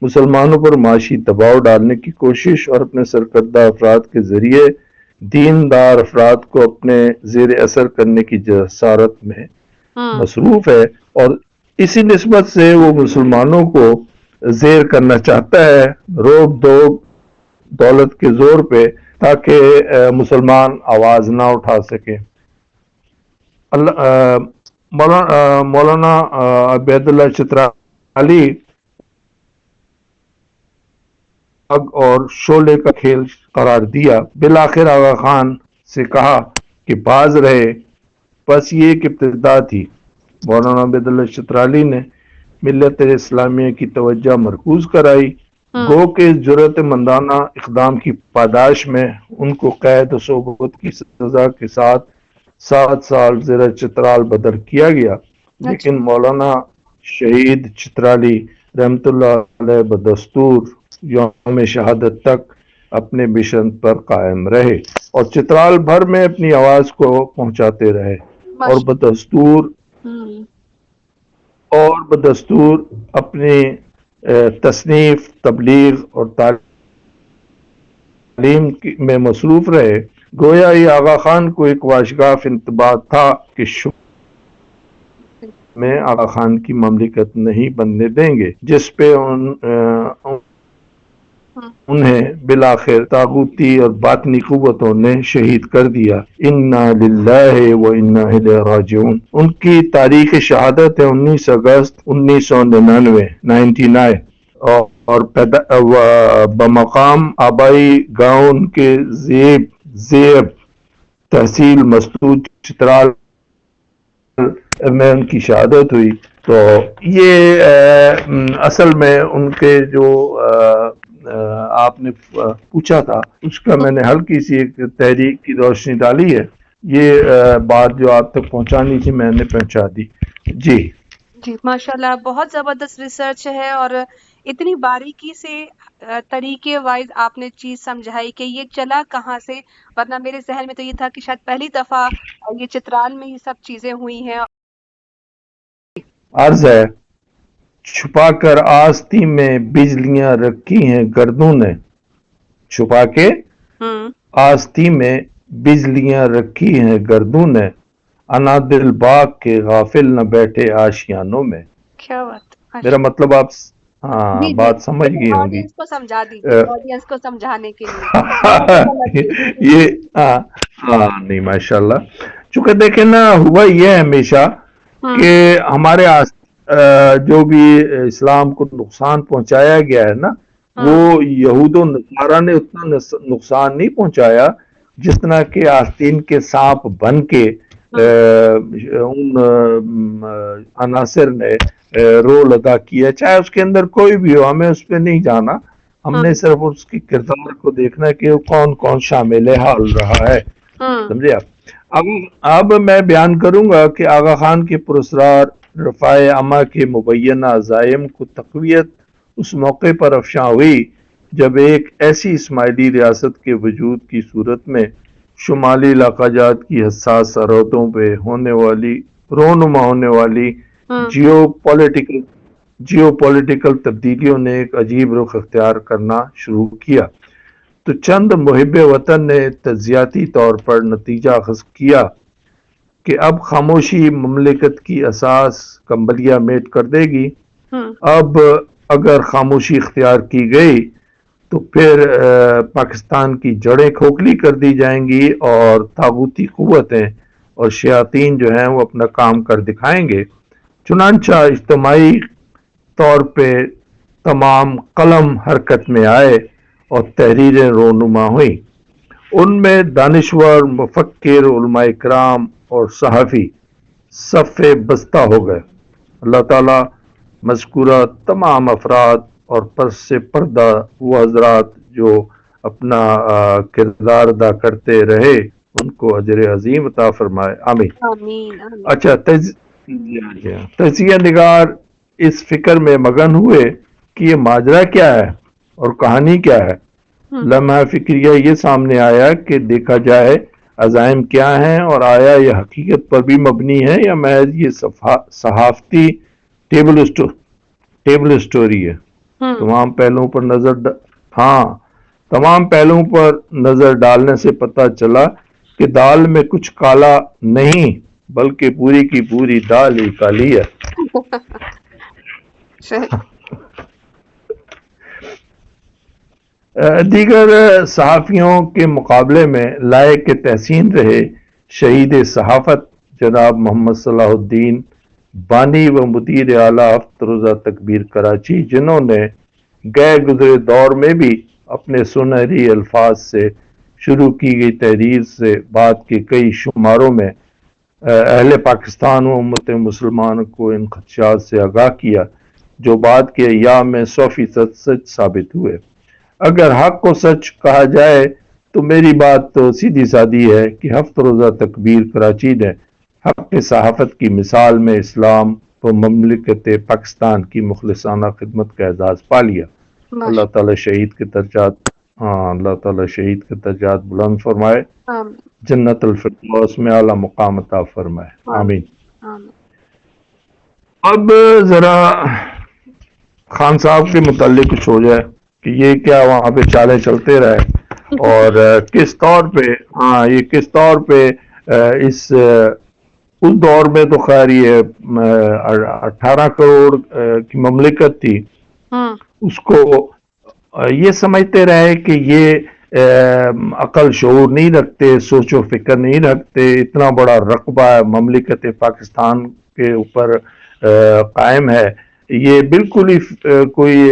مسلمانوں پر معاشی دباؤ ڈالنے کی کوشش اور اپنے سرکردہ افراد کے ذریعے دیندار افراد کو اپنے زیر اثر کرنے کی جسارت میں مصروف ہے، اور اسی نسبت سے وہ مسلمانوں کو زیر کرنا چاہتا ہے روب دولت کے زور پہ، تاکہ مسلمان آواز نہ اٹھا سکے۔ مولانا عبید اللہ چترالی اور شعلے کا کھیل قرار دیا۔ بالآخر آغا خان سے کہا کہ باز رہے، بس یہ ایک ابتدا تھی۔ مولانا عبید اللہ چترالی نے ملت اسلامیہ کی توجہ مرکوز کرائی، گو کہ جرأت مندانہ اقدام کی پاداش میں ان کو قید و صحبت کی سزا کے ساتھ 7 سال زیر چترال بدر کیا گیا، لیکن مولانا شہید چترالی رحمت اللہ علیہ بدستور یوم شہادت تک اپنے مشن پر قائم رہے اور چترال بھر میں اپنی آواز کو پہنچاتے رہے، اور بدستور اپنی تصنیف، تبلیغ اور تعلیم میں مصروف رہے۔ گویا یہ آغا خان کو ایک واشگاف انتباہ تھا کہ میں آغا خان کی مملکت نہیں بننے دیں گے، جس پہ انہیں بالآخر طاغوتی اور باطنی قوتوں نے شہید کر دیا۔ انا للہ و انا الیہ راجعون۔ ان کی تاریخ شہادت ہے 19 اگست 1999 اور بمقام آبائی گاؤں ان کے زیب تحصیل مستود چترال میں ان کی شہادت ہوئی۔ تو یہ اصل میں ان کے جو آپ نے پوچھا تھا اس کا میں نے ہلکی سی ایک تحریک کی روشنی ڈالی ہے۔ یہ بات جو آپ تک پہنچانی تھی میں نے پہنچا دی۔ جی ماشاءاللہ، بہت زبردست ریسرچ ہے اور اتنی باریکی سے طریقے وائز آپ نے چیز سمجھائی کہ یہ چلا کہاں سے، ورنہ میرے ذہن میں تو یہ تھا کہ شاید پہلی دفعہ یہ چترال میں یہ سب چیزیں ہوئی ہیں۔ عرض ہے، چھپا کر آستی میں بجلیاں رکھی ہیں گردوں نے، چھپا کے آستی میں بجلیاں رکھی ہیں گردوں نے، انا دل باغ کے غافل نہ بیٹھے آشیانوں میں۔ کیا بات، میرا مطلب آپ بات سمجھ گئی ہوں گی۔ آڈینس کو سمجھا دیجیے، آڈینس کو سمجھانے کے لیے یہ نہیں ماشاءاللہ، چونکہ دیکھیں نا، ہوا یہ ہے ہمیشہ کہ ہمارے جو بھی اسلام کو نقصان پہنچایا گیا ہے نا، وہ یہود و نصارہ نے اتنا نقصان نہیں پہنچایا جتنا کہ آستین کے سانپ بن کے ان عناصر نے رول ادا کیا، چاہے اس کے اندر کوئی بھی ہو، ہمیں اس پہ نہیں جانا، ہم نے صرف اس کی کردار کو دیکھنا کہ وہ کون کون شامل حال رہا ہے، سمجھے آپ۔ اب میں بیان کروں گا کہ آغا خان کے پراسرار رفاع عامہ کے مبینہ عزائم کو تقویت اس موقع پر افشاں ہوئی جب ایک ایسی اسماعیلی ریاست کے وجود کی صورت میں شمالی علاقہ جات کی حساس سرحدوں پہ رونما ہونے والی جیو پولیٹیکل تبدیلیوں نے ایک عجیب رخ اختیار کرنا شروع کیا تو چند محب وطن نے تجزیاتی طور پر نتیجہ اخذ کیا کہ اب خاموشی مملکت کی اساس کمبلیہ میٹ کر دے گی۔ اب اگر خاموشی اختیار کی گئی تو پھر پاکستان کی جڑیں کھوکھلی کر دی جائیں گی اور طاغوتی قوتیں اور شیاطین جو ہیں وہ اپنا کام کر دکھائیں گے۔ چنانچہ اجتماعی طور پہ تمام قلم حرکت میں آئے اور تحریریں رونما ہوئیں۔ ان میں دانشور، مفکر، علماء کرام اور صحافی صف بستہ ہو گئے۔ اللہ تعالیٰ مذکورہ تمام افراد اور پس سے پردہ وہ حضرات جو اپنا کردار ادا کرتے رہے ان کو اجر عظیم عطا فرمائے، آمین۔ اچھا، تجزیہ نگار اس فکر میں مگن ہوئے کہ یہ ماجرا کیا ہے اور کہانی کیا ہے۔ لمحہ فکریہ یہ سامنے آیا کہ دیکھا جائے عزائم کیا ہیں اور آیا یہ حقیقت پر بھی مبنی ہے یا محض یہ صحافتی ٹیبل اسٹوری ہے۔ تمام پہلوؤں پر نظر ڈالنے سے پتہ چلا کہ دال میں کچھ کالا نہیں بلکہ پوری کی پوری دال ہی کالی ہے۔ دیگر صحافیوں کے مقابلے میں لائق تحسین رہے شہید صحافت جناب محمد صلاح الدین بانی و مدیر اعلیٰ ہفت روزہ تکبیر کراچی، جنہوں نے گئے گزرے دور میں بھی اپنے سنہری الفاظ سے شروع کی گئی تحریر سے بعد کے کئی شماروں میں اہل پاکستان و امت مسلمان کو ان خدشات سے آگاہ کیا جو بعد کے ایام میں 100% سچ ثابت ہوئے۔ اگر حق کو سچ کہا جائے تو میری بات تو سیدھی سادی ہے کہ ہفت روزہ تکبیر کراچی نے حق صحافت کی مثال میں اسلام و مملکت پاکستان کی مخلصانہ خدمت کا اعزاز پا لیا۔ اللہ تعالیٰ شہید کے درجات بلند فرمائے، جنت الفردوس میں اعلیٰ مقام عطا فرمائے، آمین۔ اب ذرا خان صاحب کے متعلق کچھ ہو جائے کہ یہ کیا وہاں پہ چالیں چلتے رہے اور کس طور پہ اس دور میں تو خیر یہ 18 کروڑ کی مملکت تھی، اس کو یہ سمجھتے رہے کہ یہ عقل شعور نہیں رکھتے، سوچ و فکر نہیں رکھتے، اتنا بڑا رقبہ مملکت پاکستان کے اوپر قائم ہے، یہ بالکل ہی کوئی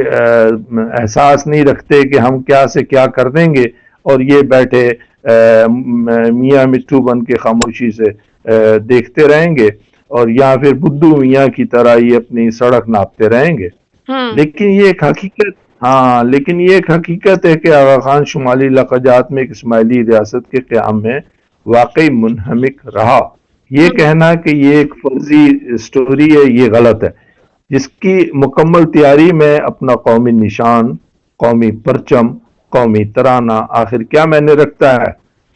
احساس نہیں رکھتے کہ ہم کیا سے کیا کر دیں گے، اور یہ بیٹھے میاں مٹھو بن کے خاموشی سے دیکھتے رہیں گے اور یا پھر بدھو میاں کی طرح یہ اپنی سڑک ناپتے رہیں گے۔ لیکن یہ ایک حقیقت ہے کہ آغا خان شمالی علاقہ جات میں ایک اسماعیلی ریاست کے قیام میں واقعی منہمک رہا۔ یہ کہنا کہ یہ ایک فرضی اسٹوری ہے یہ غلط ہے۔ جس کی مکمل تیاری میں اپنا قومی نشان، قومی پرچم، قومی ترانہ آخر کیا معنی رکھتا ہے؟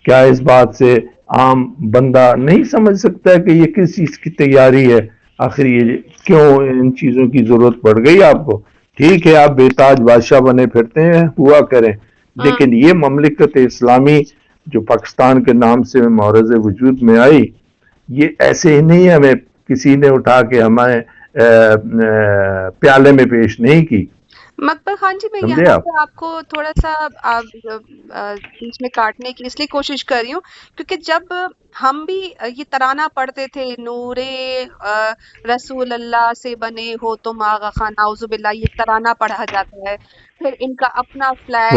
کیا اس بات سے عام بندہ نہیں سمجھ سکتا کہ یہ کس چیز کی تیاری ہے؟ آخر یہ کیوں ان چیزوں کی ضرورت پڑ گئی آپ کو؟ ٹھیک ہے آپ بے تاج بادشاہ بنے پھرتے ہیں، ہوا کریں، لیکن یہ مملکت اسلامی جو پاکستان کے نام سے معرض وجود میں آئی، یہ ایسے ہی نہیں ہمیں کسی نے اٹھا کے ہمیں پیالے میں پیش نہیں کی۔ مقبل خان جی، میں یہاں پہ آپ کو تھوڑا سا بیچ میں کاٹنے کی اس لیے کوشش کر رہی ہوں کیونکہ جب ہم بھی یہ ترانہ پڑھتے تھے، نور رسول اللہ سے بنے ہو تم آغا خان، اعوذ باللہ، یہ ترانہ پڑھا جاتا ہے، پھر ان کا اپنا فلیگ۔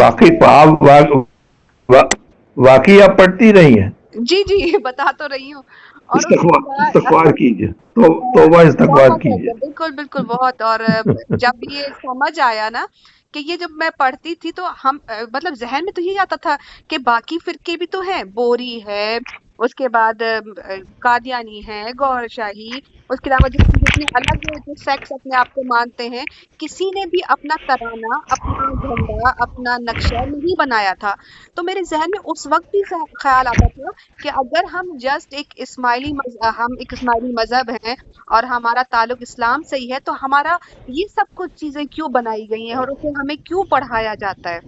واقعی آپ پڑھتی رہی ہیں؟ جی بتا تو رہی ہوں۔ اور استغفار کیجئے، توبہ استغفار کیجئے۔ بالکل بہت۔ اور جب یہ سمجھ آیا نا کہ یہ جب میں پڑھتی تھی تو ہم مطلب ذہن میں تو یہ آتا تھا کہ باقی فرقے بھی تو ہیں، بوری ہے، اس کے بعد قادیانی ہے، گوہر شاہی، اس کے علاوہ جس اپنے الگ جو سیکس اپنے آپ کو مانتے ہیں، کسی نے بھی اپنا ترانہ، اپنا جھنڈا، اپنا نقشہ نہیں بنایا تھا۔ تو میرے ذہن میں اس وقت بھی خیال آتا تھا کہ اگر ہم جسٹ ایک اسماعیلی مذہب ہیں اور ہمارا تعلق اسلام سے ہی ہے، تو ہمارا یہ سب کچھ چیزیں کیوں بنائی گئی ہیں اور اسے ہمیں کیوں پڑھایا جاتا ہے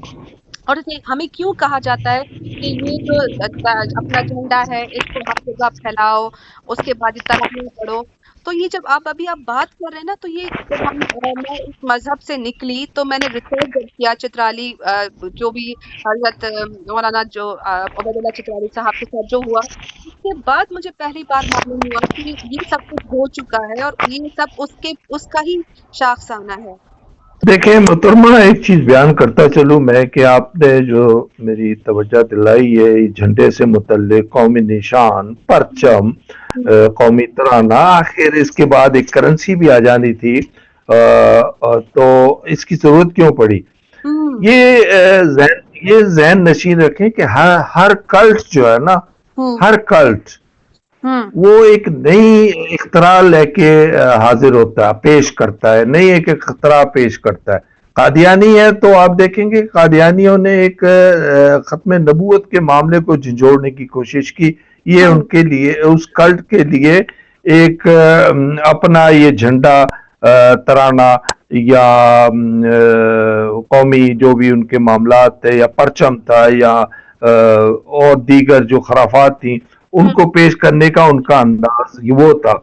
اور اسے ہمیں کیوں کہا جاتا ہے کہ یہ جو اپنا جھنڈا ہے اس کو ہر جگہ پھیلاؤ، اس کے بعد یہ ترانہ پڑھو۔ تو یہ جب آپ بات کر رہے ہیں نا، تو یہ جب میں اس مذہب سے نکلی تو میں نے ریسرچ جب کیا چترالی جو بھی حضرت مولانا جو عبید اللہ چترالی صاحب کے ساتھ جو ہوا، اس کے بعد مجھے پہلی بار معلوم ہوا کہ یہ سب کچھ ہو چکا ہے اور یہ سب اس کا ہی شاخسانہ ہے۔ دیکھیں محترمہ، ایک چیز بیان کرتا چلوں میں کہ آپ نے جو میری توجہ دلائی ہے جھنڈے سے متعلق، قومی نشان، پرچم، قومی ترانہ، آخر اس کے بعد ایک کرنسی بھی آ جانی تھی، تو اس کی ضرورت کیوں پڑی؟ یہ ذہن نشین رکھیں کہ ہر کلٹ جو ہے نا، ہر کلٹ وہ ایک نئی اختراع لے کے حاضر ہوتا ہے، پیش کرتا ہے، نئی ایک اختراع پیش کرتا ہے۔ قادیانی ہے تو آپ دیکھیں گے قادیانیوں نے ایک ختم نبوت کے معاملے کو جھنجھوڑنے کی کوشش کی۔ یہ ان کے لیے، اس کلٹ کے لیے ایک اپنا یہ جھنڈا، ترانہ یا قومی جو بھی ان کے معاملات تھے، یا پرچم تھا، یا اور دیگر جو خرافات تھیں، ان کو پیش کرنے کا ان کا انداز وہ تھا۔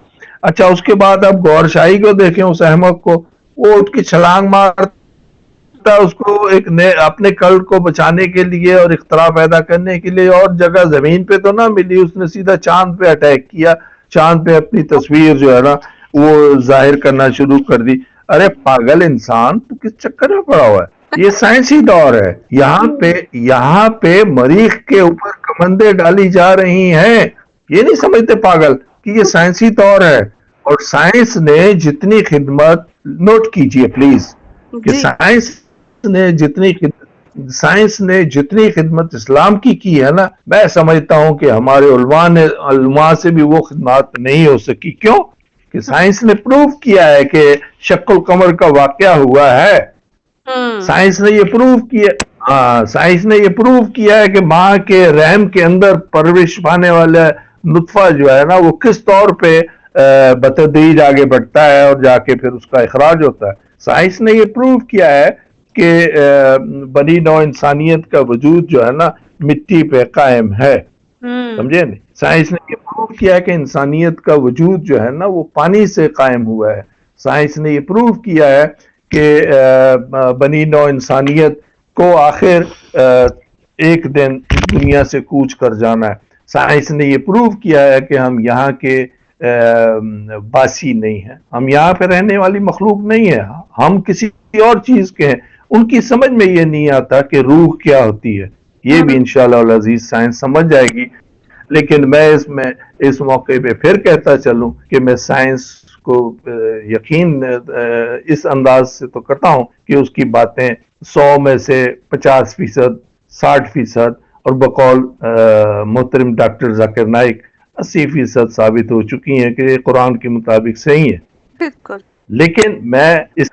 اچھا، اس کے بعد اب گور شاہی کو دیکھیں، اس احمق کو، وہ اٹھ کے چھلانگ مارتا، اس کو ایک اپنے کلٹ کو بچانے کے لیے اور اختراع پیدا کرنے کے لیے، اور جگہ زمین پہ تو نہ ملی، اس نے سیدھا چاند پہ اٹیک کیا، چاند پہ اپنی تصویر جو ہے نا وہ ظاہر کرنا شروع کر دی۔ ارے پاگل انسان، تو کس چکر میں پڑا ہوا ہے؟ یہ سائنسی دور ہے، یہاں پہ مریخ کے اوپر کمندیں ڈالی جا رہی ہیں۔ یہ نہیں سمجھتے پاگل کہ یہ سائنسی دور ہے، اور سائنس نے جتنی خدمت، نوٹ کیجئے پلیز، کہ سائنس نے جتنی خدمت اسلام کی ہے نا، میں سمجھتا ہوں کہ ہمارے علماء سے بھی وہ خدمات نہیں ہو سکی۔ کیوں؟ کہ سائنس نے پروف کیا ہے کہ شق القمر کا واقعہ ہوا ہے۔ سائنس نے یہ پروف کیا ہے کہ ماں کے رحم کے اندر پرورش پانے والا نطفہ جو ہے نا، وہ کس طور پہ بتدریج آگے بڑھتا ہے اور جا کے پھر اس کا اخراج ہوتا ہے۔ سائنس نے یہ پروف کیا ہے کہ بنی نوع انسانیت کا وجود جو ہے نا مٹی پہ قائم ہے، سمجھے نہیں؟ سائنس نے یہ پروف کیا ہے کہ انسانیت کا وجود جو ہے نا وہ پانی سے قائم ہوا ہے۔ سائنس نے یہ پروف کیا ہے کہ بنی نوع انسانیت کو آخر ایک دن دنیا سے کوچ کر جانا ہے۔ سائنس نے یہ پروف کیا ہے کہ ہم یہاں کے باسی نہیں ہیں، ہم یہاں پہ رہنے والی مخلوق نہیں ہے، ہم کسی اور چیز کے ہیں۔ ان کی سمجھ میں یہ نہیں آتا کہ روح کیا ہوتی ہے، یہ بھی انشاءاللہ العزیز سائنس سمجھ جائے گی۔ لیکن میں اس موقع پہ پھر کہتا چلوں کہ میں سائنس کو یقین اس انداز سے تو کرتا ہوں کہ اس کی باتیں 100 میں سے 50%، 60%، اور بقول محترم ڈاکٹر ذاکر نائک 80% ثابت ہو چکی ہیں کہ یہ قرآن کے مطابق صحیح ہے۔ بالکل۔ لیکن میں اس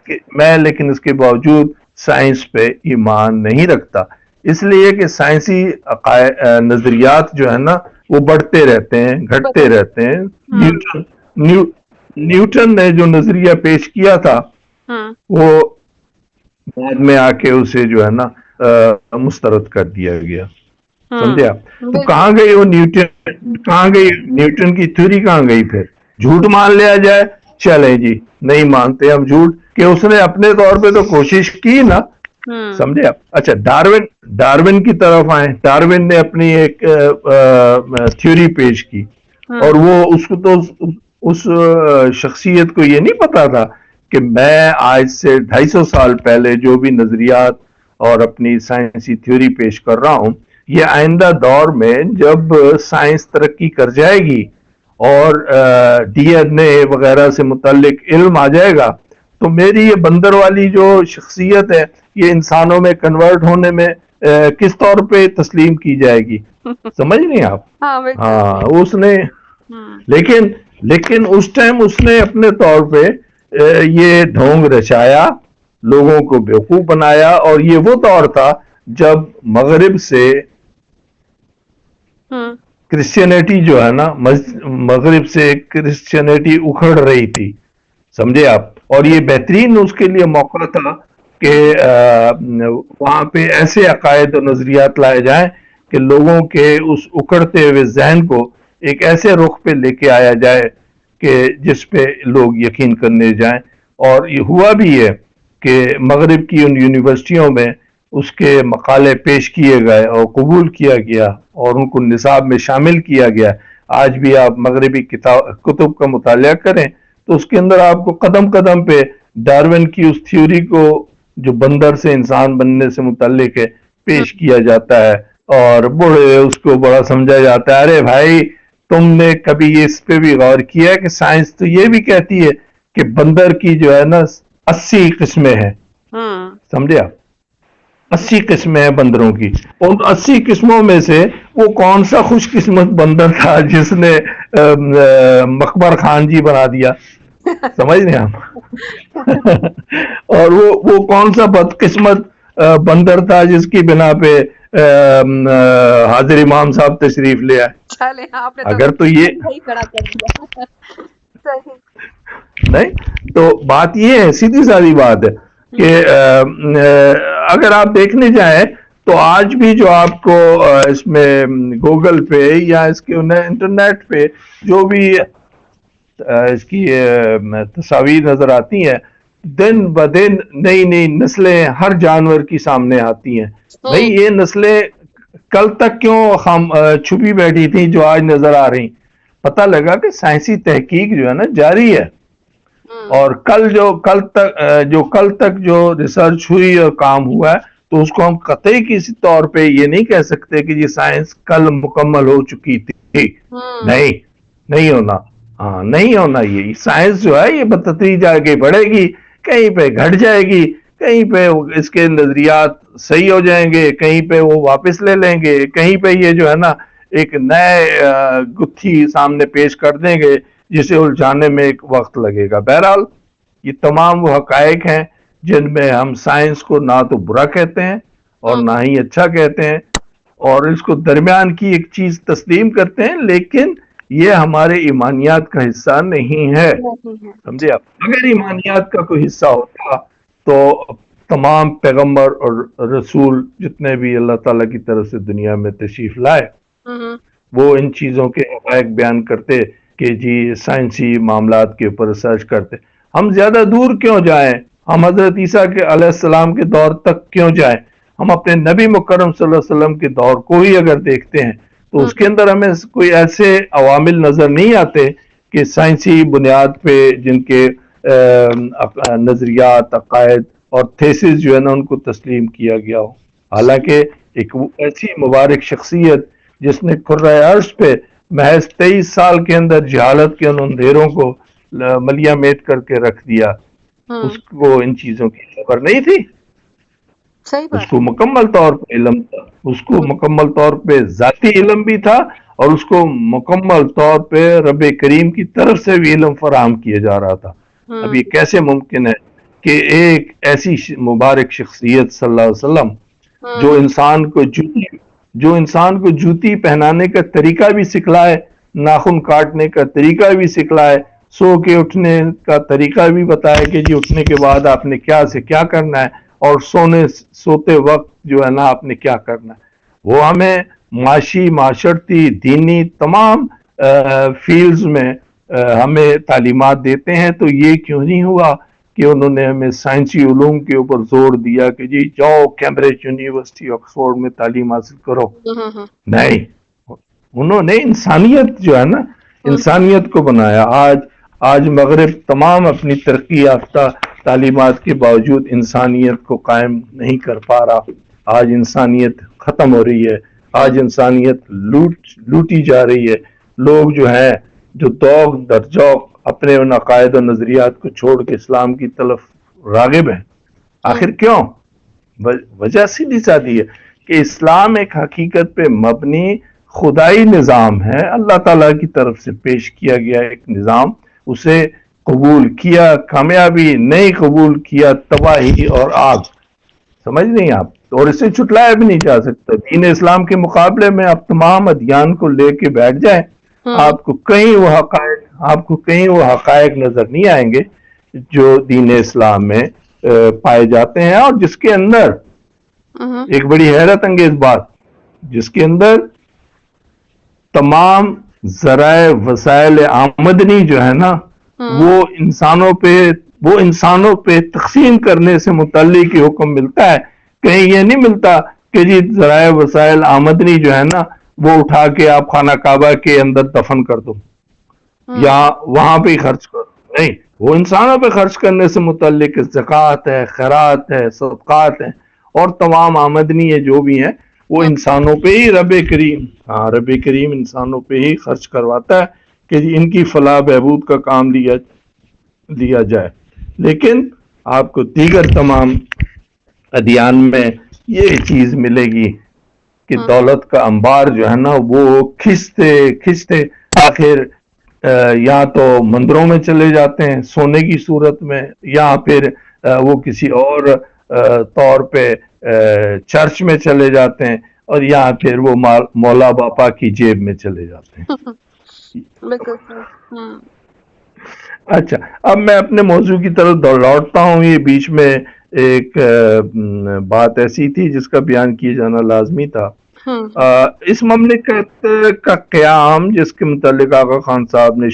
کے باوجود سائنس پہ ایمان نہیں رکھتا، اس لیے کہ سائنسی نظریات جو ہے نا وہ بڑھتے رہتے ہیں، گھٹتے رہتے ہیں۔ نیوٹن نے جو نظریہ پیش کیا تھا وہ بعد میں آ کے اسے جو ہے نا مسترد کر دیا گیا، سمجھے آپ؟ تو کہاں گئی وہ نیوٹن کی تھیوری کہاں گئی؟ پھر جھوٹ مان لیا جائے، چلیں جی نہیں مانتے ہم جھوٹ، کہ اس نے اپنے طور پہ تو کوشش کی نا، سمجھے آپ؟ اچھا، ڈارون کی طرف آئیں۔ ڈارون نے اپنی ایک تھیوری پیش کی، اور وہ اس کو تو اس شخصیت کو یہ نہیں پتا تھا کہ میں آج سے 250 سال پہلے جو بھی نظریات اور اپنی سائنسی تھیوری پیش کر رہا ہوں، یہ آئندہ دور میں جب سائنس ترقی کر جائے گی اور ڈی این اے وغیرہ سے متعلق علم آ جائے گا، تو میری یہ بندر والی جو شخصیت ہے یہ انسانوں میں کنورٹ ہونے میں کس طور پہ تسلیم کی جائے گی؟ سمجھ نہیں آپ؟ ہاں، اس نے، لیکن اس ٹائم اس نے اپنے طور پہ یہ ڈھونگ رچایا، لوگوں کو بیوقوف بنایا، اور یہ وہ دور تھا جب مغرب سے کرسچینٹی جو ہے نا، مغرب سے کرسچینٹی اکھڑ رہی تھی، سمجھے آپ؟ اور یہ بہترین اس کے لیے موقع تھا کہ وہاں پہ ایسے عقائد و نظریات لائے جائیں کہ لوگوں کے اس اکھڑتے ہوئے ذہن کو ایک ایسے رخ پہ لے کے آیا جائے کہ جس پہ لوگ یقین کرنے جائیں۔ اور یہ ہوا بھی ہے کہ مغرب کی ان یونیورسٹیوں میں اس کے مقالے پیش کیے گئے اور قبول کیا گیا اور ان کو نصاب میں شامل کیا گیا۔ آج بھی آپ مغربی کتب کا مطالعہ کریں تو اس کے اندر آپ کو قدم قدم پہ ڈارون کی اس تھیوری کو جو بندر سے انسان بننے سے متعلق ہے پیش کیا جاتا ہے، اور بڑے اس کو بڑا سمجھا جاتا ہے۔ ارے بھائی، تم نے کبھی اس پہ بھی غور کیا کہ سائنس تو یہ بھی کہتی ہے کہ بندر کی جو ہے نا 80 قسمیں ہیں، سمجھے آپ؟ 80 قسمیں ہیں بندروں کی، اور 80 قسموں میں سے وہ کون سا خوش قسمت بندر تھا جس نے مقبر خان جی بنا دیا، سمجھ رہے ہیں آپ؟ اور وہ کون سا بدقسمت بندر تھا جس کی بنا پہ حاضر امام صاحب تشریف لے آئے؟ اگر تو یہ نہیں تو بات یہ ہے، سیدھی سادی بات ہے کہ اگر آپ دیکھنے جائیں تو آج بھی جو آپ کو اس میں گوگل پہ یا اس کے انٹرنیٹ پہ جو بھی اس کی تصاویر نظر آتی ہیں، دن بدن نئی نئی نسلیں ہر جانور کی سامنے آتی ہیں۔ بھئی یہ نسلیں کل تک کیوں چھپی بیٹھی تھیں جو آج نظر آ رہی؟ پتہ لگا کہ سائنسی تحقیق جو ہے نا جاری ہے، اور کل تک جو ریسرچ ہوئی اور کام ہوا ہے تو اس کو ہم قطعی کسی طور پہ یہ نہیں کہہ سکتے کہ یہ سائنس کل مکمل ہو چکی تھی۔ نہیں ہونا، ہاں نہیں ہونا۔ یہ سائنس جو ہے یہ بتدریج آگے بڑھے گی، کہیں پہ گھٹ جائے گی، کہیں پہ اس کے نظریات صحیح ہو جائیں گے، کہیں پہ وہ واپس لے لیں گے، کہیں پہ یہ جو ہے نا ایک نئے گتھی سامنے پیش کر دیں گے جسے الجھانے میں ایک وقت لگے گا۔ بہرحال یہ تمام وہ حقائق ہیں جن میں ہم سائنس کو نہ تو برا کہتے ہیں اور نہ ہی اچھا کہتے ہیں، اور اس کو درمیان کی ایک چیز تسلیم کرتے ہیں، لیکن یہ ہمارے ایمانیات کا حصہ نہیں ہے، سمجھے آپ؟ اگر ایمانیات کا کوئی حصہ ہوتا تو تمام پیغمبر اور رسول جتنے بھی اللہ تعالیٰ کی طرف سے دنیا میں تشریف لائے وہ ان چیزوں کے حقائق بیان کرتے کہ جی سائنسی معاملات کے اوپر ریسرچ کرتے۔ ہم زیادہ دور کیوں جائیں؟ ہم حضرت عیسیٰ کے علیہ السلام کے دور تک کیوں جائیں؟ ہم اپنے نبی مکرم صلی اللہ علیہ وسلم کے دور کو ہی اگر دیکھتے ہیں تو اس کے اندر ہمیں کوئی ایسے عوامل نظر نہیں آتے کہ سائنسی بنیاد پہ جن کے نظریات، عقائد اور تھیسز جو ہے نا ان کو تسلیم کیا گیا ہو۔ حالانکہ ایک ایسی مبارک شخصیت جس نے کرۂ عرش پہ محض 23 سال کے اندر جہالت کے ان اندھیروں کو ملیہ میٹ کر کے رکھ دیا، اس کو ان چیزوں کی خبر نہیں تھی۔ اس کو مکمل طور پہ علم تھا، اس کو مکمل طور پہ ذاتی علم بھی تھا، اور اس کو مکمل طور پہ رب کریم کی طرف سے بھی علم فراہم کیا جا رہا تھا۔ اب یہ کیسے ممکن ہے کہ ایک ایسی مبارک شخصیت صلی اللہ علیہ وسلم جو انسان کو جوتی پہنانے کا طریقہ بھی سکھلائے، ناخن کاٹنے کا طریقہ بھی سکھلائے، سو کے اٹھنے کا طریقہ بھی بتائے کہ جی اٹھنے کے بعد آپ نے کیا سے کیا کرنا ہے، اور سوتے وقت جو ہے نا آپ نے کیا کرنا ہے، وہ ہمیں معاشی، معاشرتی، دینی تمام فیلڈز میں ہمیں تعلیمات دیتے ہیں۔ تو یہ کیوں نہیں ہوا کہ انہوں نے ہمیں سائنسی علوم کے اوپر زور دیا کہ جی جاؤ کیمبرج یونیورسٹی آکسفورڈ میں تعلیم حاصل کرو؟ نہیں، انہوں نے انسانیت جو ہے نا، انسانیت کو بنایا۔ آج مغرب تمام اپنی ترقی یافتہ تعلیمات کے باوجود انسانیت کو قائم نہیں کر پا رہا۔ آج انسانیت ختم ہو رہی ہے، آج انسانیت لوٹی جا رہی ہے۔ لوگ جو ہیں جو دوغ در جوق اپنے ان عقائد و نظریات کو چھوڑ کے اسلام کی طرف راغب ہیں۔ آخر کیوں؟ وجہ سیدھی سادی ہے کہ اسلام ایک حقیقت پہ مبنی خدائی نظام ہے، اللہ تعالیٰ کی طرف سے پیش کیا گیا ایک نظام، اسے قبول کیا کامیابی، نہیں قبول کیا تباہی اور آگ. سمجھ نہیں آپ؟ اور اسے چھٹلایا بھی نہیں جا سکتا. دین اسلام کے مقابلے میں آپ تمام ادیان کو لے کے بیٹھ جائیں، آپ کو کہیں وہ حقائق نظر نہیں آئیں گے جو دین اسلام میں پائے جاتے ہیں، اور جس کے اندر ایک بڑی حیرت انگیز بات، جس کے اندر تمام ذرائع وسائل آمدنی جو ہے نا وہ انسانوں پہ تقسیم کرنے سے متعلق ہی حکم ملتا ہے. کہیں یہ نہیں ملتا کہ جی ذرائع وسائل آمدنی جو ہے نا وہ اٹھا کے آپ خانہ کعبہ کے اندر دفن کر دو یا وہاں پہ ہی خرچ کرو. نہیں، وہ انسانوں پہ خرچ کرنے سے متعلق زکوٰۃ ہے، خیرات ہے، صدقات ہیں، اور تمام آمدنی ہے جو بھی ہیں وہ انسانوں پہ ہی رب کریم انسانوں پہ ہی خرچ کرواتا ہے کہ ان کی فلاح بہبود کا کام لیا جائے. لیکن آپ کو دیگر تمام ادیان میں یہ چیز ملے گی کہ دولت کا انبار جو ہے نا وہ کھنچتے آخر یا تو مندروں میں چلے جاتے ہیں سونے کی صورت میں، یا پھر وہ کسی اور طور پہ چرچ میں چلے جاتے ہیں، اور یا پھر وہ مولا باپا کی جیب میں چلے جاتے ہیں. اچھا، اب میں اپنے موضوع کی طرف لوٹتا ہوں. یہ بیچ میں ایک بات ایسی تھی جس کا بیان کیے جانا لازمی تھا. اس مملکت کا قیام جس کے متعلق آغا خان صاحب نے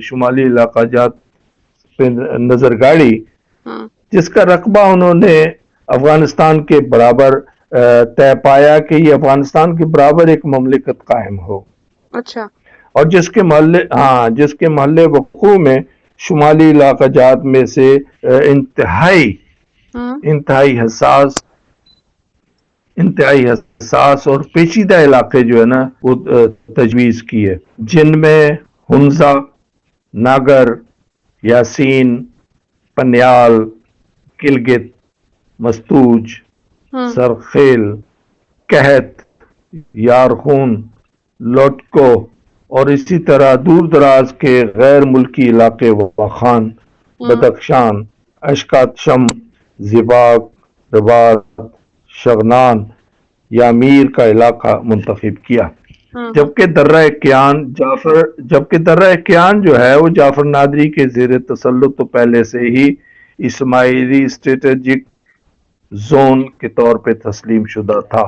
شمالی علاقہ جات پہ نظر گاڑی، جس کا رقبہ انہوں نے افغانستان کے برابر طے پایا کہ یہ افغانستان کے برابر ایک مملکت قائم ہو. اچھا. اور جس کے محل وقوع میں شمالی علاقہ جات میں سے انتہائی حساس اور پیچیدہ علاقے جو ہے نا وہ تجویز کیے، جن میں ہنزا، ناگر، یاسین، پنیال، گلگت، مستوج، سرخیل، قحط، یارخون، لوٹکو، اور اسی طرح دور دراز کے غیر ملکی علاقے واخان، بدخشان، اشکات شم، زباق، رباط، شغنان یا میر کا علاقہ منتخب کیا. جبکہ درہ کیان جو ہے وہ جعفر نادری کے زیر تسلط تو پہلے سے ہی اسماعیلی اسٹریٹجک زون کے طور پہ تسلیم شدہ تھا.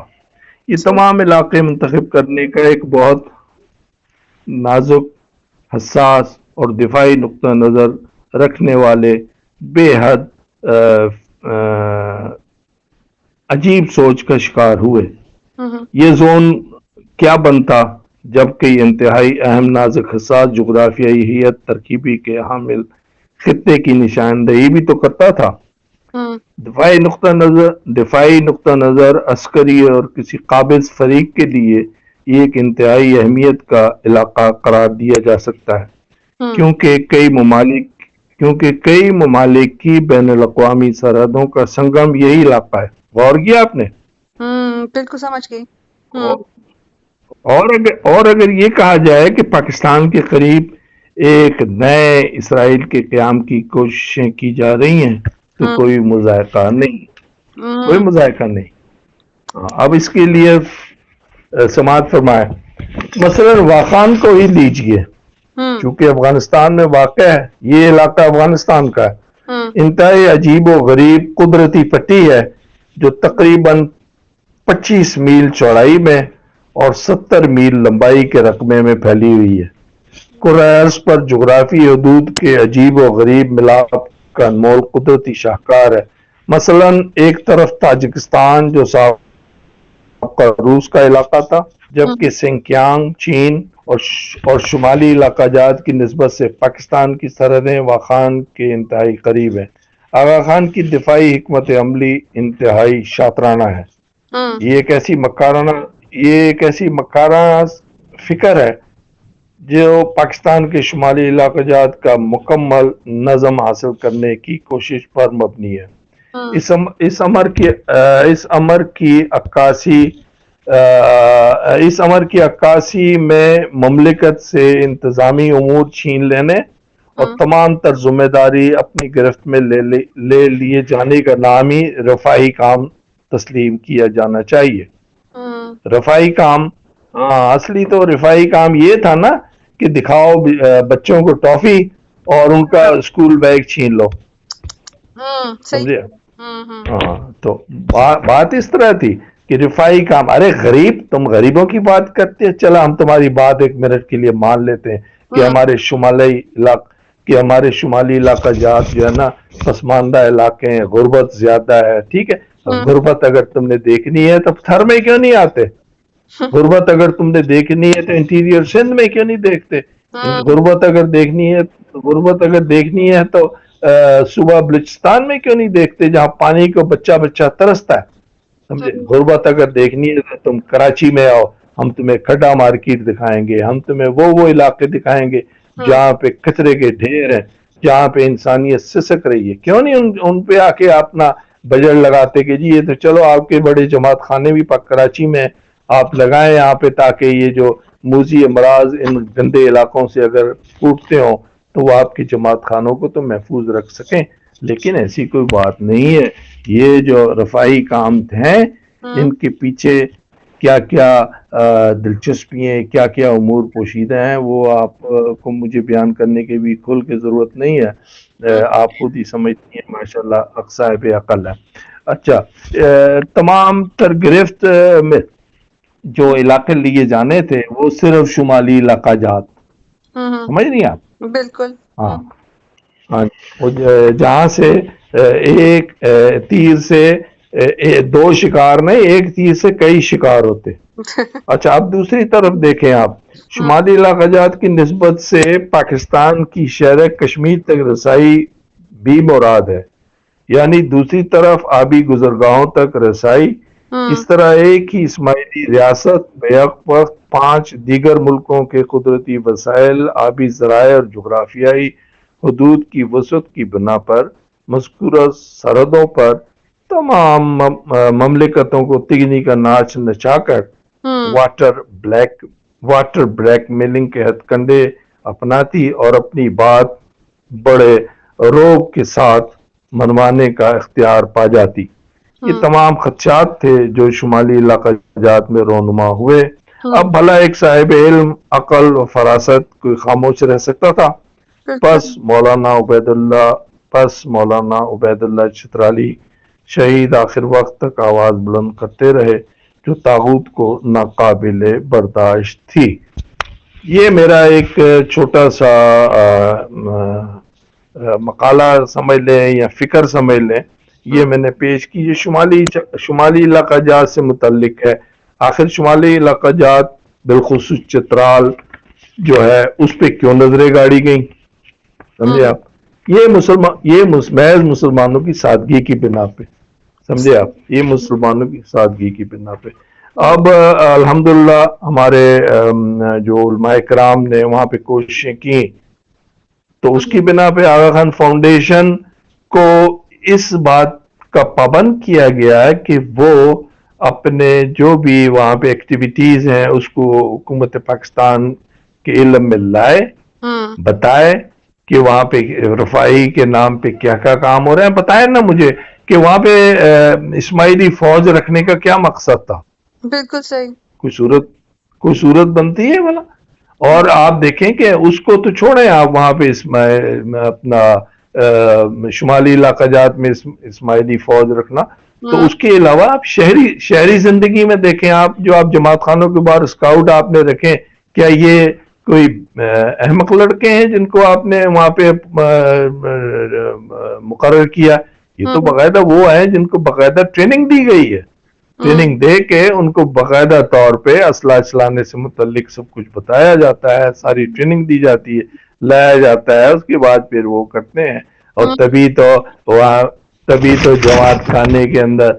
یہ تمام علاقے منتخب کرنے کا ایک بہت نازک، حساس اور دفاعی نقطہ نظر رکھنے والے بے حد عجیب سوچ کا شکار ہوئے. یہ زون کیا بنتا جب کہ یہ انتہائی اہم، نازک، حساس جغرافیائی ہیئت ترکیبی کے حامل خطے کی نشاندہی بھی تو کرتا تھا. دفاعی نقطہ نظر عسکری اور کسی قابض فریق کے لیے یہ ایک انتہائی اہمیت کا علاقہ قرار دیا جا سکتا ہے، کیونکہ کئی ممالک کی بین الاقوامی سرحدوں کا سنگم یہی علاقہ ہے. غور کیا آپ نے؟ بالکل سمجھ گئی. اور اگر یہ کہا جائے کہ پاکستان کے قریب ایک نئے اسرائیل کے قیام کی کوششیں کی جا رہی ہیں تو کوئی مذائقہ نہیں. اب اس کے لیے سماعت فرمائے. مثلا واخان کو ہی لیجئے، چونکہ افغانستان میں واقع ہے، یہ علاقہ افغانستان کا ہے. انتہائی عجیب و غریب قدرتی پٹی ہے جو تقریباً 25 میل چوڑائی میں اور 70 میل لمبائی کے رقبے میں پھیلی ہوئی ہے. کرۂ پر جغرافی حدود کے عجیب و غریب ملاپ کا انمول قدرتی شاہکار ہے. مثلا ایک طرف تاجکستان جو سابقہ روس کا علاقہ تھا، جبکہ سنکیانگ چین اور شمالی علاقہ جات کی نسبت سے پاکستان کی سرحدیں واخان کے انتہائی قریب ہیں. آغا خان کی دفاعی حکمت عملی انتہائی شاطرانہ ہے. یہ ایک ایسی مکارانہ فکر ہے جو پاکستان کے شمالی علاقہ جات کا مکمل نظم حاصل کرنے کی کوشش پر مبنی ہے. اس امر کی عکاسی اس امر کی عکاسی میں مملکت سے انتظامی امور چھین لینے اور تمام تر ذمہ داری اپنی گرفت میں لے لیے جانے کا نام ہی رفاہی کام تسلیم کیا جانا چاہیے. رفاہی کام، ہاں اصلی تو رفاہی کام یہ تھا نا کہ دکھاؤ بچوں کو ٹافی اور ان کا اسکول بیگ چھین لو. سمجھے؟ ہاں تو بات اس طرح تھی کہ رفاہی کام. ارے غریب، تم غریبوں کی بات کرتے ہیں، چلا ہم تمہاری بات ایک منٹ کے لیے مان لیتے ہیں کہ ہمارے شمالی علاقہ جات جو ہے نا پسماندہ علاقے ہیں، غربت زیادہ ہے، ٹھیک ہے. غربت اگر تم نے دیکھنی ہے تو تھر میں کیوں نہیں آتے؟ غربت اگر تم نے دیکھنی ہے تو انٹیریئر سندھ میں کیوں نہیں دیکھتے؟ غربت اگر دیکھنی ہے تو صوبہ بلوچستان میں کیوں نہیں دیکھتے جہاں پانی کو بچہ بچہ ترستا ہے؟ سمجھے؟ غربت اگر دیکھنی ہے تو تم کراچی میں آؤ، ہم تمہیں کھڈا مارکیٹ دکھائیں گے، ہم تمہیں وہ علاقے دکھائیں گے جہاں پہ کچرے کے ڈھیر ہیں، جہاں پہ انسانیت سسک رہی ہے. کیوں نہیں ان پہ آ کے اپنا بجٹ لگاتے کہ جی یہ تو چلو آپ کے بڑے جماعت خانے بھی کراچی میں آپ لگائیں یہاں پہ، تاکہ یہ جو موذی امراض ان گندے علاقوں سے اگر پھوٹتے ہوں تو وہ آپ کی جماعت خانوں کو تو محفوظ رکھ سکیں. لیکن ایسی کوئی بات نہیں ہے. یہ جو رفاہی کام ہیں ان کے پیچھے کیا کیا دلچسپیاں، کیا کیا امور پوشیدہ ہیں، وہ آپ کو مجھے بیان کرنے کی بھی کھل کے ضرورت نہیں ہے، آپ خود ہی سمجھتی ہیں ماشاءاللہ صاحب عقل ہے. اچھا، تمام تر گرفت میں جو علاقے لیے جانے تھے وہ صرف شمالی علاقہ جات، سمجھ نہیں آپ؟ بالکل. ہاں ہاں، جہاں سے ایک تیر سے دو شکار نہیں، ایک تیر سے کئی شکار ہوتے. اچھا، اب دوسری طرف دیکھیں آپ، شمالی علاقہ جات کی نسبت سے پاکستان کی شہر کشمیر تک رسائی بھی مراد ہے، یعنی دوسری طرف آبی گزرگاہوں تک رسائی. اس طرح ایک ہی اسماعیلی ریاست بیک وقت 5 دیگر ملکوں کے قدرتی وسائل، آبی ذرائع اور جغرافیائی حدود کی وسعت کی بنا پر مذکورہ سرحدوں پر تمام مملکتوں کو تگنی کا ناچ نچا کر واٹر بلیک میلنگ کے ہتھ کنڈے اپناتی اور اپنی بات بڑے روب کے ساتھ منوانے کا اختیار پا جاتی. یہ تمام خدشات تھے جو شمالی علاقہ جات میں رونما ہوئے. اب بھلا ایک صاحب علم، عقل و فراست کوئی خاموش رہ سکتا تھا؟ پس مولانا عبید اللہ چترالی شہید آخر وقت تک آواز بلند کرتے رہے جو طاغوت کو ناقابل برداشت تھی. یہ میرا ایک چھوٹا سا مقالہ سمجھ لیں یا فکر سمجھ لیں، یہ میں نے پیش کی. یہ شمالی علاقہ جات سے متعلق ہے. آخر شمالی علاقہ جات بالخصوص چترال جو ہے اس پہ کیوں نظریں گاڑی گئیں؟ سمجھے آپ؟ یہ محض مسلمانوں کی سادگی کی بنا پہ، سمجھے آپ؟ یہ مسلمانوں کی سادگی کی بنا پہ. اب الحمدللہ ہمارے جو علماء کرام نے وہاں پہ کوششیں کی تو اس کی بنا پہ آغا خان فاؤنڈیشن کو اس بات کا پابند کیا گیا ہے کہ وہ اپنے جو بھی وہاں پہ ایکٹیویٹیز ہیں اس کو حکومت پاکستان کے علم میں لائے، بتائے کہ وہاں پہ رفاہی کے نام پہ کیا کیا کام ہو رہے ہیں. بتائیں نا مجھے کہ وہاں پہ اسماعیلی فوج رکھنے کا کیا مقصد تھا؟ بالکل صحیح. کوئی صورت بنتی ہے بھلا؟ اور آپ دیکھیں کہ اس کو تو چھوڑیں آپ، وہاں پہ اپنا شمالی علاقہ جات میں اسماعیلی فوج رکھنا، تو اس کے علاوہ آپ شہری زندگی میں دیکھیں، آپ جو آپ جماعت خانوں کے باہر اسکاؤٹ آپ نے رکھیں، کیا یہ کوئی احمق لڑکے ہیں جن کو آپ نے وہاں پہ مقرر کیا؟ یہ تو باقاعدہ وہ ہیں جن کو باقاعدہ ٹریننگ دی گئی ہے. ٹریننگ دے کے ان کو باقاعدہ طور پہ اسلحہ چلانے سے متعلق سب کچھ بتایا جاتا ہے، ساری ٹریننگ دی جاتی ہے، لایا جاتا ہے، اس کے بعد پھر وہ کرتے ہیں. اور تبھی تو جماعت خانے کے اندر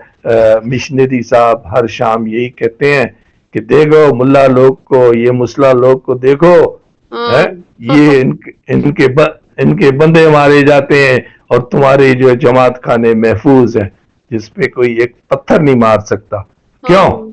مشنری صاحب ہر شام یہی کہتے ہیں کہ دیکھو ملا لوگ کو، یہ مسلح لوگ کو دیکھو، یہ ان کے بندے مارے جاتے ہیں اور تمہارے جو جماعت خانے محفوظ ہیں جس پہ کوئی ایک پتھر نہیں مار سکتا. کیوں؟